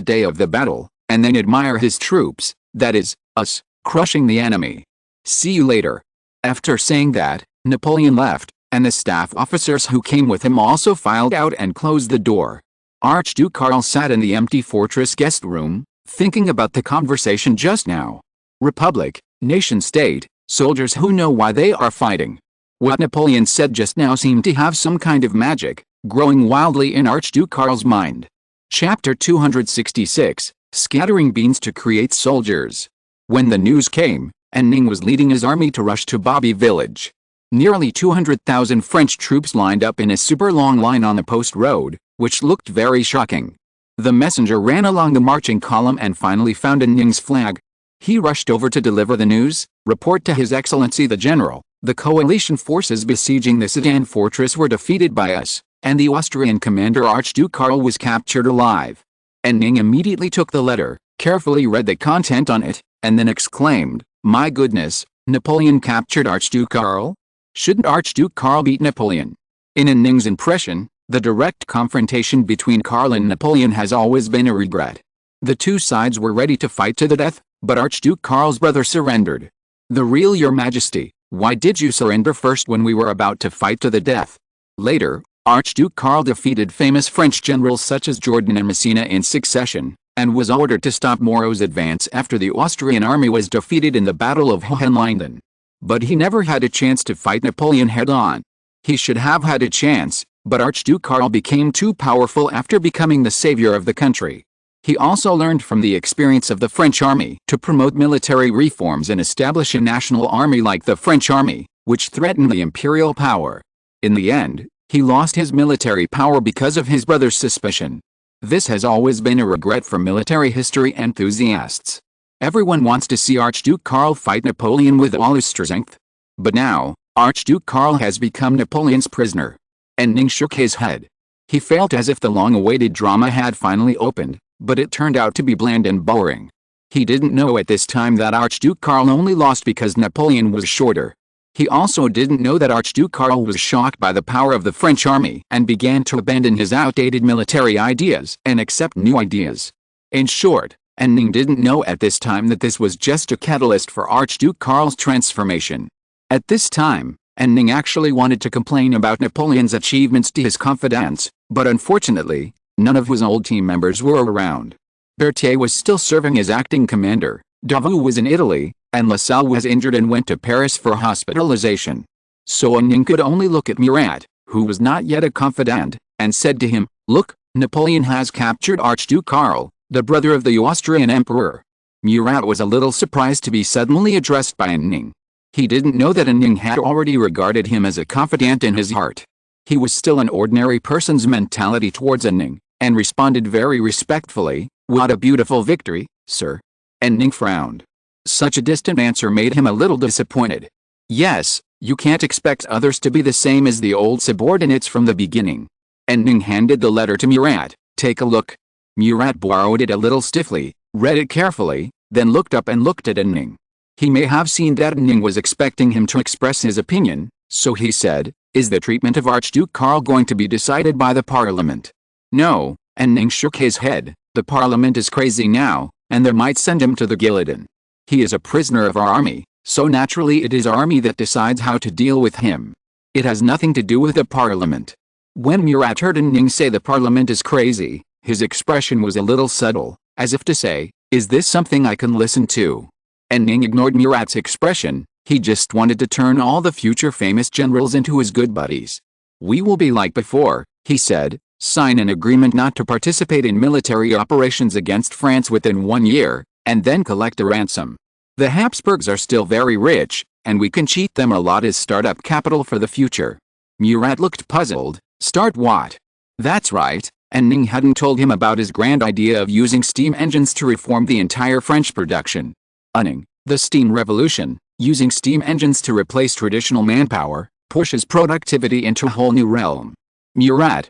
day of the battle, and then admire his troops, that is, us, crushing the enemy. See you later. After saying that, Napoleon left, and the staff officers who came with him also filed out and closed the door. Archduke Karl sat in the empty fortress guest room, thinking about the conversation just now. Republic, nation-state, soldiers who know why they are fighting. What Napoleon said just now seemed to have some kind of magic, growing wildly in Archduke Karl's mind. Chapter 266, Scattering Beans to Create Soldiers. When the news came, and Ning was leading his army to rush to Bobby village. Nearly 200,000 French troops lined up in a super long line on the post road, which looked very shocking. The messenger ran along the marching column and finally found Ning's flag. He rushed over to deliver the news. Report to His Excellency the General, the coalition forces besieging the Sedan fortress were defeated by us, and the Austrian commander Archduke Karl was captured alive. And Ning immediately took the letter, carefully read the content on it, and then exclaimed, "My goodness, Napoleon captured Archduke Karl? Shouldn't Archduke Karl beat Napoleon?" In Ning's impression, the direct confrontation between Karl and Napoleon has always been a regret. The two sides were ready to fight to the death, but Archduke Karl's brother surrendered. "The real Your Majesty, why did you surrender first when we were about to fight to the death?" Later, Archduke Karl defeated famous French generals such as Jourdan and Messina in succession, and was ordered to stop Moreau's advance after the Austrian army was defeated in the Battle of Hohenlinden. But he never had a chance to fight Napoleon head-on. He should have had a chance, but Archduke Karl became too powerful after becoming the savior of the country. He also learned from the experience of the French army to promote military reforms and establish a national army like the French army, which threatened the imperial power. In the end, he lost his military power because of his brother's suspicion. This has always been a regret for military history enthusiasts. Everyone wants to see Archduke Karl fight Napoleon with all his strength. But now, Archduke Karl has become Napoleon's prisoner. And Ning shook his head. He felt as if the long-awaited drama had finally opened, but it turned out to be bland and boring. He didn't know at this time that Archduke Karl only lost because Napoleon was shorter. He also didn't know that Archduke Karl was shocked by the power of the French army and began to abandon his outdated military ideas and accept new ideas. In short, and Ning didn't know at this time that this was just a catalyst for Archduke Karl's transformation. At this time, and Ning actually wanted to complain about Napoleon's achievements to his confidants, but unfortunately, none of his old team members were around. Berthier was still serving as acting commander, Davout was in Italy, and Lassalle was injured and went to Paris for hospitalization. So Ning could only look at Murat, who was not yet a confidant, and said to him, "Look, Napoleon has captured Archduke Karl, the brother of the Austrian emperor." Murat was a little surprised to be suddenly addressed by Ning. He didn't know that Ning had already regarded him as a confidant in his heart. He was still an ordinary person's mentality towards Ning, and responded very respectfully, "What a beautiful victory, sir." And Ning frowned. Such a distant answer made him a little disappointed. Yes, you can't expect others to be the same as the old subordinates from the beginning. And Ning handed the letter to Murat. "Take a look." Murat borrowed it a little stiffly, read it carefully, then looked up and looked at Ning. He may have seen that Ning was expecting him to express his opinion, so he said, "Is the treatment of Archduke Karl going to be decided by the parliament?" "No," and Ning shook his head, "the parliament is crazy now, and they might send him to the guillotine. He is a prisoner of our army, so naturally it is our army that decides how to deal with him. It has nothing to do with the parliament." When Murat heard Ning say the parliament is crazy, his expression was a little subtle, as if to say, "Is this something I can listen to?" And Ning ignored Murat's expression. He just wanted to turn all the future famous generals into his good buddies. "We will be like before," he said, "sign an agreement not to participate in military operations against France within 1 year, and then collect a ransom. The Habsburgs are still very rich, and we can cheat them a lot as startup capital for the future." Murat looked puzzled. "Start what?" That's right, and Ning hadn't told him about his grand idea of using steam engines to reform the entire French production. Ning, the steam revolution, using steam engines to replace traditional manpower, pushes productivity into a whole new realm. Murat,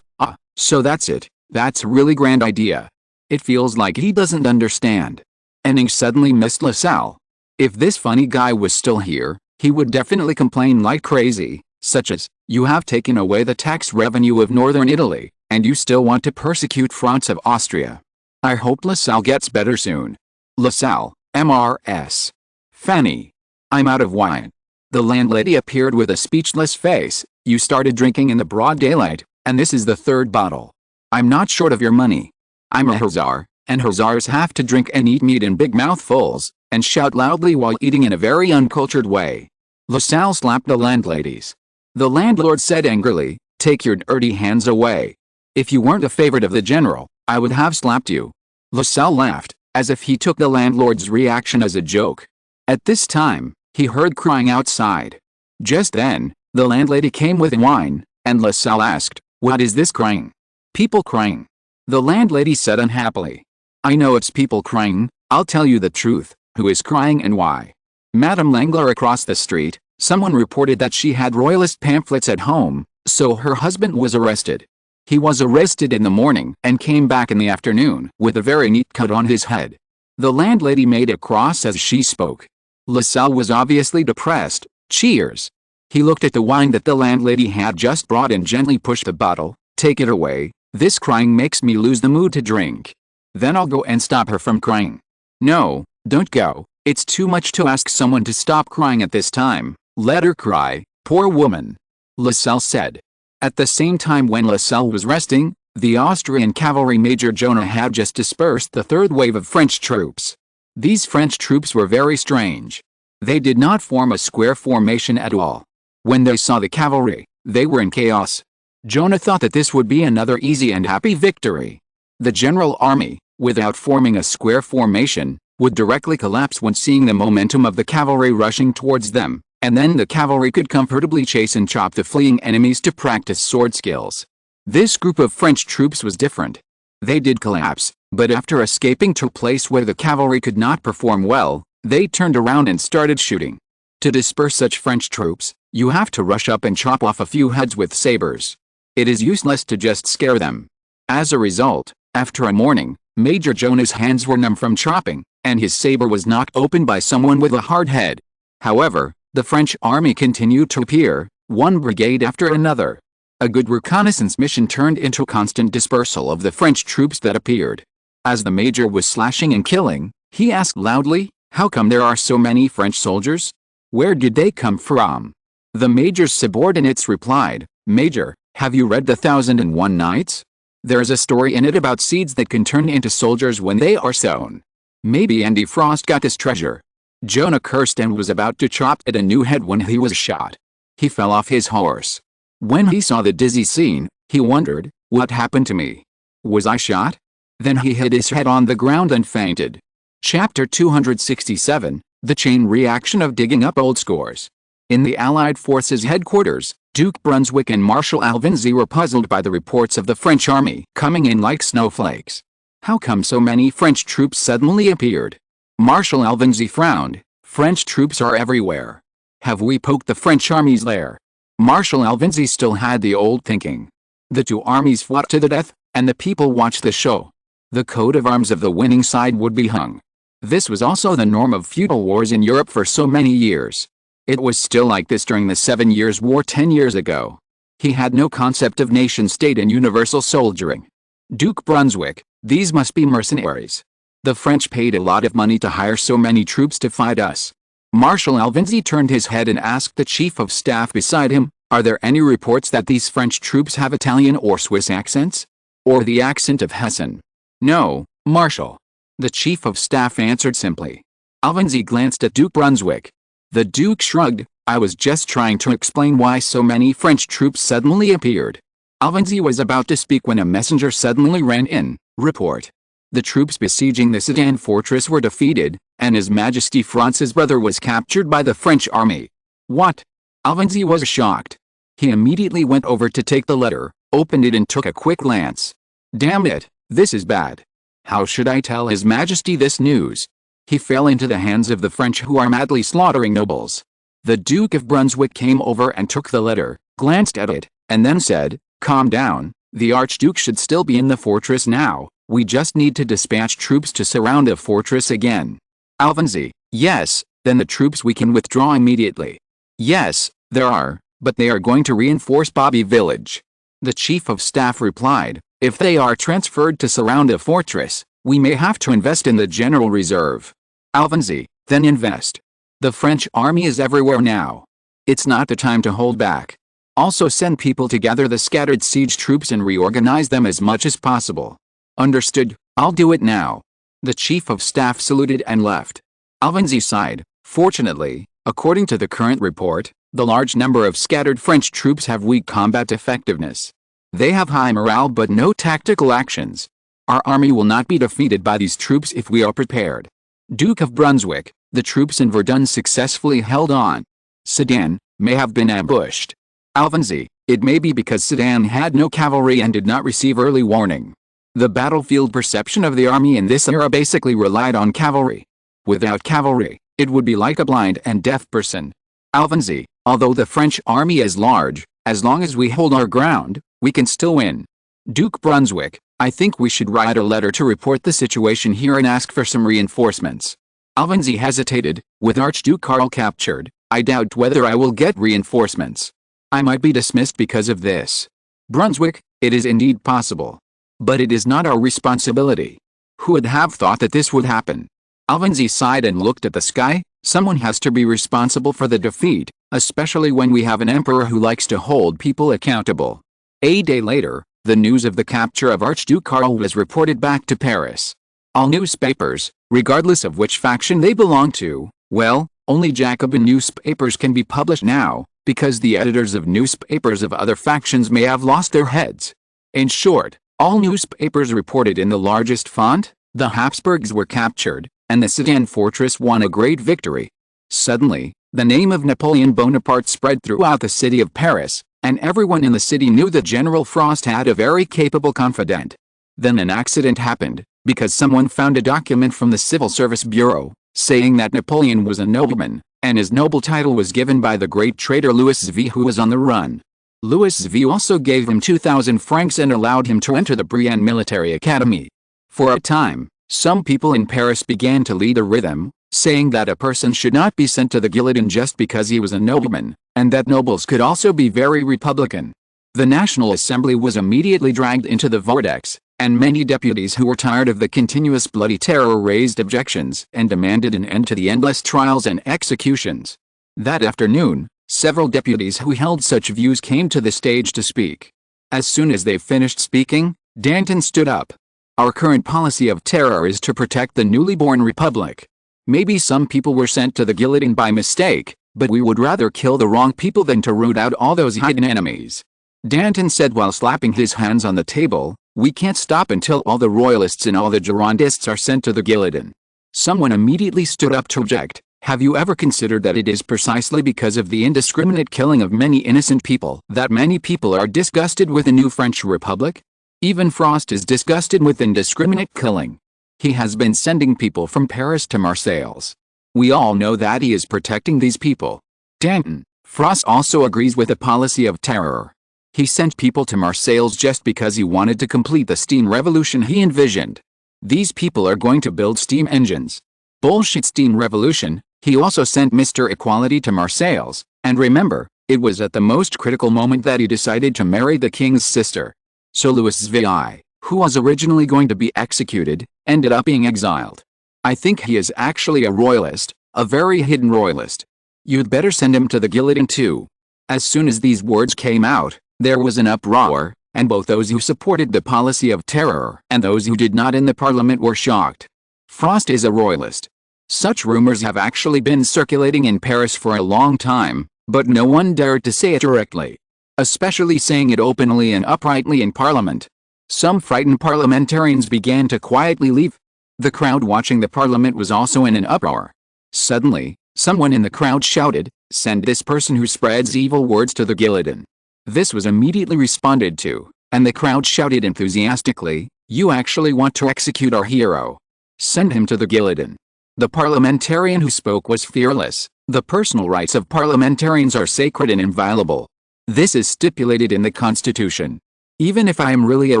so that's it, that's a really grand idea. It feels like he doesn't understand. Ning suddenly missed LaSalle. If this funny guy was still here, he would definitely complain like crazy, such as, "You have taken away the tax revenue of northern Italy, and you still want to persecute France of Austria. I hope LaSalle gets better soon." LaSalle, MRS. "Fanny. I'm out of wine." The landlady appeared with a speechless face. "You started drinking in the broad daylight, and this is the third bottle. I'm not short of your money. I'm a hussar, and hussars have to drink and eat meat in big mouthfuls, and shout loudly while eating in a very uncultured way." LaSalle slapped the landladies. The landlord said angrily, "Take your dirty hands away. If you weren't a favorite of the general, I would have slapped you." LaSalle laughed, as if he took the landlord's reaction as a joke. At this time, he heard crying outside. Just then, the landlady came with wine, and LaSalle asked, "What is this crying?" "People crying." The landlady said unhappily. "I know it's people crying. I'll tell you the truth, who is crying and why." Madame Langler across the street, someone reported that she had royalist pamphlets at home, so her husband was arrested. He was arrested in the morning and came back in the afternoon with a very neat cut on his head. The landlady made a cross as she spoke. LaSalle was obviously depressed. Cheers. He looked at the wine that the landlady had just brought and gently pushed the bottle. "Take it away, this crying makes me lose the mood to drink. Then I'll go and stop her from crying." "No, don't go, it's too much to ask someone to stop crying at this time. Let her cry, poor woman," LaSalle said. At the same time when LaSalle was resting, the Austrian cavalry Major Jonah had just dispersed the third wave of French troops. These French troops were very strange. They did not form a square formation at all. When they saw the cavalry, they were in chaos. Jonah thought that this would be another easy and happy victory. The general army, without forming a square formation, would directly collapse when seeing the momentum of the cavalry rushing towards them, and then the cavalry could comfortably chase and chop the fleeing enemies to practice sword skills. This group of French troops was different. They did collapse, but after escaping to a place where the cavalry could not perform well, they turned around and started shooting. To disperse such French troops, you have to rush up and chop off a few heads with sabers. It is useless to just scare them. As a result, after a morning, Major Jonah's hands were numb from chopping, and his saber was knocked open by someone with a hard head. However, the French army continued to appear, one brigade after another. A good reconnaissance mission turned into constant dispersal of the French troops that appeared. As the major was slashing and killing, he asked loudly, "How come there are so many French soldiers? Where did they come from?" The major's subordinates replied, "Major, have you read the 1001 Nights? There's a story in it about seeds that can turn into soldiers when they are sown. Maybe Andy Frost got this treasure." Jonah cursed and was about to chop at a new head when he was shot. He fell off his horse. When he saw the dizzy scene, he wondered, "What happened to me? Was I shot?" Then he hit his head on the ground and fainted. Chapter 267, The Chain Reaction of Digging Up Old Scores. In the Allied Forces headquarters, Duke Brunswick and Marshal Alvinzi were puzzled by the reports of the French army coming in like snowflakes. How come so many French troops suddenly appeared? Marshal Alvinzi frowned. "French troops are everywhere. Have we poked the French army's lair?" Marshal Alvinzi still had the old thinking. The two armies fought to the death, and the people watched the show. The coat of arms of the winning side would be hung. This was also the norm of feudal wars in Europe for so many years. It was still like this during the 7 Years' War 10 years ago. He had no concept of nation-state and universal soldiering. Duke Brunswick, these must be mercenaries. The French paid a lot of money to hire so many troops to fight us. Marshal Alvinzi turned his head and asked the chief of staff beside him, "Are there any reports that these French troops have Italian or Swiss accents? Or the accent of Hessen?" "No, Marshal." The chief of staff answered simply. Alvinzi glanced at Duke Brunswick. The Duke shrugged. I was just trying to explain why so many French troops suddenly appeared. Alvanzi was about to speak when a messenger suddenly ran in. Report. The troops besieging the Sedan fortress were defeated, and His Majesty France's brother was captured by the French army. What? Alvanzi was shocked. He immediately went over to take the letter, opened it and took a quick glance. Damn it, this is bad. How should I tell His Majesty this news? He fell into the hands of the French, who are madly slaughtering nobles. The Duke of Brunswick came over and took the letter, glanced at it, and then said, "Calm down, the Archduke should still be in the fortress now, we just need to dispatch troops to surround the fortress again." Alvanzi: Yes, then the troops we can withdraw immediately. Yes, there are, but they are going to reinforce Bobby Village. The Chief of Staff replied, if they are transferred to surround the fortress, we may have to invest in the general reserve. Alvanzi: Then invest. The French army is everywhere now. It's not the time to hold back. Also send people to gather the scattered siege troops and reorganize them as much as possible. Understood, I'll do it now. The Chief of Staff saluted and left. Alvanzi sighed. Fortunately, according to the current report, the large number of scattered French troops have weak combat effectiveness. They have high morale but no tactical actions. Our army will not be defeated by these troops if we are prepared. Duke of Brunswick, the troops in Verdun successfully held on. Sedan may have been ambushed. Alvanzi: It may be because Sedan had no cavalry and did not receive early warning. The battlefield perception of the army in this era basically relied on cavalry. Without cavalry, it would be like a blind and deaf person. Alvanzi: Although the French army is large, as long as we hold our ground, we can still win. Duke Brunswick: I think we should write a letter to report the situation here and ask for some reinforcements. Alvanzi hesitated. With Archduke Karl captured, I doubt whether I will get reinforcements. I might be dismissed because of this. Brunswick: It is indeed possible. But it is not our responsibility. Who would have thought that this would happen? Alvanzi sighed and looked at the sky. Someone has to be responsible for the defeat, especially when we have an emperor who likes to hold people accountable. A day later, the news of the capture of Archduke Karl was reported back to Paris. All newspapers, regardless of which faction they belong to, well, only Jacobin newspapers can be published now, because the editors of newspapers of other factions may have lost their heads. In short, all newspapers reported in the largest font, the Habsburgs were captured, and the Sedan fortress won a great victory. Suddenly, the name of Napoleon Bonaparte spread throughout the city of Paris, and everyone in the city knew that General Frost had a very capable confidant. Then an accident happened, because someone found a document from the Civil Service Bureau, saying that Napoleon was a nobleman, and his noble title was given by the great traitor Louis V, who was on the run. Louis V also gave him 2,000 francs and allowed him to enter the Brienne military academy. For a time, some people in Paris began to lead a rhythm, saying that a person should not be sent to the guillotine just because he was a nobleman, and that nobles could also be very republican. The National Assembly was immediately dragged into the vortex, and many deputies who were tired of the continuous bloody terror raised objections and demanded an end to the endless trials and executions. That afternoon, several deputies who held such views came to the stage to speak. As soon as they finished speaking, Danton stood up. Our current policy of terror is to protect the newly born republic. Maybe some people were sent to the guillotine by mistake, but we would rather kill the wrong people than to root out all those hidden enemies. Danton said while slapping his hands on the table, we can't stop until all the royalists and all the Girondists are sent to the guillotine. Someone immediately stood up to object. Have you ever considered that it is precisely because of the indiscriminate killing of many innocent people that many people are disgusted with the new French Republic? Even Frost is disgusted with indiscriminate killing. He has been sending people from Paris to Marseilles. We all know that he is protecting these people. Danton: Frost also agrees with the policy of terror. He sent people to Marseilles just because he wanted to complete the steam revolution he envisioned. These people are going to build steam engines. Bullshit steam revolution. He also sent Mr. Equality to Marseilles, and remember, it was at the most critical moment that he decided to marry the king's sister. So Louis VI, who was originally going to be executed, ended up being exiled. I think he is actually a royalist, a very hidden royalist. You'd better send him to the guillotine too. As soon as these words came out, there was an uproar, and both those who supported the policy of terror and those who did not in the parliament were shocked. Frost is a royalist. Such rumors have actually been circulating in Paris for a long time, but no one dared to say it directly. Especially saying it openly and uprightly in Parliament. Some frightened parliamentarians began to quietly leave. The crowd watching the Parliament was also in an uproar. Suddenly, someone in the crowd shouted, "Send this person who spreads evil words to the guillotine." This was immediately responded to, and the crowd shouted enthusiastically, "You actually want to execute our hero? Send him to the guillotine." The parliamentarian who spoke was fearless. The personal rights of parliamentarians are sacred and inviolable. This is stipulated in the Constitution. Even if I am really a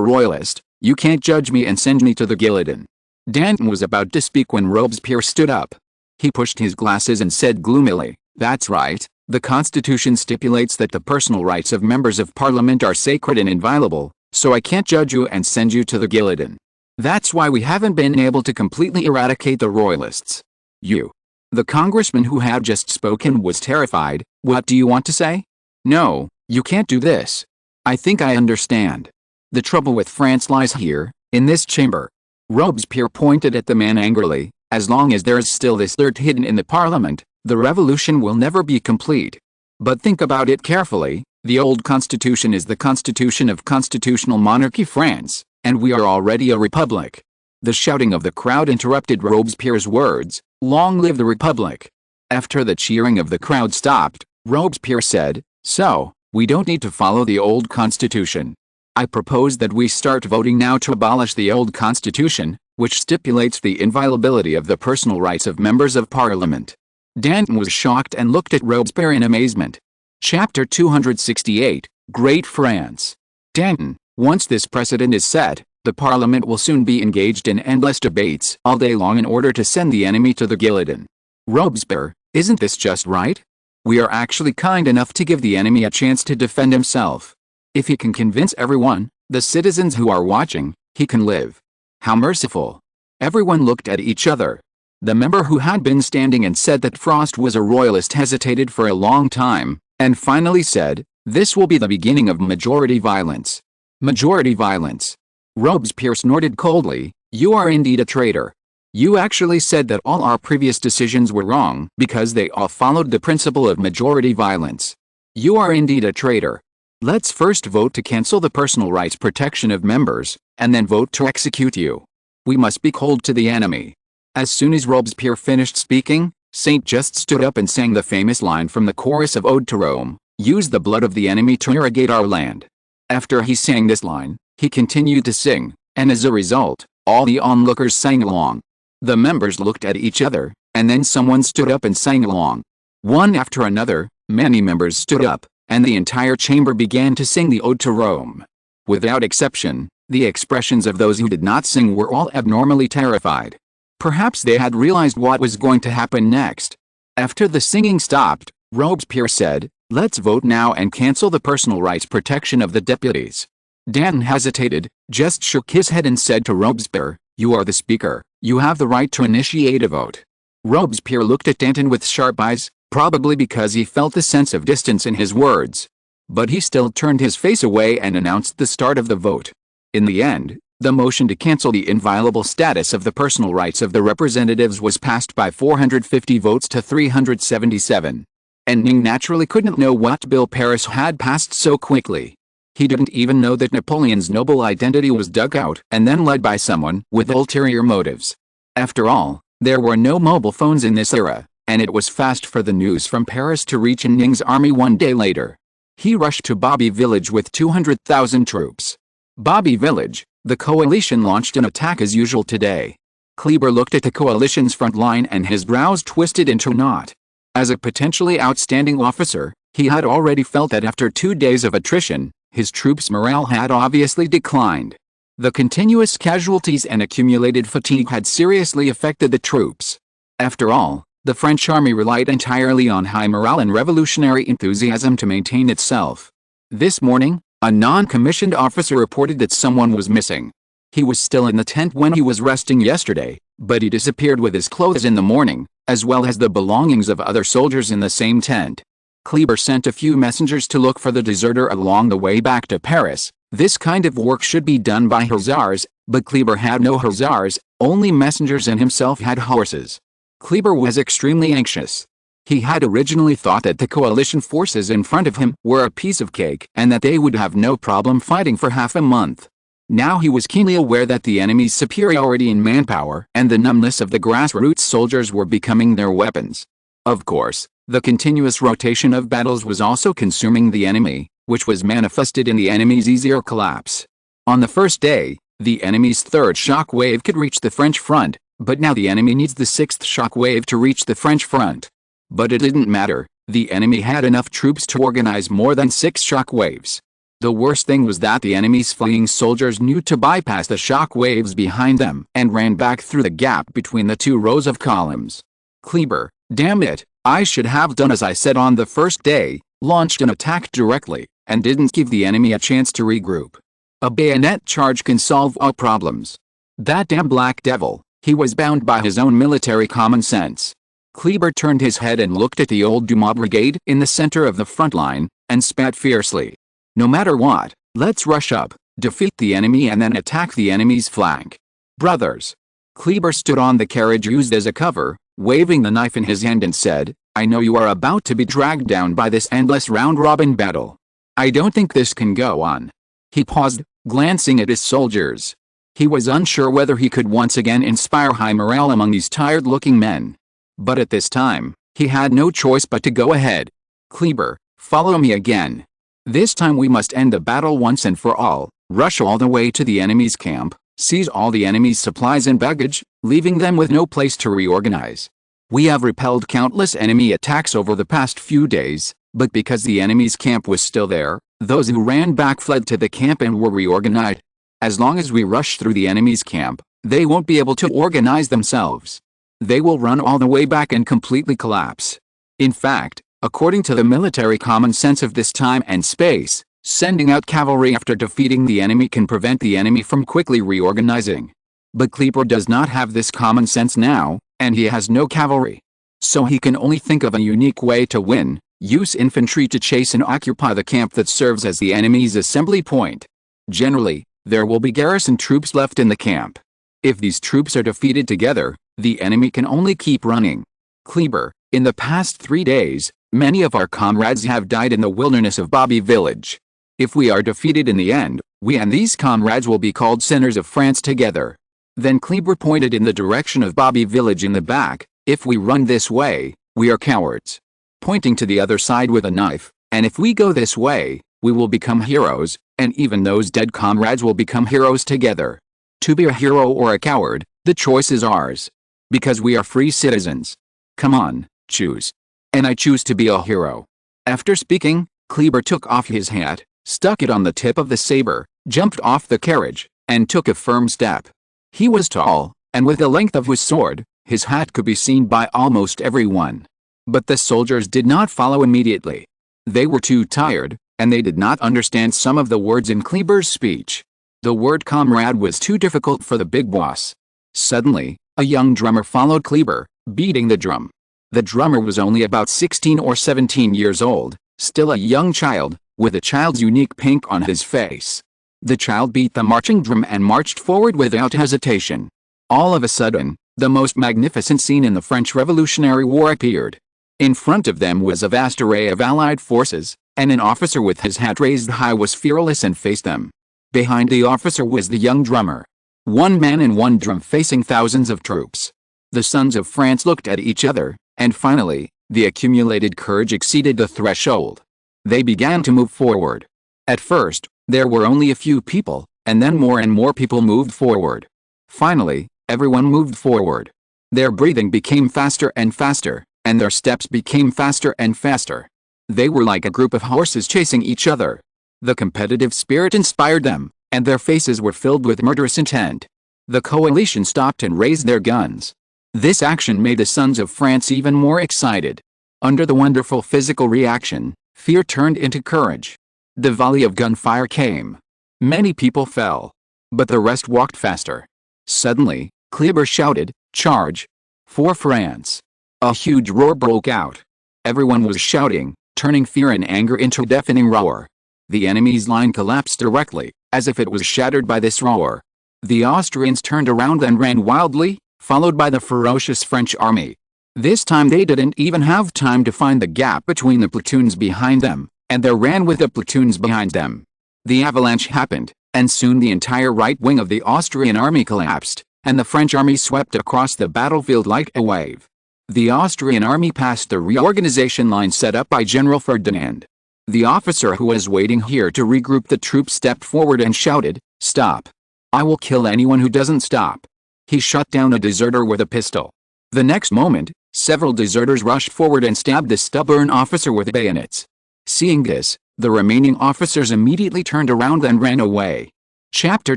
royalist, you can't judge me and send me to the guillotine. Danton was about to speak when Robespierre stood up. He pushed his glasses and said gloomily, "That's right, the Constitution stipulates that the personal rights of members of Parliament are sacred and inviolable, so I can't judge you and send you to the guillotine. That's why we haven't been able to completely eradicate the royalists." You. The congressman who had just spoken was terrified. "What do you want to say? No, you can't do this. I think I understand. The trouble with France lies here, in this chamber." Robespierre pointed at the man angrily. "As long as there is still this dirt hidden in the Parliament, the revolution will never be complete. But think about it carefully, the old constitution is the constitution of constitutional monarchy France, and we are already a republic." The shouting of the crowd interrupted Robespierre's words, "Long live the republic." After the cheering of the crowd stopped, Robespierre said, "So, we don't need to follow the old constitution. I propose that we start voting now to abolish the old constitution, which stipulates the inviolability of the personal rights of members of Parliament." Danton was shocked and looked at Robespierre in amazement. Chapter 268, Great France. Danton, once this precedent is set, the Parliament will soon be engaged in endless debates all day long in order to send the enemy to the guillotine. Robespierre, isn't this just right? We are actually kind enough to give the enemy a chance to defend himself. If he can convince everyone, the citizens who are watching, he can live. How merciful. Everyone looked at each other. The member who had been standing and said that Frost was a royalist hesitated for a long time, and finally said, "This will be the beginning of majority violence." Majority violence. Robespierre snorted coldly, "You are indeed a traitor. You actually said that all our previous decisions were wrong because they all followed the principle of majority violence. You are indeed a traitor. Let's first vote to cancel the personal rights protection of members, and then vote to execute you. We must be cold to the enemy." As soon as Robespierre finished speaking, Saint Just stood up and sang the famous line from the chorus of Ode to Rome, "Use the blood of the enemy to irrigate our land." After he sang this line, he continued to sing, and as a result, all the onlookers sang along. The members looked at each other, and then someone stood up and sang along. One after another, many members stood up, and the entire chamber began to sing the Ode to Rome. Without exception, the expressions of those who did not sing were all abnormally terrified. Perhaps they had realized what was going to happen next. After the singing stopped, Robespierre said, "Let's vote now and cancel the personal rights protection of the deputies." Danton hesitated, just shook his head and said to Robespierre, "You are the speaker, you have the right to initiate a vote." Robespierre looked at Danton with sharp eyes, probably because he felt the sense of distance in his words. But he still turned his face away and announced the start of the vote. In the end, the motion to cancel the inviolable status of the personal rights of the representatives was passed by 450 votes to 377. And Ning naturally couldn't know what bill Paris had passed so quickly. He didn't even know that Napoleon's noble identity was dug out and then led by someone with ulterior motives. After all, there were no mobile phones in this era, and it was fast for the news from Paris to reach in Ning's army one day later. He rushed to Bobby Village with 200,000 troops. Bobby Village, the coalition launched an attack as usual today. Kleber looked at the coalition's front line and his brows twisted into a knot. As a potentially outstanding officer, he had already felt that after 2 days of attrition, his troops' morale had obviously declined. The continuous casualties and accumulated fatigue had seriously affected the troops. After all, the French army relied entirely on high morale and revolutionary enthusiasm to maintain itself. This morning, a non-commissioned officer reported that someone was missing. He was still in the tent when he was resting yesterday, but he disappeared with his clothes in the morning, as well as the belongings of other soldiers in the same tent. Kleber sent a few messengers to look for the deserter along the way back to Paris. This kind of work should be done by hussars, but Kleber had no hussars, only messengers and himself had horses. Kleber was extremely anxious. He had originally thought that the coalition forces in front of him were a piece of cake and that they would have no problem fighting for half a month. Now he was keenly aware that the enemy's superiority in manpower and the numbness of the grassroots soldiers were becoming their weapons. Of course, the continuous rotation of battles was also consuming the enemy, which was manifested in the enemy's easier collapse. On the first day, the enemy's third shock wave could reach the French front, but now the enemy needs the sixth shock wave to reach the French front. But it didn't matter, the enemy had enough troops to organize more than 6 shock waves. The worst thing was that the enemy's fleeing soldiers knew to bypass the shock waves behind them and ran back through the gap between the 2 rows of columns. Kleber, damn it, I should have done as I said on the first day, launched an attack directly, and didn't give the enemy a chance to regroup. A bayonet charge can solve all problems. That damn black devil, he was bound by his own military common sense. Kleber turned his head and looked at the old Dumas brigade in the center of the front line, and spat fiercely. No matter what, let's rush up, defeat the enemy and then attack the enemy's flank. Brothers. Kleber stood on the carriage used as a cover, waving the knife in his hand and said, I know you are about to be dragged down by this endless round-robin battle. I don't think this can go on. He paused, glancing at his soldiers. He was unsure whether he could once again inspire high morale among these tired-looking men. But at this time, he had no choice but to go ahead. Kleber, follow me again. This time we must end the battle once and for all, rush all the way to the enemy's camp, seize all the enemy's supplies and baggage, leaving them with no place to reorganize. We have repelled countless enemy attacks over the past few days, but because the enemy's camp was still there, those who ran back fled to the camp and were reorganized. As long as we rush through the enemy's camp, they won't be able to organize themselves. They will run all the way back and completely collapse. In fact, according to the military common sense of this time and space, sending out cavalry after defeating the enemy can prevent the enemy from quickly reorganizing. But Kleber does not have this common sense now, and he has no cavalry. So he can only think of a unique way to win: use infantry to chase and occupy the camp that serves as the enemy's assembly point. Generally, there will be garrison troops left in the camp. If these troops are defeated together, the enemy can only keep running. Kleber, in the past 3 days, many of our comrades have died in the wilderness of Bobby Village. If we are defeated in the end, we and these comrades will be called sinners of France together. Then Kleber pointed in the direction of Bobby Village in the back. If we run this way, we are cowards. Pointing to the other side with a knife, and if we go this way, we will become heroes, and even those dead comrades will become heroes together. To be a hero or a coward, the choice is ours. Because we are free citizens. Come on, choose. And I choose to be a hero. After speaking, Kleber took off his hat, stuck it on the tip of the saber, jumped off the carriage, and took a firm step. He was tall, and with the length of his sword, his hat could be seen by almost everyone. But the soldiers did not follow immediately. They were too tired, and they did not understand some of the words in Kleber's speech. The word comrade was too difficult for the big boss. Suddenly, a young drummer followed Kleber, beating the drum. The drummer was only about 16 or 17 years old, still a young child, with a child's unique pink on his face. The child beat the marching drum and marched forward without hesitation. All of a sudden, the most magnificent scene in the French Revolutionary War appeared. In front of them was a vast array of Allied forces, and an officer with his hat raised high was fearless and faced them. Behind the officer was the young drummer. One man and one drum facing thousands of troops. The sons of France looked at each other, and finally, the accumulated courage exceeded the threshold. They began to move forward. At first, there were only a few people, and then more and more people moved forward. Finally, everyone moved forward. Their breathing became faster and faster, and their steps became faster and faster. They were like a group of horses chasing each other. The competitive spirit inspired them, and their faces were filled with murderous intent. The coalition stopped and raised their guns. This action made the sons of France even more excited. Under the wonderful physical reaction, fear turned into courage. The volley of gunfire came. Many people fell. But the rest walked faster. Suddenly, Kleber shouted, "Charge! For France!" A huge roar broke out. Everyone was shouting, turning fear and anger into a deafening roar. The enemy's line collapsed directly, as if it was shattered by this roar. The Austrians turned around and ran wildly, followed by the ferocious French army. This time they didn't even have time to find the gap between the platoons behind them, and they ran with the platoons behind them. The avalanche happened, and soon the entire right wing of the Austrian army collapsed, and the French army swept across the battlefield like a wave. The Austrian army passed the reorganization line set up by General Ferdinand. The officer who was waiting here to regroup the troops stepped forward and shouted, "Stop! I will kill anyone who doesn't stop." He shot down a deserter with a pistol. The next moment, several deserters rushed forward and stabbed the stubborn officer with bayonets. Seeing this, the remaining officers immediately turned around and ran away. Chapter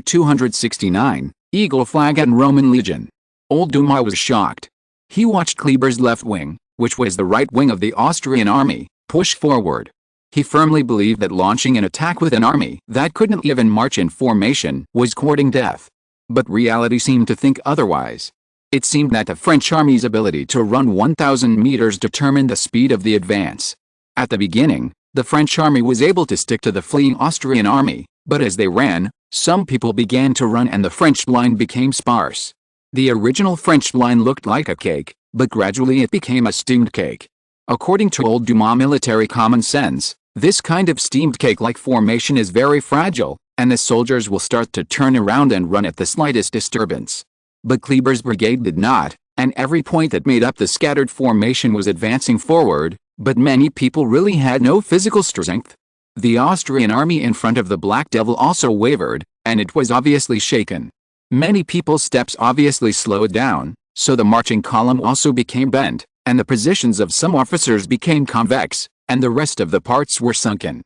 269, Eagle Flag and Roman Legion. Old Dumas was shocked. He watched Kleber's left wing, which was the right wing of the Austrian army, push forward. He firmly believed that launching an attack with an army that couldn't even march in formation was courting death. But reality seemed to think otherwise. It seemed that the French army's ability to run 1,000 meters determined the speed of the advance. At the beginning, the French army was able to stick to the fleeing Austrian army, but as they ran, some people began to run and the French line became sparse. The original French line looked like a cake, but gradually it became a steamed cake. According to old Dumas military common sense, this kind of steamed cake-like formation is very fragile, and the soldiers will start to turn around and run at the slightest disturbance. But Kleber's brigade did not, and every point that made up the scattered formation was advancing forward, but many people really had no physical strength. The Austrian army in front of the Black Devil also wavered, and it was obviously shaken. Many people's steps obviously slowed down, so the marching column also became bent, and the positions of some officers became convex, and the rest of the parts were sunken.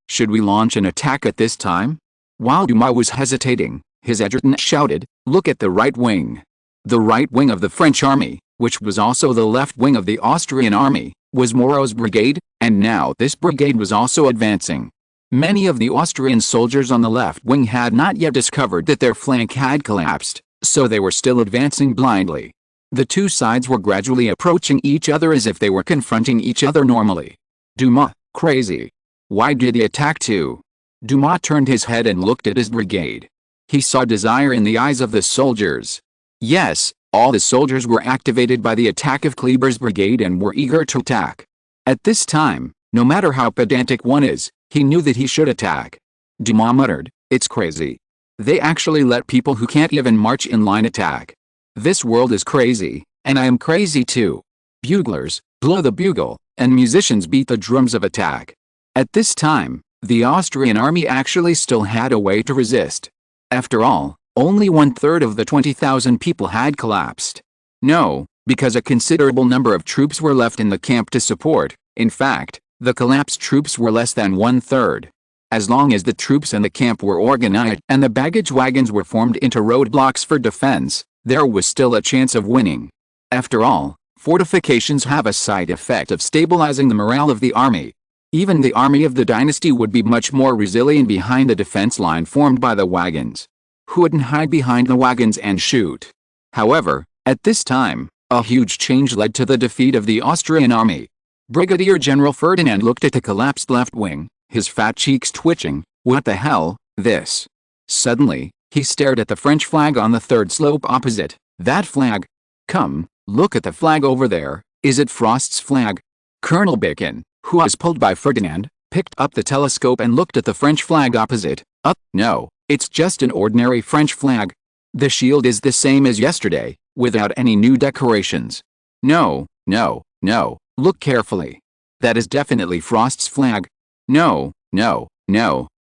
Should we launch an attack at this time? While Dumas was hesitating, his adjutant shouted, "Look at the right wing." The right wing of the French army, which was also the left wing of the Austrian army, was Moreau's brigade, and now this brigade was also advancing. Many of the Austrian soldiers on the left wing had not yet discovered that their flank had collapsed, so they were still advancing blindly. The two sides were gradually approaching each other as if they were confronting each other normally. Dumas, crazy. Why did he attack too? Dumas turned his head and looked at his brigade. He saw desire in the eyes of the soldiers. Yes, all the soldiers were activated by the attack of Kleber's brigade and were eager to attack. At this time, no matter how pedantic one is, he knew that he should attack. Dumas muttered, "It's crazy. They actually let people who can't even march in line attack. This world is crazy, and I am crazy too." Buglers, blow the bugle, and musicians beat the drums of attack. At this time, the Austrian army actually still had a way to resist. After all, only 1/3 of the 20,000 people had collapsed. No, because a considerable number of troops were left in the camp to support. In fact, the collapsed troops were less than 1/3. As long as the troops in the camp were organized and the baggage wagons were formed into roadblocks for defense, there was still a chance of winning. After all, fortifications have a side effect of stabilizing the morale of the army. Even the army of the dynasty would be much more resilient behind the defense line formed by the wagons. Who wouldn't hide behind the wagons and shoot? However, at this time, a huge change led to the defeat of the Austrian army. Brigadier General Ferdinand looked at the collapsed left wing, his fat cheeks twitching. What the hell, this? Suddenly, he stared at the French flag on the third slope opposite. That flag? Come, look at the flag over there. Is it Frost's flag? Colonel Bacon, who was pulled by Ferdinand, picked up the telescope and looked at the French flag opposite. No, it's just an ordinary French flag. The shield is the same as yesterday, without any new decorations. No, look carefully. That is definitely Frost's flag. No,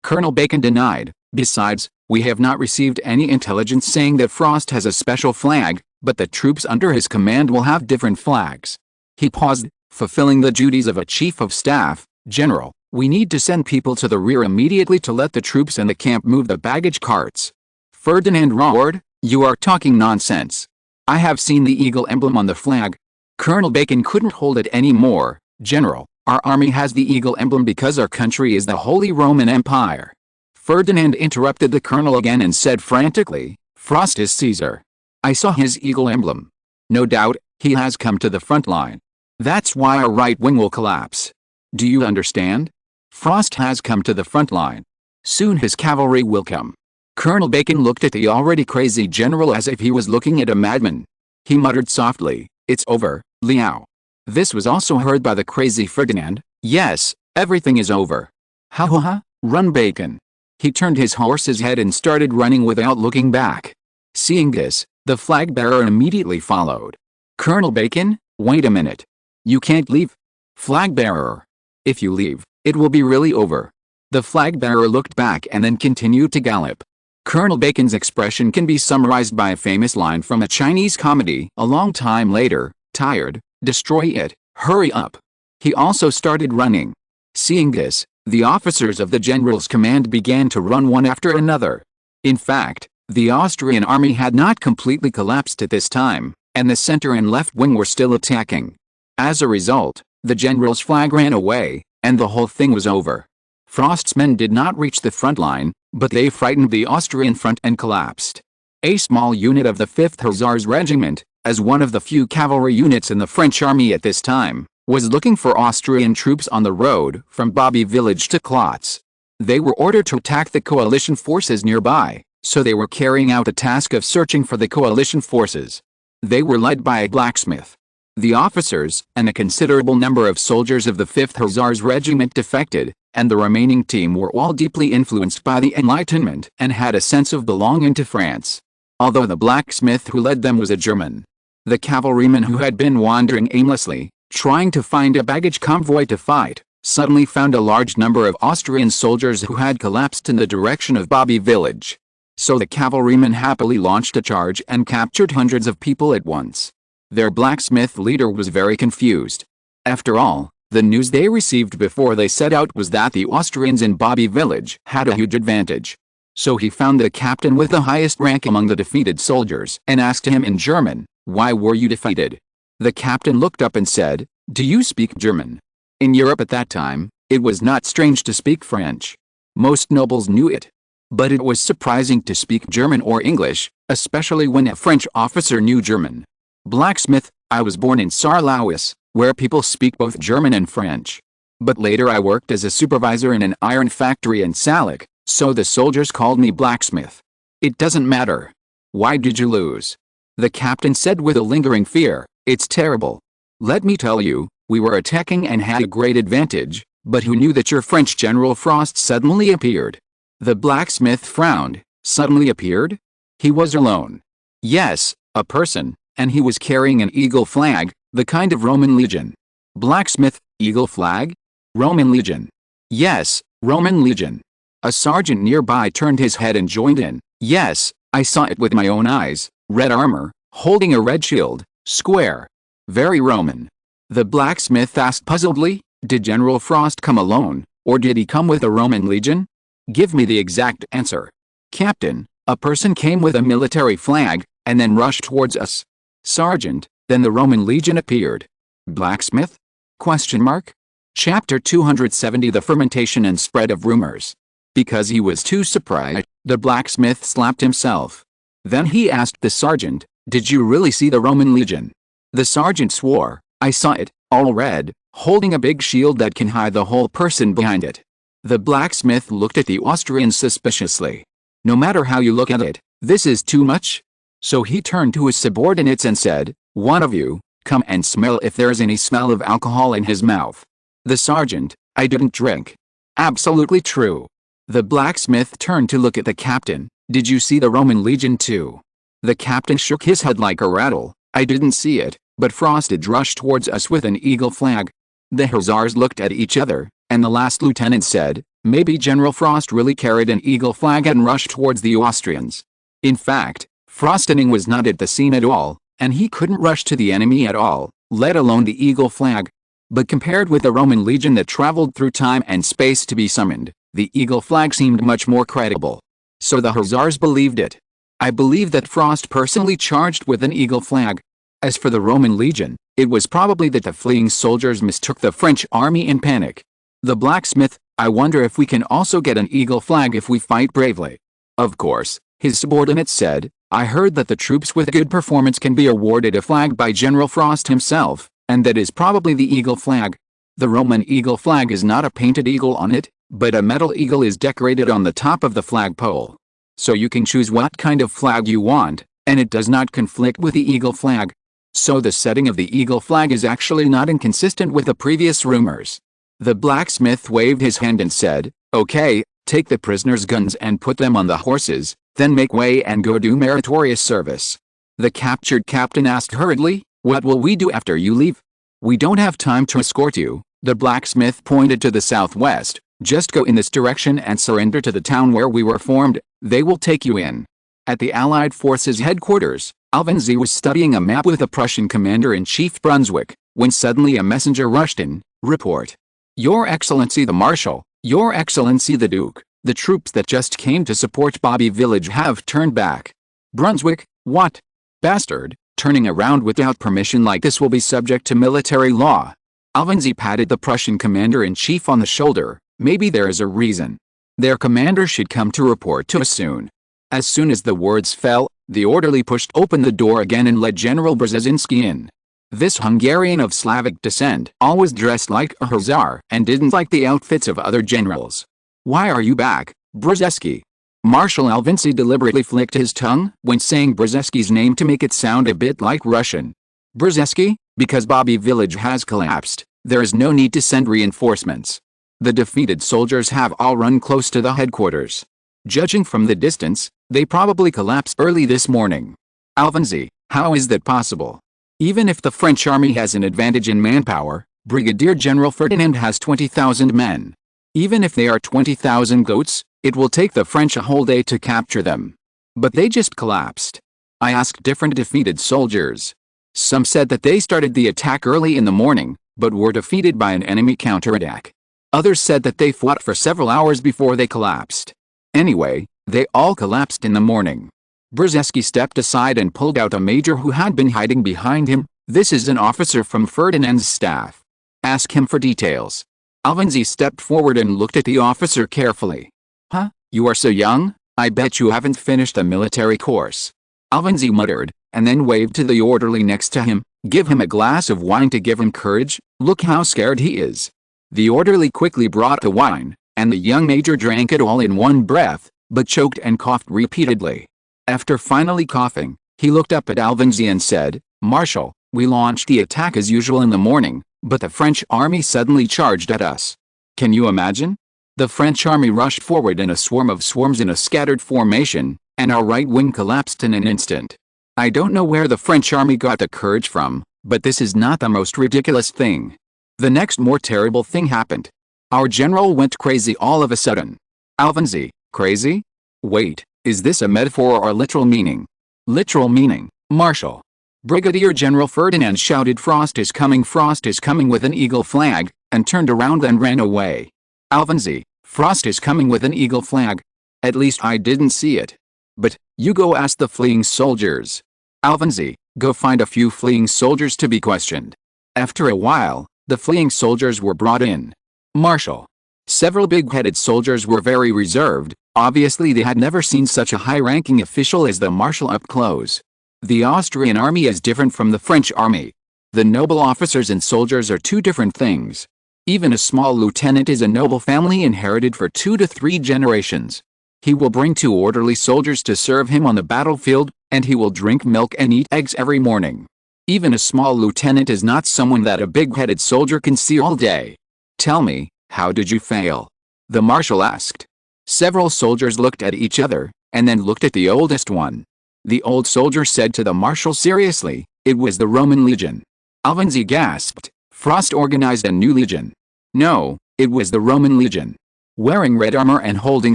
Colonel Bacon denied. Besides, we have not received any intelligence saying that Frost has a special flag, but the troops under his command will have different flags. He paused, fulfilling the duties of a chief of staff. General, we need to send people to the rear immediately to let the troops in the camp move the baggage carts. Ferdinand roared, "You are talking nonsense. I have seen the eagle emblem on the flag." Colonel Bacon couldn't hold it any more. "General, our army has the eagle emblem because our country is the Holy Roman Empire." Ferdinand interrupted the colonel again and said frantically, "Frost is Caesar. I saw his eagle emblem. No doubt, he has come to the front line. That's why our right wing will collapse. Do you understand? Frost has come to the front line. Soon his cavalry will come." Colonel Bacon looked at the already crazy general as if he was looking at a madman. He muttered softly, "It's over, Liao. This was also heard by the crazy Ferdinand. Yes, everything is over. Ha ha ha, run Bacon. He turned his horse's head and started running without looking back. Seeing this, the flag bearer immediately followed. Colonel Bacon, wait a minute. You can't leave. Flag bearer. If you leave, it will be really over. The flag bearer looked back and then continued to gallop. Colonel Bacon's expression can be summarized by a famous line from a Chinese comedy a long time later: tired, destroy it, hurry up. He also started running. Seeing this, the officers of the general's command began to run one after another. In fact, the Austrian army had not completely collapsed at this time, and the center and left wing were still attacking. As a result, the general's flag ran away, and the whole thing was over. Frost's men did not reach the front line, but they frightened the Austrian front and collapsed. A small unit of the 5th Hussars Regiment, as one of the few cavalry units in the French army at this time, was looking for Austrian troops on the road from Bobby Village to Klotz. They were ordered to attack the coalition forces nearby, so they were carrying out the task of searching for the coalition forces. They were led by a blacksmith. The officers and a considerable number of soldiers of the 5th Hussars Regiment defected, and the remaining team were all deeply influenced by the Enlightenment and had a sense of belonging to France. Although the blacksmith who led them was a German. The cavalryman who had been wandering aimlessly, trying to find a baggage convoy to fight, suddenly found a large number of Austrian soldiers who had collapsed in the direction of Bobby Village. So the cavalryman happily launched a charge and captured hundreds of people at once. Their blacksmith leader was very confused. After all, the news they received before they set out was that the Austrians in Bobby Village had a huge advantage. So he found the captain with the highest rank among the defeated soldiers and asked him in German, "Why were you defeated?" The captain looked up and said, "Do you speak German?" In Europe at that time, it was not strange to speak French. Most nobles knew it. But it was surprising to speak German or English, especially when a French officer knew German. Blacksmith, I was born in Saarlouis, where people speak both German and French. But later I worked as a supervisor in an iron factory in Salik, so the soldiers called me blacksmith. It doesn't matter. Why did you lose? The captain said with a lingering fear, "It's terrible. Let me tell you, we were attacking and had a great advantage, but who knew that your French General Frost suddenly appeared?" The blacksmith frowned. Suddenly appeared? He was alone. Yes, a person, and he was carrying an eagle flag, the kind of Roman legion. Blacksmith, eagle flag? Roman legion. Yes, Roman legion. A sergeant nearby turned his head and joined in. Yes, I saw it with my own eyes. Red armor, holding a red shield, square. Very Roman. The blacksmith asked puzzledly, did General Frost come alone, or did he come with a Roman legion? Give me the exact answer. Captain, a person came with a military flag, and then rushed towards us. Sergeant, then the Roman legion appeared. Blacksmith? Question mark? Chapter 270 The Fermentation and Spread of Rumors. Because he was too surprised, the blacksmith slapped himself. Then he asked the sergeant, did you really see the Roman legion? The sergeant swore, I saw it, all red, holding a big shield that can hide the whole person behind it. The blacksmith looked at the Austrians suspiciously. No matter how you look at it, this is too much. So he turned to his subordinates and said, one of you, come and smell if there's any smell of alcohol in his mouth. The sergeant, I didn't drink. Absolutely true. The blacksmith turned to look at the captain, did you see the Roman legion too? The captain shook his head like a rattle, I didn't see it, but Frost did rush towards us with an eagle flag. The hussars looked at each other, and the last lieutenant said, maybe General Frost really carried an eagle flag and rushed towards the Austrians. In fact, Frostening was not at the scene at all, and he couldn't rush to the enemy at all, let alone the eagle flag. But compared with the Roman legion that traveled through time and space to be summoned, the eagle flag seemed much more credible. So the hussars believed it. I believe that Frost personally charged with an eagle flag. As for the Roman legion, it was probably that the fleeing soldiers mistook the French army in panic. The blacksmith, I wonder if we can also get an eagle flag if we fight bravely. Of course, his subordinate said, I heard that the troops with good performance can be awarded a flag by General Frost himself, and that is probably the eagle flag. The Roman eagle flag is not a painted eagle on it, but a metal eagle is decorated on the top of the flagpole. So you can choose what kind of flag you want, and it does not conflict with the eagle flag. So the setting of the eagle flag is actually not inconsistent with the previous rumors. The blacksmith waved his hand and said, "Okay, take the prisoners' guns and put them on the horses, then make way and go do meritorious service." The captured captain asked hurriedly, "What will we do after you leave?" "We don't have time to escort you." The blacksmith pointed to the southwest. "Just go in this direction and surrender to the town where we were formed. They will take you in." At the Allied forces headquarters, Alvenzi was studying a map with the Prussian commander-in-chief Brunswick, when suddenly a messenger rushed in. "Report. Your Excellency the Marshal, Your Excellency the Duke, the troops that just came to support Bobby Village have turned back." "Brunswick, what? Bastard, turning around without permission like this will be subject to military law." Alvenzi patted the Prussian commander-in-chief on the shoulder. "Maybe there is a reason. Their commander should come to report to us soon." As soon as the words fell, the orderly pushed open the door again and let General Brzezinski in. This Hungarian of Slavic descent always dressed like a hussar and didn't like the outfits of other generals. "Why are you back, Brzezinski?" Marshal Alvenzi deliberately flicked his tongue when saying Brzezinski's name to make it sound a bit like Russian. "Brzezinski, because Bobby Village has collapsed, there is no need to send reinforcements. The defeated soldiers have all run close to the headquarters. Judging from the distance, they probably collapsed early this morning." "Alvenzi, how is that possible? Even if the French army has an advantage in manpower, Brigadier General Ferdinand has 20,000 men. Even if they are 20,000 goats, it will take the French a whole day to capture them. But they just collapsed." I asked different defeated soldiers. Some said that they started the attack early in the morning, but were defeated by an enemy counterattack. Others said that they fought for several hours before they collapsed. Anyway, they all collapsed in the morning. Brzezinski stepped aside and pulled out a major who had been hiding behind him. "This is an officer from Ferdinand's staff. Ask him for details." Alvenzi stepped forward and looked at the officer carefully. "Huh, you are so young, I bet you haven't finished a military course." Alvenzi muttered, and then waved to the orderly next to him. "Give him a glass of wine to give him courage, look how scared he is." The orderly quickly brought the wine, and the young major drank it all in one breath, but choked and coughed repeatedly. After finally coughing, he looked up at Alvenzi and said, "Marshal, we launched the attack as usual in the morning, but the French army suddenly charged at us. Can you imagine? The French army rushed forward in a swarm of swarms in a scattered formation, and our right wing collapsed in an instant. I don't know where the French army got the courage from, but this is not the most ridiculous thing. The next more terrible thing happened. Our general went crazy all of a sudden." "Alvenzi, crazy? Wait, is this a metaphor or literal meaning?" "Literal meaning, Marshal. Brigadier General Ferdinand shouted 'Frost is coming with an eagle flag,' and turned around and ran away." "Alvenzi, Frost is coming with an eagle flag? At least I didn't see it." "But, you go ask the fleeing soldiers." "Alvenzi, go find a few fleeing soldiers to be questioned." After a while, the fleeing soldiers were brought in. "Marshal." Several big-headed soldiers were very reserved. Obviously they had never seen such a high-ranking official as the marshal up close. The Austrian army is different from the French army. The noble officers and soldiers are two different things. Even a small lieutenant is a noble family inherited for 2 to 3 generations. He will bring 2 orderly soldiers to serve him on the battlefield, and he will drink milk and eat eggs every morning. Even a small lieutenant is not someone that a big-headed soldier can see all day. "Tell me, how did you fail?" the marshal asked. Several soldiers looked at each other, and then looked at the oldest one. The old soldier said to the marshal seriously, "It was the Roman legion." Alvenzi gasped. "Frost organized a new legion." "No, it was the Roman legion. Wearing red armor and holding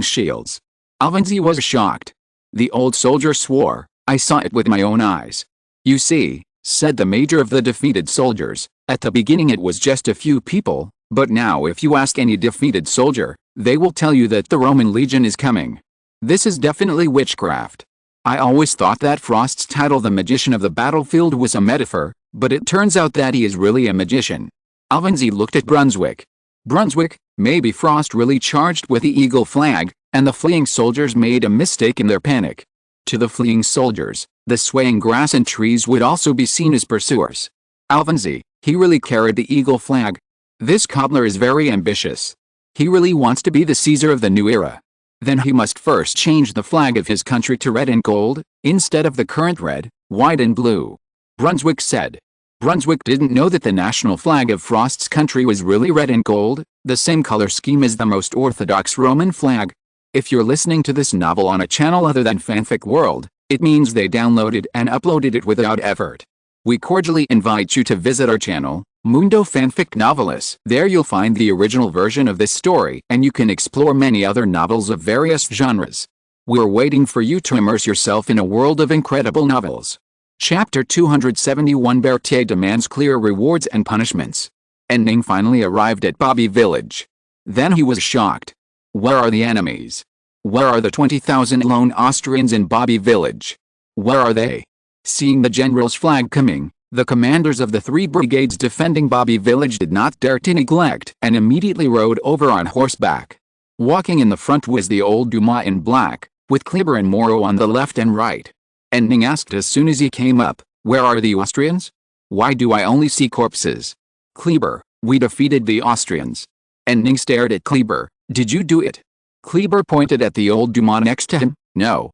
shields." Alvenzi was shocked. The old soldier swore, "I saw it with my own eyes." "You see," said the major of the defeated soldiers, "at the beginning it was just a few people, but now if you ask any defeated soldier, they will tell you that the Roman legion is coming. This is definitely witchcraft. I always thought that Frost's title, the Magician of the Battlefield, was a metaphor, but it turns out that he is really a magician." Alvenzi looked at Brunswick. "Brunswick, maybe Frost really charged with the eagle flag, and the fleeing soldiers made a mistake in their panic." To the fleeing soldiers, the swaying grass and trees would also be seen as pursuers. "Alvenzi, he really carried the eagle flag. This cobbler is very ambitious. He really wants to be the Caesar of the new era. Then he must first change the flag of his country to red and gold, instead of the current red, white and blue." Brunswick said. Brunswick didn't know that the national flag of Frost's country was really red and gold, the same color scheme as the most orthodox Roman flag. If you're listening to this novel on a channel other than Fanfic World, it means they downloaded and uploaded it without effort. We cordially invite you to visit our channel, Mundo Fanfic Novelis. There you'll find the original version of this story and you can explore many other novels of various genres. We're waiting for you to immerse yourself in a world of incredible novels. Chapter 271 Berthier demands clear rewards and punishments. And Ning finally arrived at Bobby Village. Then he was shocked. Where are the enemies? Where are the 20,000 lone Austrians in Bobby Village? Where are they? Seeing the general's flag coming, the commanders of the 3 brigades defending Bobby Village did not dare to neglect and immediately rode over on horseback. Walking in the front was the old Dumas in black, with Kleber and Moreau on the left and right. And Ning asked as soon as he came up, "Where are the Austrians? Why do I only see corpses?" "Kleber, we defeated the Austrians." And Ning stared at Kleber. "Did you do it?" Kleber pointed at the old Dumas next to him. No,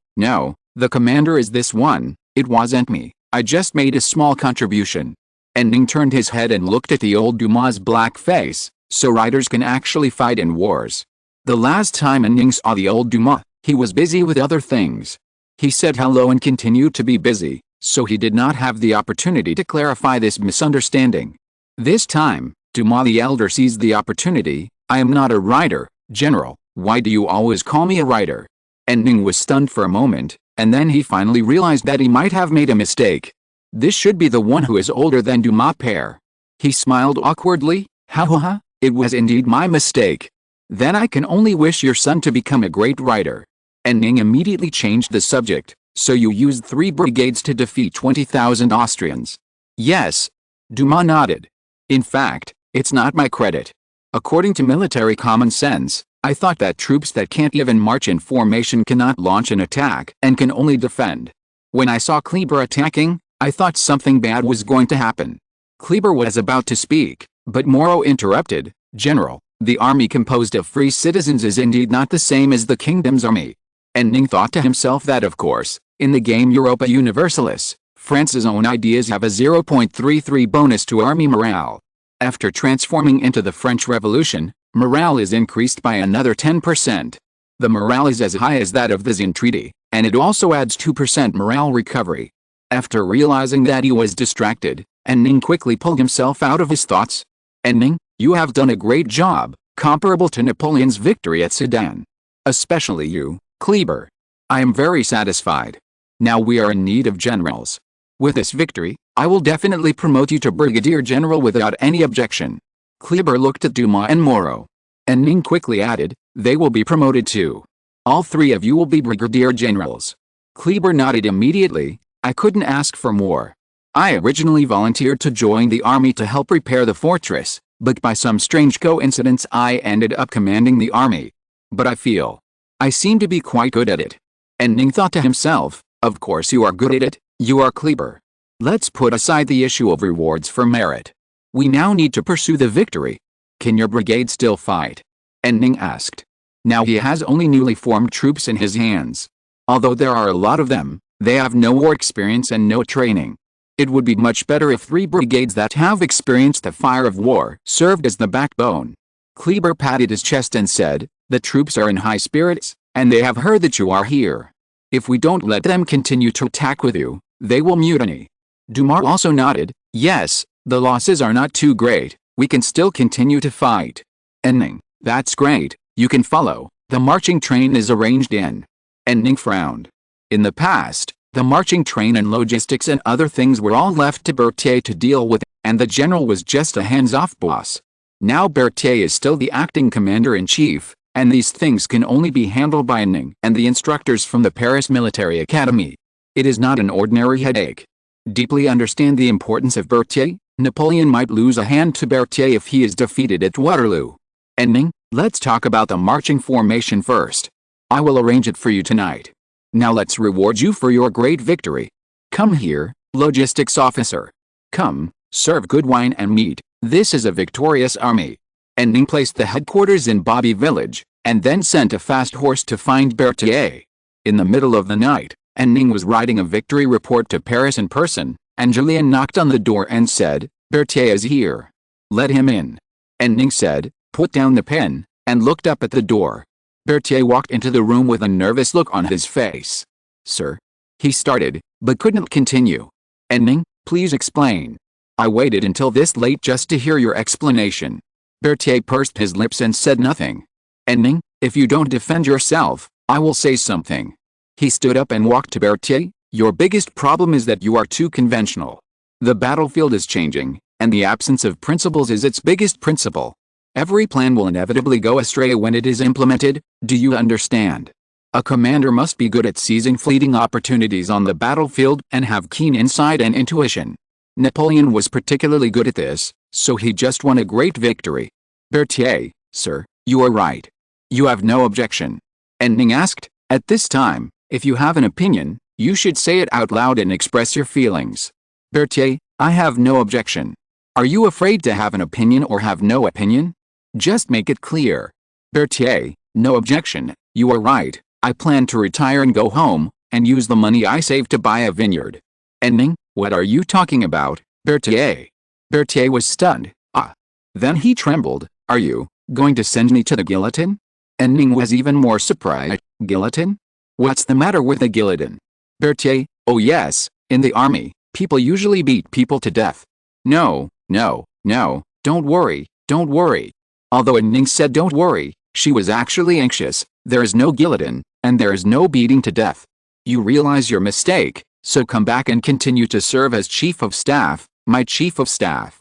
the commander is this one, it wasn't me, I just made a small contribution." And Ning turned his head and looked at the old Dumas' black face. So riders can actually fight in wars. The last time Ning saw the old Dumas, he was busy with other things. He said hello and continued to be busy, so he did not have the opportunity to clarify this misunderstanding. This time, Dumas the elder seized the opportunity. "I am not a writer, General, why do you always call me a writer?" And Ning was stunned for a moment, and then he finally realized that he might have made a mistake. This should be the one who is older than Dumas père. He smiled awkwardly. Ha, it was indeed my mistake. Then I can only wish your son to become a great writer." And Ning immediately changed the subject. "So you used 3 brigades to defeat 20,000 Austrians?" "Yes." Dumas nodded. "In fact, it's not my credit. According to military common sense, I thought that troops that can't even march in formation cannot launch an attack and can only defend. When I saw Kleber attacking, I thought something bad was going to happen." Kleber was about to speak, but Moreau interrupted. "General, the army composed of free citizens is indeed not the same as the kingdom's army." And Ning thought to himself that of course, in the game Europa Universalis, France's own ideas have a 0.33 bonus to army morale. After transforming into the French Revolution, morale is increased by another 10%. The morale is as high as that of the Zin Treaty, and it also adds 2% morale recovery. After realizing that he was distracted, and Ning quickly pulled himself out of his thoughts. "And Ning, you have done a great job, comparable to Napoleon's victory at Sedan. Especially you, Kleber. I am very satisfied. Now we are in need of generals. With this victory, I will definitely promote you to Brigadier General without any objection." Kleber looked at Dumas and Moreau. And Ning quickly added, "They will be promoted too. All 3 of you will be Brigadier Generals." Kleber nodded immediately. "I couldn't ask for more. I originally volunteered to join the army to help repair the fortress, but by some strange coincidence I ended up commanding the army. But I feel I seem to be quite good at it." And Ning thought to himself, "Of course you are good at it, you are Kleber. Let's put aside the issue of rewards for merit. We now need to pursue the victory. Can your brigade still fight?" And Ning asked. Now he has only newly formed troops in his hands. Although there are a lot of them, they have no war experience and no training. It would be much better if 3 brigades that have experienced the fire of war served as the backbone. Kleber patted his chest and said, "The troops are in high spirits, and they have heard that you are here. If we don't let them continue to attack with you, they will mutiny." Dumas also nodded. "Yes, the losses are not too great, we can still continue to fight." And Ning, "That's great, you can follow, the marching train is arranged in." And Ning frowned. In the past, the marching train and logistics and other things were all left to Berthier to deal with, and the general was just a hands-off boss. Now Berthier is still the acting commander-in-chief, and these things can only be handled by Ning and the instructors from the Paris Military Academy. It is not an ordinary headache. Deeply understand the importance of Berthier. Napoleon might lose a hand to Berthier if he is defeated at Waterloo. And Ning, let's talk about the marching formation first. I will arrange it for you tonight. Now let's reward you for your great victory. Come here, logistics officer. Come, serve good wine and meat. This is a victorious army." And Ning placed the headquarters in Bobby Village, and then sent a fast horse to find Berthier. In the middle of the night, and Ning was writing a victory report to Paris in person, and Julian knocked on the door and said, "Berthier is here. Let him in." And Ning said, "Put down the pen," and looked up at the door. Berthier walked into the room with a nervous look on his face. "Sir?" he started, but couldn't continue. "And Ning, please explain. I waited until this late just to hear your explanation." Berthier pursed his lips and said nothing. "And Ning, if you don't defend yourself, I will say something." He stood up and walked to Berthier. "Your biggest problem is that you are too conventional. The battlefield is changing, and the absence of principles is its biggest principle. Every plan will inevitably go astray when it is implemented. Do you understand? A commander must be good at seizing fleeting opportunities on the battlefield and have keen insight and intuition. Napoleon was particularly good at this, so he just won a great victory." "Berthier, sir, you are right. You have no objection?" And Ning asked, "At this time, if you have an opinion, you should say it out loud and express your feelings." "Berthier, I have no objection." "Are you afraid to have an opinion or have no opinion? Just make it clear." "Berthier, no objection. You are right. I plan to retire and go home, and use the money I saved to buy a vineyard." And Ning, "What are you talking about, Berthier?" Berthier was stunned. "Ah." Then he trembled. "Are you going to send me to the guillotine?" And Ning was even more surprised. "Guillotine? What's the matter with the guillotine?" Berthier, "Oh yes, in the army, people usually beat people to death." "No, no, no, don't worry, don't worry." Although Ning said don't worry, she was actually anxious. "There is no guillotine, and there is no beating to death. You realize your mistake, so come back and continue to serve as Chief of Staff, my Chief of Staff."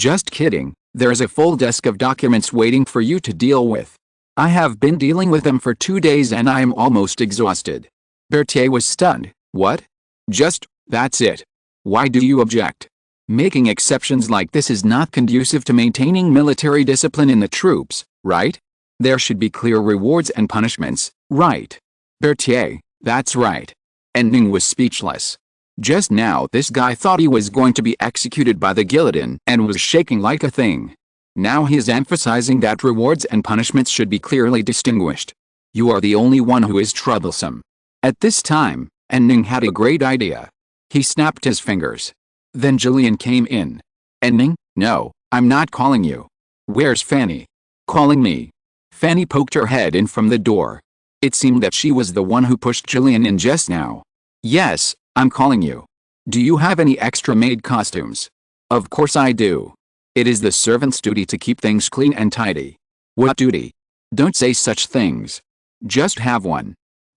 "Just kidding, there is a full desk of documents waiting for you to deal with. I have been dealing with them for 2 days and I am almost exhausted." Berthier was stunned. "What? That's it? Why do you object? Making exceptions like this is not conducive to maintaining military discipline in the troops, right? There should be clear rewards and punishments, right?" "Berthier, that's right." And Ning was speechless. Just now this guy thought he was going to be executed by the guillotine and was shaking like a thing. Now he is emphasizing that rewards and punishments should be clearly distinguished. "You are the only one who is troublesome." At this time, and Ning had a great idea. He snapped his fingers. Then Julian came in. "And Ning, no, I'm not calling you." "Where's Fanny?" "Calling me." Fanny poked her head in from the door. It seemed that she was the one who pushed Julian in just now. "Yes, I'm calling you. Do you have any extra maid costumes?" "Of course I do. It is the servant's duty to keep things clean and tidy." "What duty? Don't say such things. Just have one.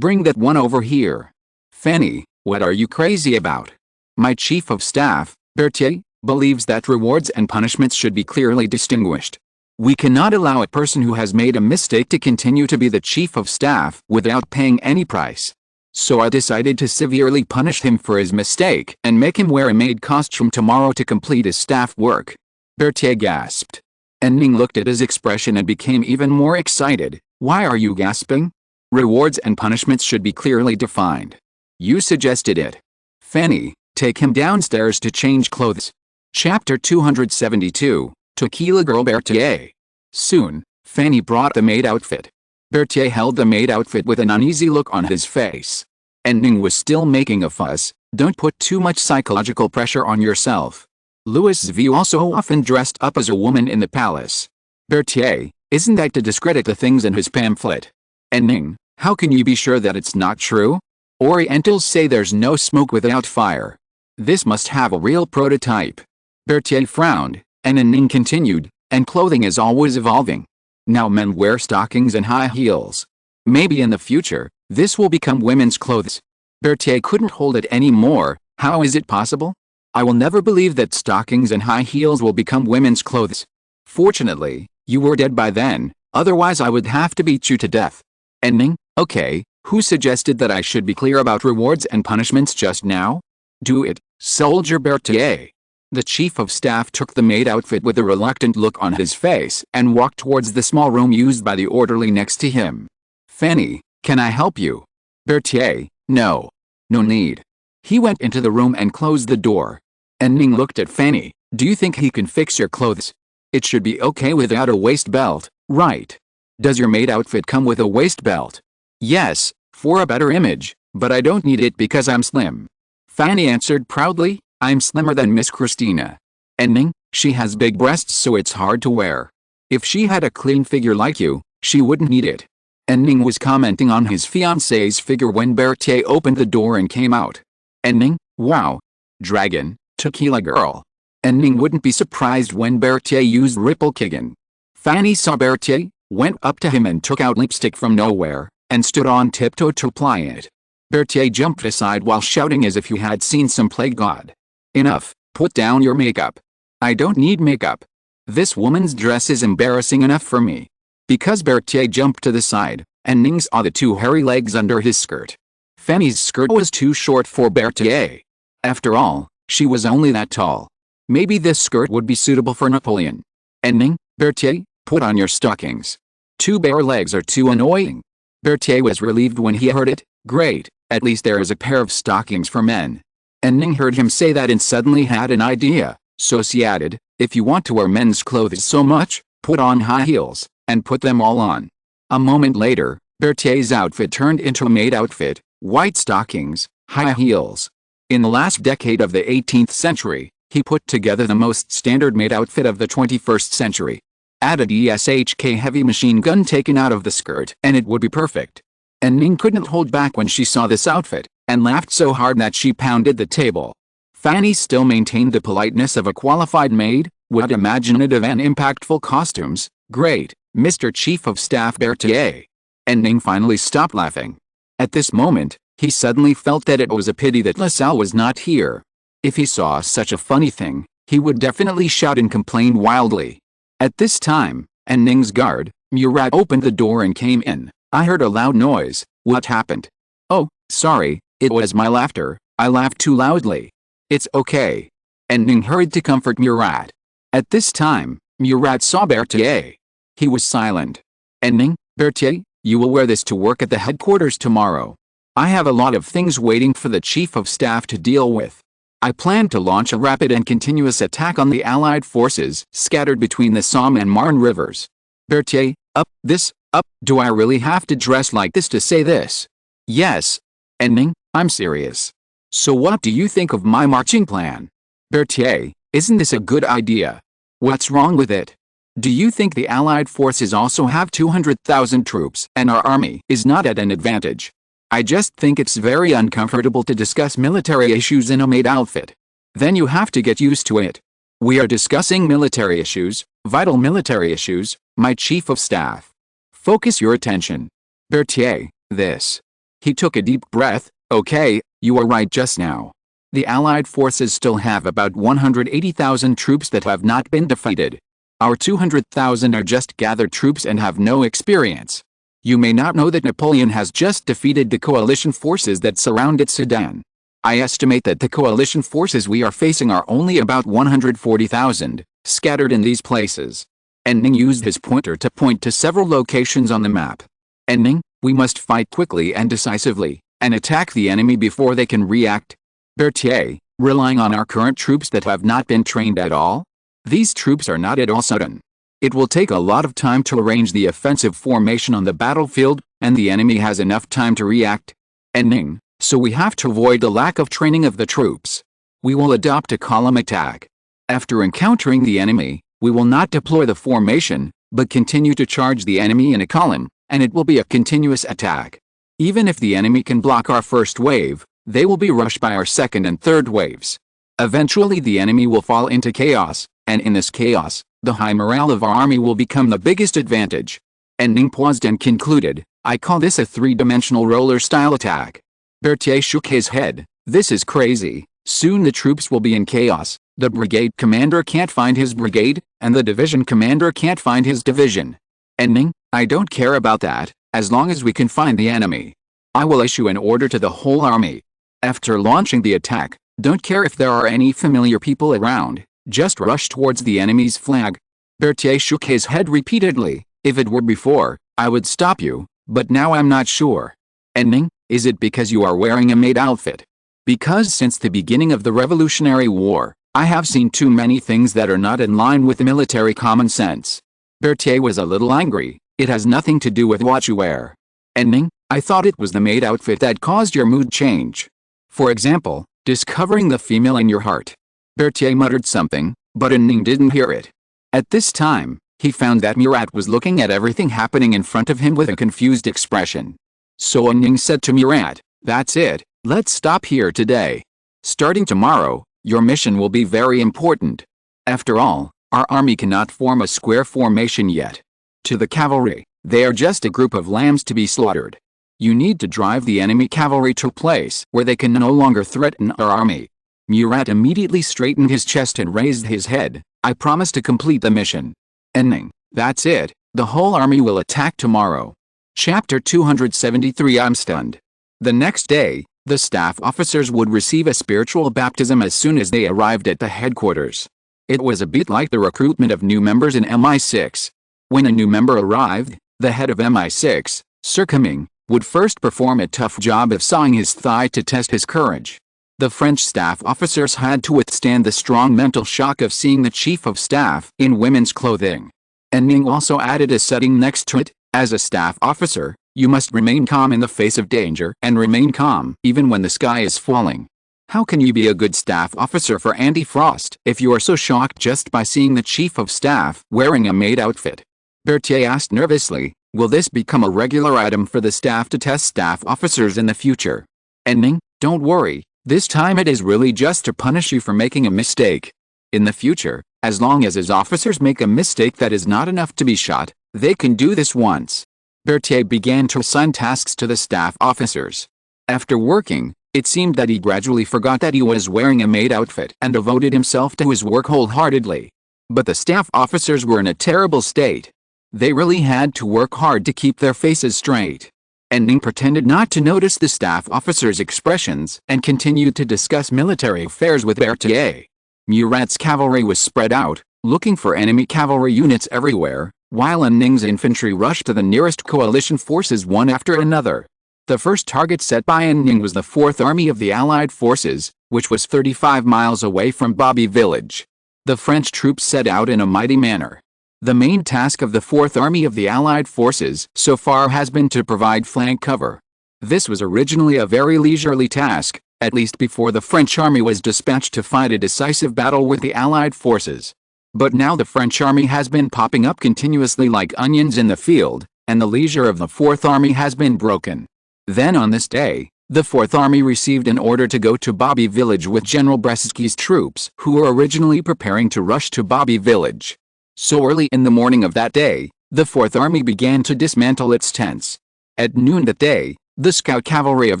Bring that one over here." "Fanny, what are you crazy about?" "My Chief of Staff, Berthier, believes that rewards and punishments should be clearly distinguished. We cannot allow a person who has made a mistake to continue to be the Chief of Staff without paying any price. So I decided to severely punish him for his mistake and make him wear a maid costume tomorrow to complete his staff work." Berthier gasped. And Ning looked at his expression and became even more excited. "Why are you gasping? Rewards and punishments should be clearly defined. You suggested it. Fanny, take him downstairs to change clothes." Chapter 272, Tequila Girl Berthier. Soon, Fanny brought the maid outfit. Berthier held the maid outfit with an uneasy look on his face. And Ning was still making a fuss. "Don't put too much psychological pressure on yourself. Louis Vu also often dressed up as a woman in the palace." "Berthier, isn't that to discredit the things in his pamphlet?" "And Ning, how can you be sure that it's not true? Orientals say there's no smoke without fire. This must have a real prototype." Berthier frowned, and Ning continued, "And clothing is always evolving. Now men wear stockings and high heels. Maybe in the future, this will become women's clothes." Berthier couldn't hold it anymore. "How is it possible? I will never believe that stockings and high heels will become women's clothes. Fortunately, you were dead by then, otherwise I would have to beat you to death." "And Ning, okay, who suggested that I should be clear about rewards and punishments just now? Do it, Soldier Berthier." The Chief of Staff took the maid outfit with a reluctant look on his face and walked towards the small room used by the orderly next to him. "Fanny, can I help you?" Berthier, "No. No need." He went into the room and closed the door. And Ning looked at Fanny. "Do you think he can fix your clothes? It should be okay without a waist belt, right? Does your maid outfit come with a waist belt?" "Yes, for a better image, but I don't need it because I'm slim." Fanny answered proudly. I'm slimmer than Miss Christina. And Ning, she has big breasts so it's hard to wear. If she had a clean figure like you, she wouldn't need it. And Ning was commenting on his fiancée's figure when Berthier opened the door and came out. And Ning, wow. Dragon, tequila girl. And Ning wouldn't be surprised when Berthier used ripple kicking. Fanny saw Berthier, went up to him and took out lipstick from nowhere, and stood on tiptoe to apply it. Berthier jumped aside while shouting as if he had seen some plague god. Enough, put down your makeup. I don't need makeup. This woman's dress is embarrassing enough for me. Because Berthier jumped to the side, and Ning saw the two hairy legs under his skirt. Fanny's skirt was too short for Berthier. After all, she was only that tall. Maybe this skirt would be suitable for Napoleon. And Ning, Berthier, put on your stockings. Two bare legs are too annoying. Berthier was relieved when he heard it. Great, at least there is a pair of stockings for men. And Ning heard him say that and suddenly had an idea, so she added, if you want to wear men's clothes so much, put on high heels, and put them all on. A moment later, Berthier's outfit turned into a maid outfit, white stockings, high heels. In the last decade of the 18th century, he put together the most standard maid outfit of the 21st century. Add a DSHK heavy machine gun taken out of the skirt and it would be perfect. And Ning couldn't hold back when she saw this outfit, and laughed so hard that she pounded the table. Fanny still maintained the politeness of a qualified maid. What imaginative and impactful costumes, great, Mr. Chief of Staff Berthier. And Ning finally stopped laughing. At this moment, he suddenly felt that it was a pity that LaSalle was not here. If he saw such a funny thing, he would definitely shout and complain wildly. At this time, and Ning's guard, Murat opened the door and came in. I heard a loud noise. What happened? Oh, sorry, it was my laughter, I laughed too loudly. It's okay. And Ning hurried to comfort Murat. At this time, Murat saw Berthier. He was silent. And Ning, Berthier, you will wear this to work at the headquarters tomorrow. I have a lot of things waiting for the Chief of Staff to deal with. I plan to launch a rapid and continuous attack on the Allied forces scattered between the Somme and Marne rivers. Berthier, up, do I really have to dress like this to say this? Yes. And Ning, I'm serious. So what do you think of my marching plan? Berthier, isn't this a good idea? What's wrong with it? Do you think the Allied forces also have 200,000 troops and our army is not at an advantage? I just think it's very uncomfortable to discuss military issues in a maid outfit. Then you have to get used to it. We are discussing military issues, vital military issues, my Chief of Staff. Focus your attention. Berthier, this. He took a deep breath. Okay, you are right just now. The Allied forces still have about 180,000 troops that have not been defeated. Our 200,000 are just gathered troops and have no experience. You may not know that Napoleon has just defeated the coalition forces that surrounded Sedan. I estimate that the coalition forces we are facing are only about 140,000, scattered in these places. And Ning used his pointer to point to several locations on the map. And Ning, we must fight quickly and decisively, and attack the enemy before they can react. Berthier, relying on our current troops that have not been trained at all? These troops are not at all sudden. It will take a lot of time to arrange the offensive formation on the battlefield, and the enemy has enough time to react. And Ning, so we have to avoid the lack of training of the troops. We will adopt a column attack. After encountering the enemy, we will not deploy the formation, but continue to charge the enemy in a column, and it will be a continuous attack. Even if the enemy can block our first wave, they will be rushed by our second and third waves. Eventually the enemy will fall into chaos, and in this chaos, the high morale of our army will become the biggest advantage. And Ning paused and concluded, I call this a three-dimensional roller-style attack. Berthier shook his head. This is crazy. Soon the troops will be in chaos. The brigade commander can't find his brigade, and the division commander can't find his division. And Ning, I don't care about that, as long as we can find the enemy. I will issue an order to the whole army. After launching the attack, don't care if there are any familiar people around, just rush towards the enemy's flag. Berthier shook his head repeatedly. If it were before, I would stop you, but now I'm not sure. And Ning, is it because you are wearing a maid outfit? Because since the beginning of the Revolutionary War, I have seen too many things that are not in line with military common sense. Berthier was a little angry. It has nothing to do with what you wear. And Ning, I thought it was the maid outfit that caused your mood change. For example, discovering the female in your heart. Berthier muttered something, but Ning didn't hear it. At this time, he found that Murat was looking at everything happening in front of him with a confused expression. So Ning said to Murat, "That's it, let's stop here today. Starting tomorrow, your mission will be very important. After all, our army cannot form a square formation yet. To the cavalry, they are just a group of lambs to be slaughtered. You need to drive the enemy cavalry to a place where they can no longer threaten our army." Murat immediately straightened his chest and raised his head. "I promise to complete the mission." Ning, "That's it, the whole army will attack tomorrow." Chapter 273. I'm stunned. The next day, the staff officers would receive a spiritual baptism as soon as they arrived at the headquarters. It was a bit like the recruitment of new members in MI6. When a new member arrived, the head of MI6, Sir Ning, would first perform a tough job of sawing his thigh to test his courage. The French staff officers had to withstand the strong mental shock of seeing the chief of staff in women's clothing. And Ning also added a setting next to it: as a staff officer, you must remain calm in the face of danger and remain calm even when the sky is falling. How can you be a good staff officer for Andy Frost if you are so shocked just by seeing the chief of staff wearing a maid outfit? Berthier asked nervously, "Will this become a regular item for the staff to test staff officers in the future?" And Ning, "Don't worry. This time it is really just to punish you for making a mistake. In the future, as long as his officers make a mistake that is not enough to be shot, they can do this once." Berthier began to assign tasks to the staff officers. After working, it seemed that he gradually forgot that he was wearing a maid outfit and devoted himself to his work wholeheartedly. But the staff officers were in a terrible state. They really had to work hard to keep their faces straight. And Ning pretended not to notice the staff officers' expressions and continued to discuss military affairs with Berthier. Murat's cavalry was spread out, looking for enemy cavalry units everywhere, while Ning's infantry rushed to the nearest coalition forces one after another. The first target set by Ning was the 4th Army of the Allied Forces, which was 35 miles away from Bobby Village. The French troops set out in a mighty manner. The main task of the 4th Army of the Allied Forces so far has been to provide flank cover. This was originally a very leisurely task, at least before the French army was dispatched to fight a decisive battle with the Allied forces. But now the French army has been popping up continuously like onions in the field, and the leisure of the 4th Army has been broken. Then on this day, the 4th Army received an order to go to Bobby Village with General Bresky's troops, who were originally preparing to rush to Bobby Village. So early in the morning of that day, the 4th Army began to dismantle its tents. At noon that day, the scout cavalry of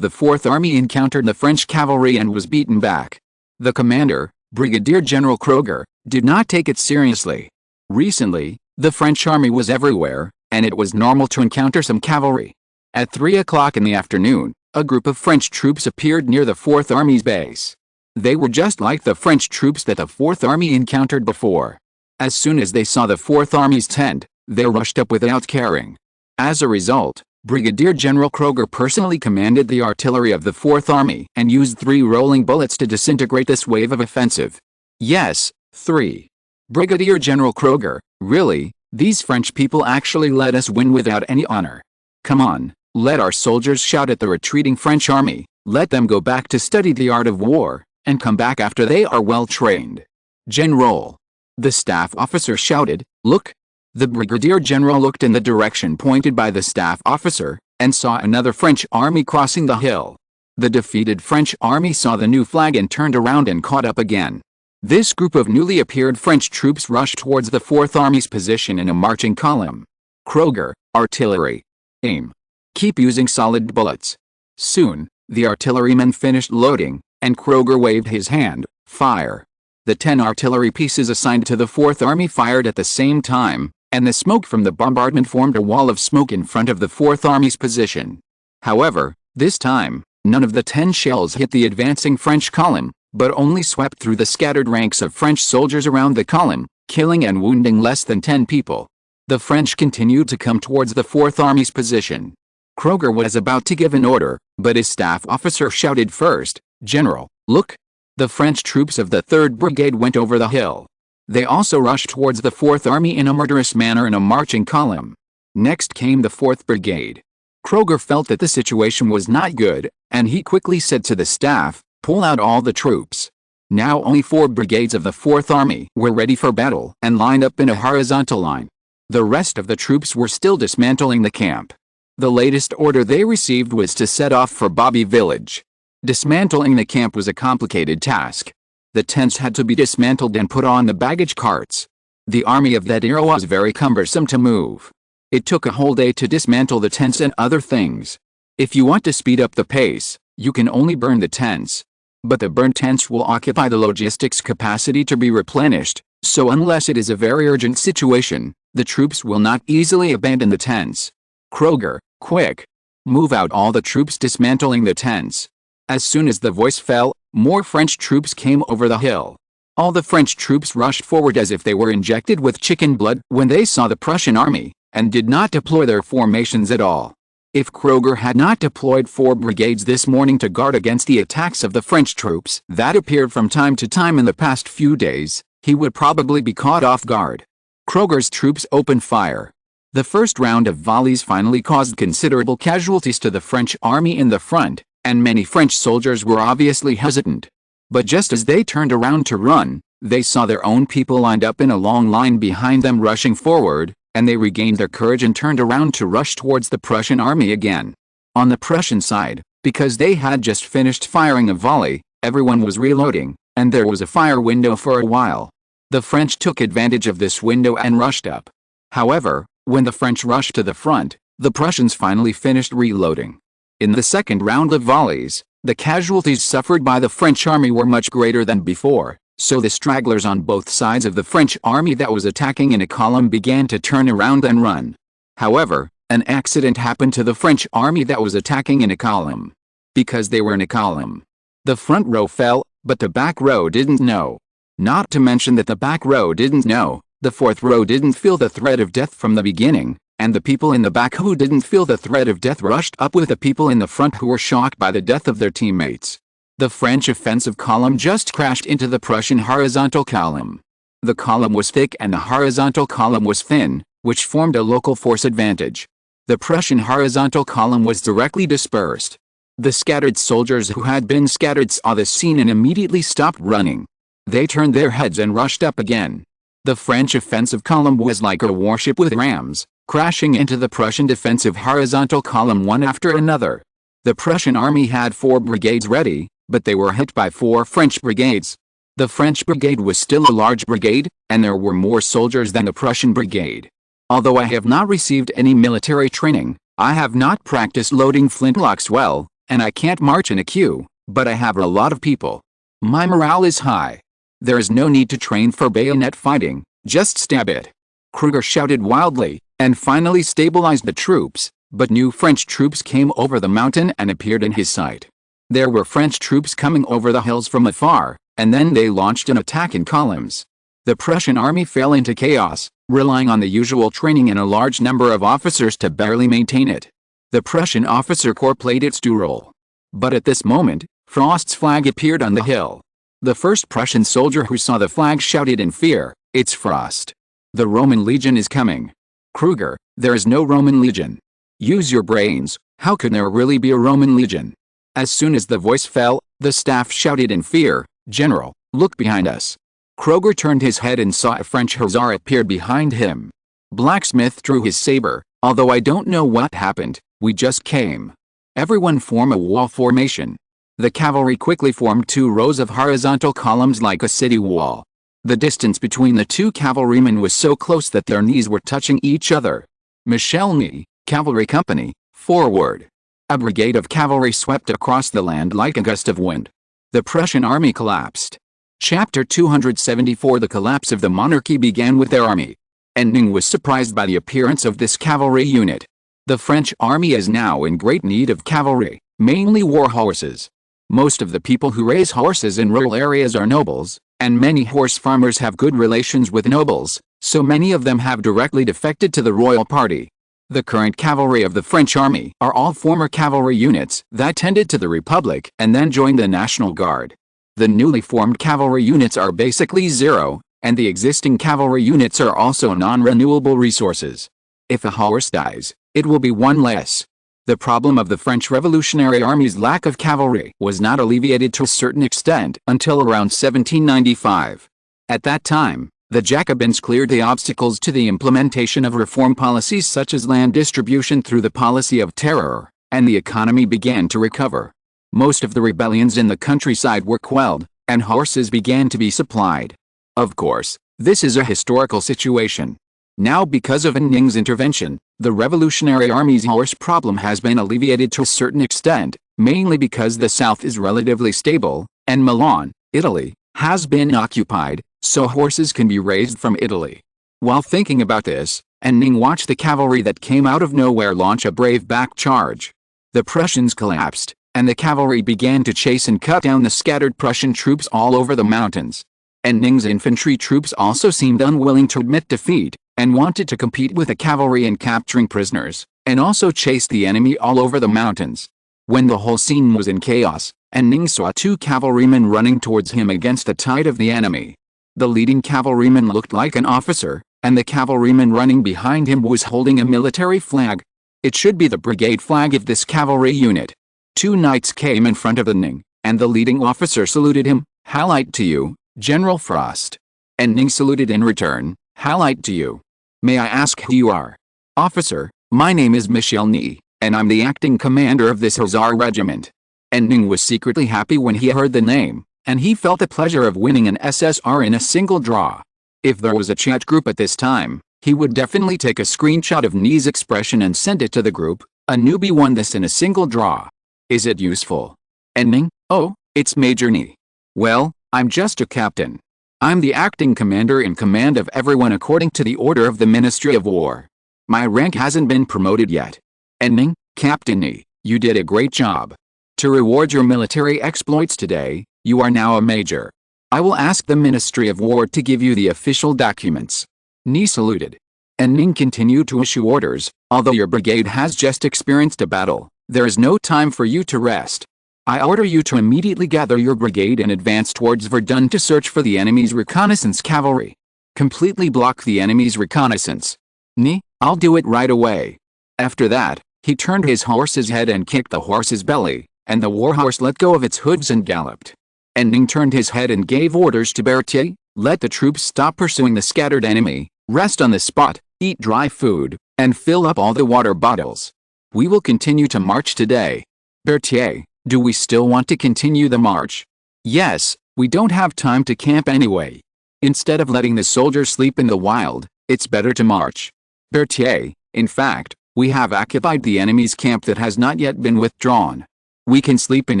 the 4th Army encountered the French cavalry and was beaten back. The commander, Brigadier General Kroger, did not take it seriously. Recently, the French army was everywhere, and it was normal to encounter some cavalry. At 3 o'clock in the afternoon, a group of French troops appeared near the 4th Army's base. They were just like the French troops that the 4th Army encountered before. As soon as they saw the 4th Army's tent, they rushed up without caring. As a result, Brigadier General Kroger personally commanded the artillery of the 4th Army and used 3 rolling bullets to disintegrate this wave of offensive. Yes, 3. Brigadier General Kroger, really, these French people actually let us win without any honor. Come on, let our soldiers shout at the retreating French army, let them go back to study the art of war, and come back after they are well trained. General. The staff officer shouted, "Look!" The brigadier general looked in the direction pointed by the staff officer, and saw another French army crossing the hill. The defeated French army saw the new flag and turned around and caught up again. This group of newly appeared French troops rushed towards the 4th Army's position in a marching column. Kroger, artillery. Aim. Keep using solid bullets. Soon, the artillerymen finished loading, and Kroger waved his hand, "Fire." The 10 artillery pieces assigned to the 4th Army fired at the same time, and the smoke from the bombardment formed a wall of smoke in front of the 4th Army's position. However, this time, none of the 10 shells hit the advancing French column, but only swept through the scattered ranks of French soldiers around the column, killing and wounding less than 10 people. The French continued to come towards the 4th Army's position. Kroger was about to give an order, but his staff officer shouted first, "General, look!" The French troops of the 3rd Brigade went over the hill. They also rushed towards the 4th Army in a murderous manner in a marching column. Next came the 4th Brigade. Kroger felt that the situation was not good, and he quickly said to the staff, Pull out all the troops. Now only 4 brigades of the 4th Army were ready for battle and lined up in a horizontal line. The rest of the troops were still dismantling the camp. The latest order they received was to set off for Bobby Village. Dismantling the camp was a complicated task. The tents had to be dismantled and put on the baggage carts. The army of that era was very cumbersome to move. It took a whole day to dismantle the tents and other things. If you want to speed up the pace, you can only burn the tents. But the burnt tents will occupy the logistics capacity to be replenished, so unless it is a very urgent situation, the troops will not easily abandon the tents. Kroger, quick! Move out all the troops dismantling the tents. As soon as the voice fell, more French troops came over the hill. All the French troops rushed forward as if they were injected with chicken blood when they saw the Prussian army, and did not deploy their formations at all. If Kroger had not deployed 4 brigades this morning to guard against the attacks of the French troops that appeared from time to time in the past few days, he would probably be caught off guard. Kroger's troops opened fire. The first round of volleys finally caused considerable casualties to the French army in the front, and many French soldiers were obviously hesitant. But just as they turned around to run, they saw their own people lined up in a long line behind them rushing forward, and they regained their courage and turned around to rush towards the Prussian army again. On the Prussian side, because they had just finished firing a volley, everyone was reloading, and there was a fire window for a while. The French took advantage of this window and rushed up. However, when the French rushed to the front, the Prussians finally finished reloading. In the second round of volleys, the casualties suffered by the French army were much greater than before, so the stragglers on both sides of the French army that was attacking in a column began to turn around and run. However, an accident happened to the French army that was attacking in a column. Because they were in a column, the front row fell, but the back row didn't know. Not to mention that the back row didn't know, the fourth row didn't feel the threat of death from the beginning, and the people in the back who didn't feel the threat of death rushed up with the people in the front who were shocked by the death of their teammates. The French offensive column just crashed into the Prussian horizontal column. The column was thick and the horizontal column was thin, which formed a local force advantage. The Prussian horizontal column was directly dispersed. The scattered soldiers who had been scattered saw the scene and immediately stopped running. They turned their heads and rushed up again. The French offensive column was like a warship with rams, crashing into the Prussian defensive horizontal column one after another. The Prussian army had 4 brigades ready, but they were hit by 4 French brigades. The French brigade was still a large brigade, and there were more soldiers than the Prussian brigade. Although I have not received any military training, I have not practiced loading flintlocks well, and I can't march in a queue, but I have a lot of people. My morale is high. There is no need to train for bayonet fighting, just stab it. Kruger shouted wildly, and finally stabilized the troops, but new French troops came over the mountain and appeared in his sight. There were French troops coming over the hills from afar, and then they launched an attack in columns. The Prussian army fell into chaos, relying on the usual training and a large number of officers to barely maintain it. The Prussian officer corps played its due role. But at this moment, Frost's flag appeared on the hill. The first Prussian soldier who saw the flag shouted in fear, "It's Frost. The Roman legion is coming." Kruger, there is no Roman legion. Use your brains, how could there really be a Roman legion? As soon as the voice fell, the staff shouted in fear, "General, look behind us." Kruger turned his head and saw a French hussar appear behind him. Blacksmith drew his saber, "Although I don't know what happened, we just came." Everyone form a wall formation. The cavalry quickly formed 2 rows of horizontal columns like a city wall. The distance between the 2 cavalrymen was so close that their knees were touching each other. Michel Ney, Cavalry Company, forward. A brigade of cavalry swept across the land like a gust of wind. The Prussian army collapsed. Chapter 274. The collapse of the monarchy began with their army. And Ning was surprised by the appearance of this cavalry unit. The French army is now in great need of cavalry, mainly war horses. Most of the people who raise horses in rural areas are nobles, and many horse farmers have good relations with nobles, so many of them have directly defected to the royal party. The current cavalry of the French army are all former cavalry units that tended to the Republic and then joined the National Guard. The newly formed cavalry units are basically zero, and the existing cavalry units are also non-renewable resources. If a horse dies, it will be one less. The problem of the French Revolutionary Army's lack of cavalry was not alleviated to a certain extent until around 1795. At that time, the Jacobins cleared the obstacles to the implementation of reform policies such as land distribution through the policy of terror, and the economy began to recover. Most of the rebellions in the countryside were quelled, and horses began to be supplied. Of course, this is a historical situation. Now, because of Ning's intervention, the Revolutionary Army's horse problem has been alleviated to a certain extent, mainly because the south is relatively stable, and Milan, Italy, has been occupied, so horses can be raised from Italy. While thinking about this, Ning watched the cavalry that came out of nowhere launch a brave back charge. The Prussians collapsed, and the cavalry began to chase and cut down the scattered Prussian troops all over the mountains. Ning's infantry troops also seemed unwilling to admit defeat, and wanted to compete with the cavalry in capturing prisoners, and also chase the enemy all over the mountains. When the whole scene was in chaos, Ning saw two cavalrymen running towards him against the tide of the enemy. The leading cavalryman looked like an officer, and the cavalryman running behind him was holding a military flag. It should be the brigade flag of this cavalry unit. Two knights came in front of the Ning, and the leading officer saluted him. "Hail to you, General Frost." And Ning saluted in return. "Hail to you. May I ask who you are?" "Officer, my name is Michel Ney, and I'm the acting commander of this Hussar regiment." And Ning was secretly happy when he heard the name, and he felt the pleasure of winning an SSR in a single draw. If there was a chat group at this time, he would definitely take a screenshot of Ney's expression and send it to the group. "A newbie won this in a single draw. Is it useful?" And Ning, "Oh, it's Major Ney. Well, I'm just a captain. I'm the acting commander in command of everyone according to the order of the Ministry of War. My rank hasn't been promoted yet." And Ning, "Captain Ney, you did a great job. To reward your military exploits today, you are now a major. I will ask the Ministry of War to give you the official documents." Ney saluted. And Ning continued to issue orders. "Although your brigade has just experienced a battle, there is no time for you to rest. I order you to immediately gather your brigade and advance towards Verdun to search for the enemy's reconnaissance cavalry. Completely block the enemy's reconnaissance." "Ney, I'll do it right away." After that, he turned his horse's head and kicked the horse's belly, and the warhorse let go of its hooves and galloped. And Ning turned his head and gave orders to Berthier, "Let the troops stop pursuing the scattered enemy, rest on the spot, eat dry food, and fill up all the water bottles. We will continue to march today. Berthier, do we still want to continue the march?" "Yes, we don't have time to camp anyway. Instead of letting the soldiers sleep in the wild, it's better to march." "Berthier, in fact, we have occupied the enemy's camp that has not yet been withdrawn. We can sleep in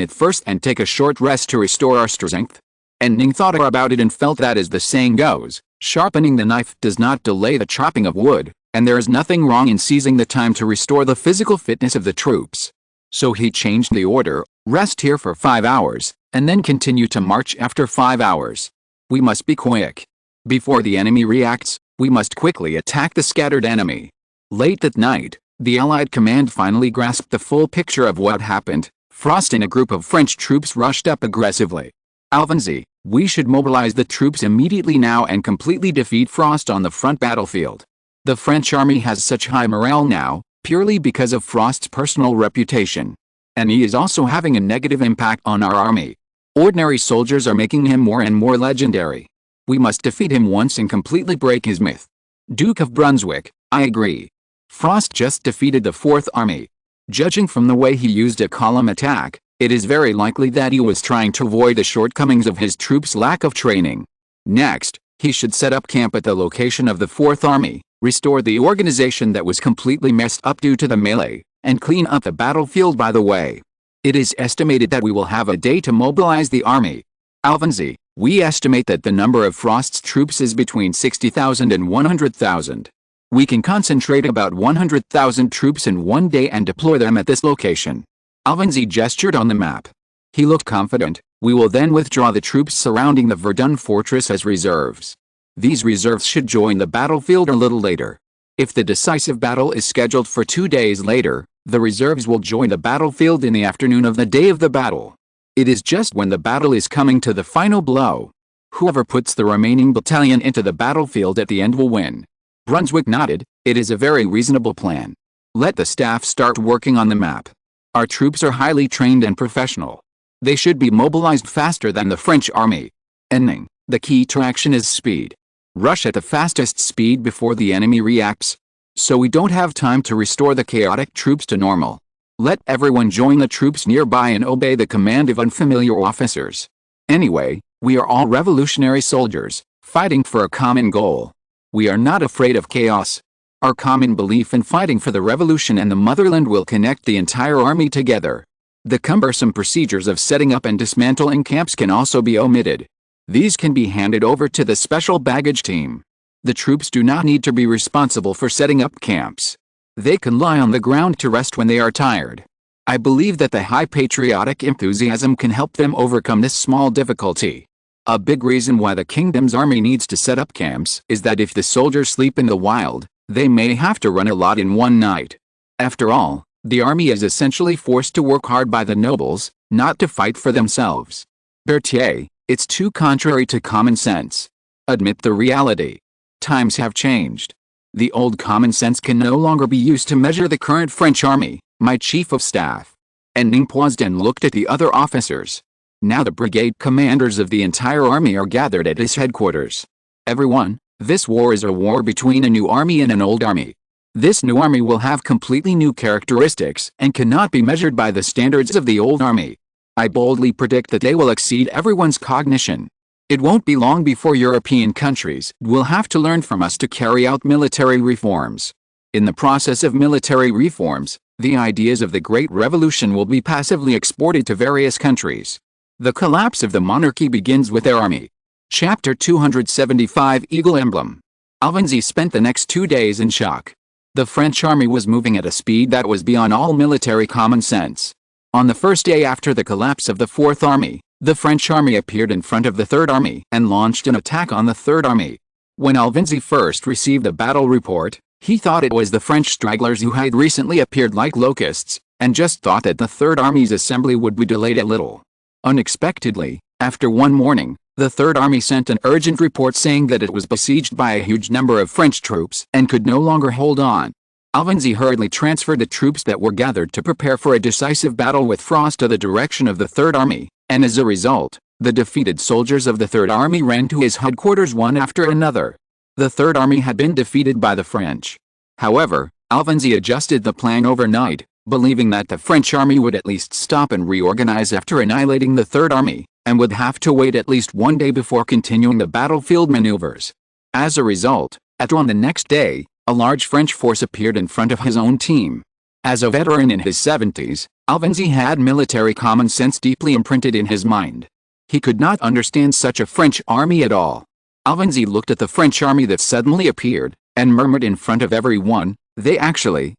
it first and take a short rest to restore our strength." And Ning thought about it and felt that, as the saying goes, sharpening the knife does not delay the chopping of wood, and there is nothing wrong in seizing the time to restore the physical fitness of the troops. So he changed the order, "Rest here for 5 hours, and then continue to march after 5 hours. We must be quick. Before the enemy reacts, we must quickly attack the scattered enemy." Late that night, the Allied command finally grasped the full picture of what happened. Frost and a group of French troops rushed up aggressively. "Alphonse, we should mobilize the troops immediately now and completely defeat Frost on the front battlefield. The French army has such high morale now, purely because of Frost's personal reputation. And he is also having a negative impact on our army. Ordinary soldiers are making him more and more legendary. We must defeat him once and completely break his myth." "Duke of Brunswick, I agree. Frost just defeated the Fourth Army. Judging from the way he used a column attack, it is very likely that he was trying to avoid the shortcomings of his troops' lack of training. Next, he should set up camp at the location of the Fourth Army, restore the organization that was completely messed up due to the melee, and clean up the battlefield by the way. It is estimated that we will have a day to mobilize the army. Alphonse, we estimate that the number of Frost's troops is between 60,000 and 100,000. We can concentrate about 100,000 troops in one day and deploy them at this location." Alphonse gestured on the map. He looked confident. "We will then withdraw the troops surrounding the Verdun fortress as reserves. These reserves should join the battlefield a little later. If the decisive battle is scheduled for 2 days later, the reserves will join the battlefield in the afternoon of the day of the battle. It is just when the battle is coming to the final blow. Whoever puts the remaining battalion into the battlefield at the end will win." Brunswick nodded. "It is a very reasonable plan. Let the staff start working on the map. Our troops are highly trained and professional. They should be mobilized faster than the French army. Ning, the key to action is speed. Rush at the fastest speed before the enemy reacts, so we don't have time to restore the chaotic troops to normal. Let everyone join the troops nearby and obey the command of unfamiliar officers. Anyway, we are all revolutionary soldiers, fighting for a common goal. We are not afraid of chaos. Our common belief in fighting for the revolution and the motherland will connect the entire army together. The cumbersome procedures of setting up and dismantling camps can also be omitted. These can be handed over to the special baggage team. The troops do not need to be responsible for setting up camps. They can lie on the ground to rest when they are tired. I believe that the high patriotic enthusiasm can help them overcome this small difficulty. A big reason why the kingdom's army needs to set up camps is that if the soldiers sleep in the wild, they may have to run a lot in one night. After all, the army is essentially forced to work hard by the nobles, not to fight for themselves. Berthier, it's too contrary to common sense. Admit the reality. Times have changed. The old common sense can no longer be used to measure the current French army, my chief of staff. And Ning paused and looked at the other officers. Now the brigade commanders of the entire army are gathered at his headquarters. Everyone, this war is a war between a new army and an old army. This new army will have completely new characteristics and cannot be measured by the standards of the old army. I boldly predict that they will exceed everyone's cognition. It won't be long before European countries will have to learn from us to carry out military reforms. In the process of military reforms, the ideas of the Great Revolution will be passively exported to various countries. The collapse of the monarchy begins with their army. Chapter 275 Eagle Emblem. Alvenzi spent the next 2 days in shock. The French army was moving at a speed that was beyond all military common sense. On the first day after the collapse of the Fourth Army, the French army appeared in front of the Third Army and launched an attack on the Third Army. When Alvenzi first received the battle report, he thought it was the French stragglers who had recently appeared like locusts, and just thought that the Third Army's assembly would be delayed a little. Unexpectedly, after one morning, the Third Army sent an urgent report saying that it was besieged by a huge number of French troops and could no longer hold on. Alvenzi hurriedly transferred the troops that were gathered to prepare for a decisive battle with Frost to the direction of the Third Army, and as a result, the defeated soldiers of the Third Army ran to his headquarters one after another. The Third Army had been defeated by the French. However, Alvenzi adjusted the plan overnight, believing that the French army would at least stop and reorganize after annihilating the Third Army, and would have to wait at least one day before continuing the battlefield maneuvers. As a result, at dawn the next day, a large French force appeared in front of his own team. As a veteran in his 70s, Alvenzi had military common sense deeply imprinted in his mind. He could not understand such a French army at all. Alvenzi looked at the French army that suddenly appeared, and murmured in front of everyone, "They actually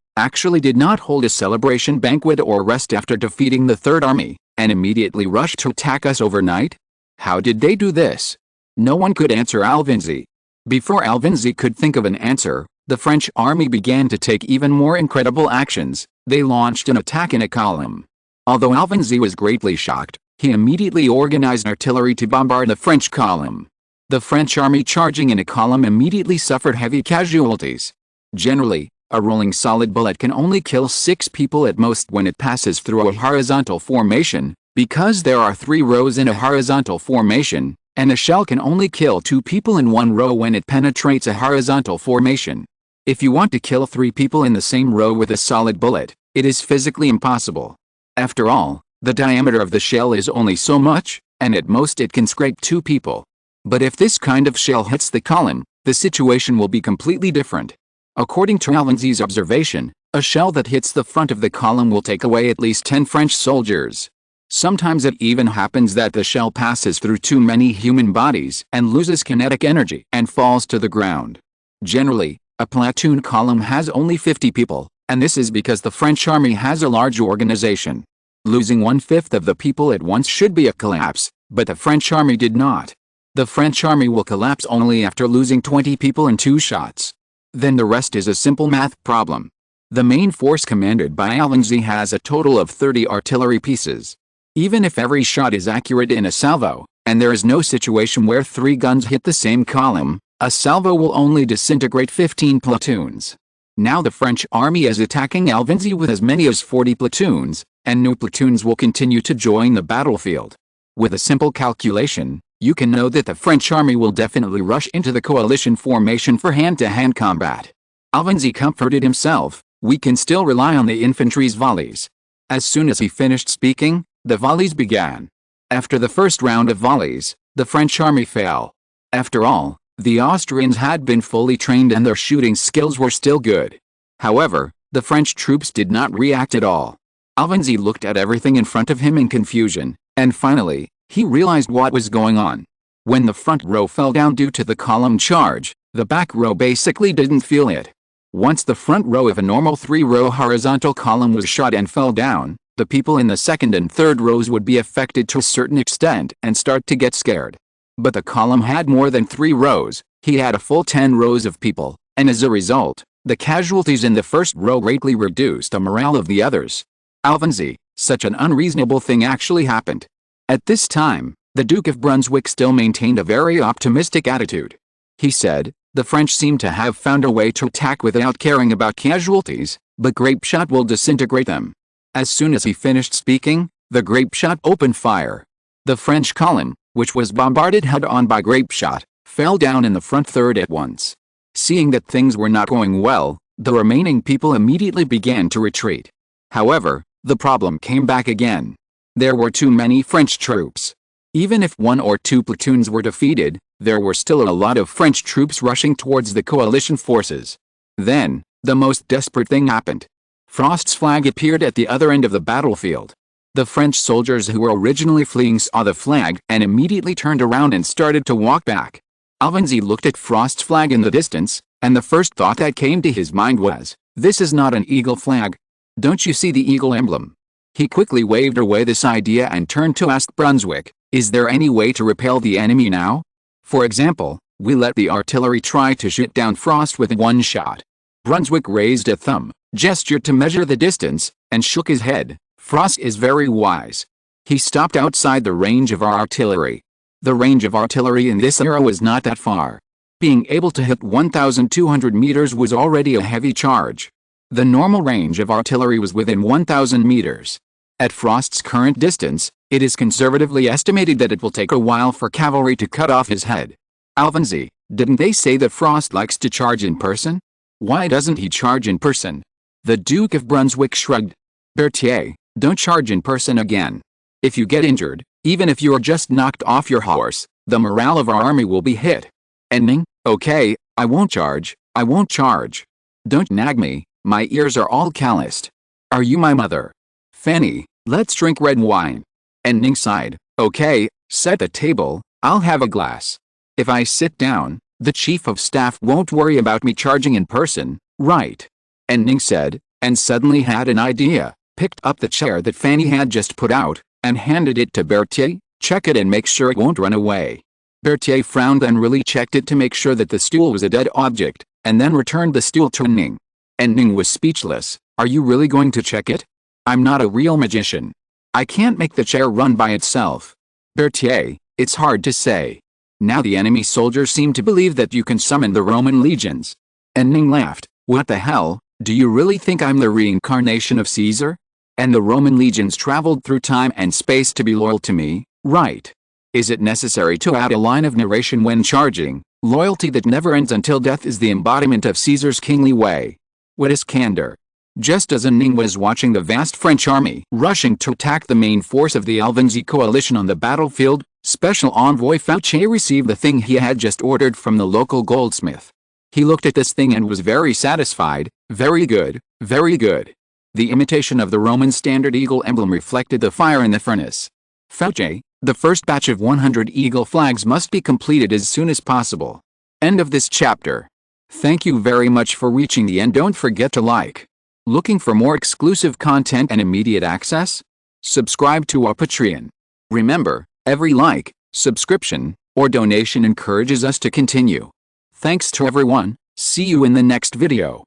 did not hold a celebration banquet or rest after defeating the Third Army, and immediately rushed to attack us overnight? How did they do this?" No one could answer Alvenzi. Before Alvenzi could think of an answer, the French army began to take even more incredible actions. They launched an attack in a column. Although Alvenzi was greatly shocked, he immediately organized artillery to bombard the French column. The French army charging in a column immediately suffered heavy casualties. Generally, a rolling solid bullet can only kill 6 people at most when it passes through a horizontal formation, because there are 3 rows in a horizontal formation, and a shell can only kill 2 people in one row when it penetrates a horizontal formation. If you want to kill 3 people in the same row with a solid bullet, it is physically impossible. After all, the diameter of the shell is only so much, and at most it can scrape 2 people. But if this kind of shell hits the column, the situation will be completely different. According to Alvenzi's observation, a shell that hits the front of the column will take away at least 10 French soldiers. Sometimes it even happens that the shell passes through too many human bodies and loses kinetic energy and falls to the ground. Generally, a platoon column has only 50 people, and this is because the French army has a large organization. Losing 1/5 of the people at once should be a collapse, but the French army did not. The French army will collapse only after losing 20 people in 2 shots. Then the rest is a simple math problem. The main force commanded by Alvenzi has a total of 30 artillery pieces. Even if every shot is accurate in a salvo, and there is no situation where 3 guns hit the same column, a salvo will only disintegrate 15 platoons. Now the French army is attacking Alvinzi with as many as 40 platoons, and new platoons will continue to join the battlefield. With a simple calculation, you can know that the French army will definitely rush into the coalition formation for hand-to-hand combat. Alvinzi comforted himself, we can still rely on the infantry's volleys. As soon as he finished speaking, the volleys began. After the first round of volleys, the French army fell. After all, the Austrians had been fully trained and their shooting skills were still good. However, the French troops did not react at all. Alvinzi looked at everything in front of him in confusion, and finally, he realized what was going on. When the front row fell down due to the column charge, the back row basically didn't feel it. Once the front row of a normal 3-row horizontal column was shot and fell down, the people in the second and third rows would be affected to a certain extent and start to get scared. But the column had more than 3 rows, he had a full 10 rows of people, and as a result, the casualties in the first row greatly reduced the morale of the others. Alvinzi, such an unreasonable thing actually happened. At this time, the Duke of Brunswick still maintained a very optimistic attitude. He said, the French seem to have found a way to attack without caring about casualties, but grape shot will disintegrate them. As soon as he finished speaking, the grape shot opened fire. The French column, which was bombarded head-on by grape shot, fell down in the front third at once. Seeing that things were not going well, the remaining people immediately began to retreat. However, the problem came back again. There were too many French troops. Even if 1 or 2 platoons were defeated, there were still a lot of French troops rushing towards the coalition forces. Then, the most desperate thing happened. Frost's flag appeared at the other end of the battlefield. The French soldiers who were originally fleeing saw the flag and immediately turned around and started to walk back. Alvinzi looked at Frost's flag in the distance, and the first thought that came to his mind was, this is not an eagle flag. Don't you see the eagle emblem? He quickly waved away this idea and turned to ask Brunswick, is there any way to repel the enemy now? For example, we let the artillery try to shoot down Frost with 1 shot. Brunswick raised a thumb, gestured to measure the distance, and shook his head. Frost is very wise. He stopped outside the range of our artillery. The range of artillery in this era was not that far. Being able to hit 1,200 meters was already a heavy charge. The normal range of artillery was within 1,000 meters. At Frost's current distance, it is conservatively estimated that it will take a while for cavalry to cut off his head. Alvinzi, didn't they say that Frost likes to charge in person? Why doesn't he charge in person? The Duke of Brunswick shrugged. Berthier, don't charge in person again. If you get injured, even if you are just knocked off your horse, the morale of our army will be hit. And Ning, okay, I won't charge, I won't charge. Don't nag me, my ears are all calloused. Are you my mother? Fanny, let's drink red wine. And Ning sighed, okay, set the table, I'll have a glass. If I sit down, the chief of staff won't worry about me charging in person, right? And Ning said, and suddenly had an idea, picked up the chair that Fanny had just put out, and handed it to Berthier, check it and make sure it won't run away. Berthier frowned and really checked it to make sure that the stool was a dead object, and then returned the stool to Ning. And Ning was speechless, are you really going to check it? I'm not a real magician. I can't make the chair run by itself. Berthier, it's hard to say. Now the enemy soldiers seem to believe that you can summon the Roman legions. And Ning laughed, what the hell, do you really think I'm the reincarnation of Caesar? And the Roman legions traveled through time and space to be loyal to me, right? Is it necessary to add a line of narration when charging? Loyalty that never ends until death is the embodiment of Caesar's kingly way. What is candor? Just as Ning was watching the vast French army rushing to attack the main force of the Alvinzi coalition on the battlefield, Special Envoy Fauché received the thing he had just ordered from the local goldsmith. He looked at this thing and was very satisfied. Very good, very good. The imitation of the Roman standard eagle emblem reflected the fire in the furnace. Fauché, the first batch of 100 eagle flags must be completed as soon as possible. End of this chapter. Thank you very much for reaching the end. Don't forget to like. Looking for more exclusive content and immediate access? Subscribe to our Patreon. Remember, every like, subscription, or donation encourages us to continue. Thanks to everyone. See you in the next video.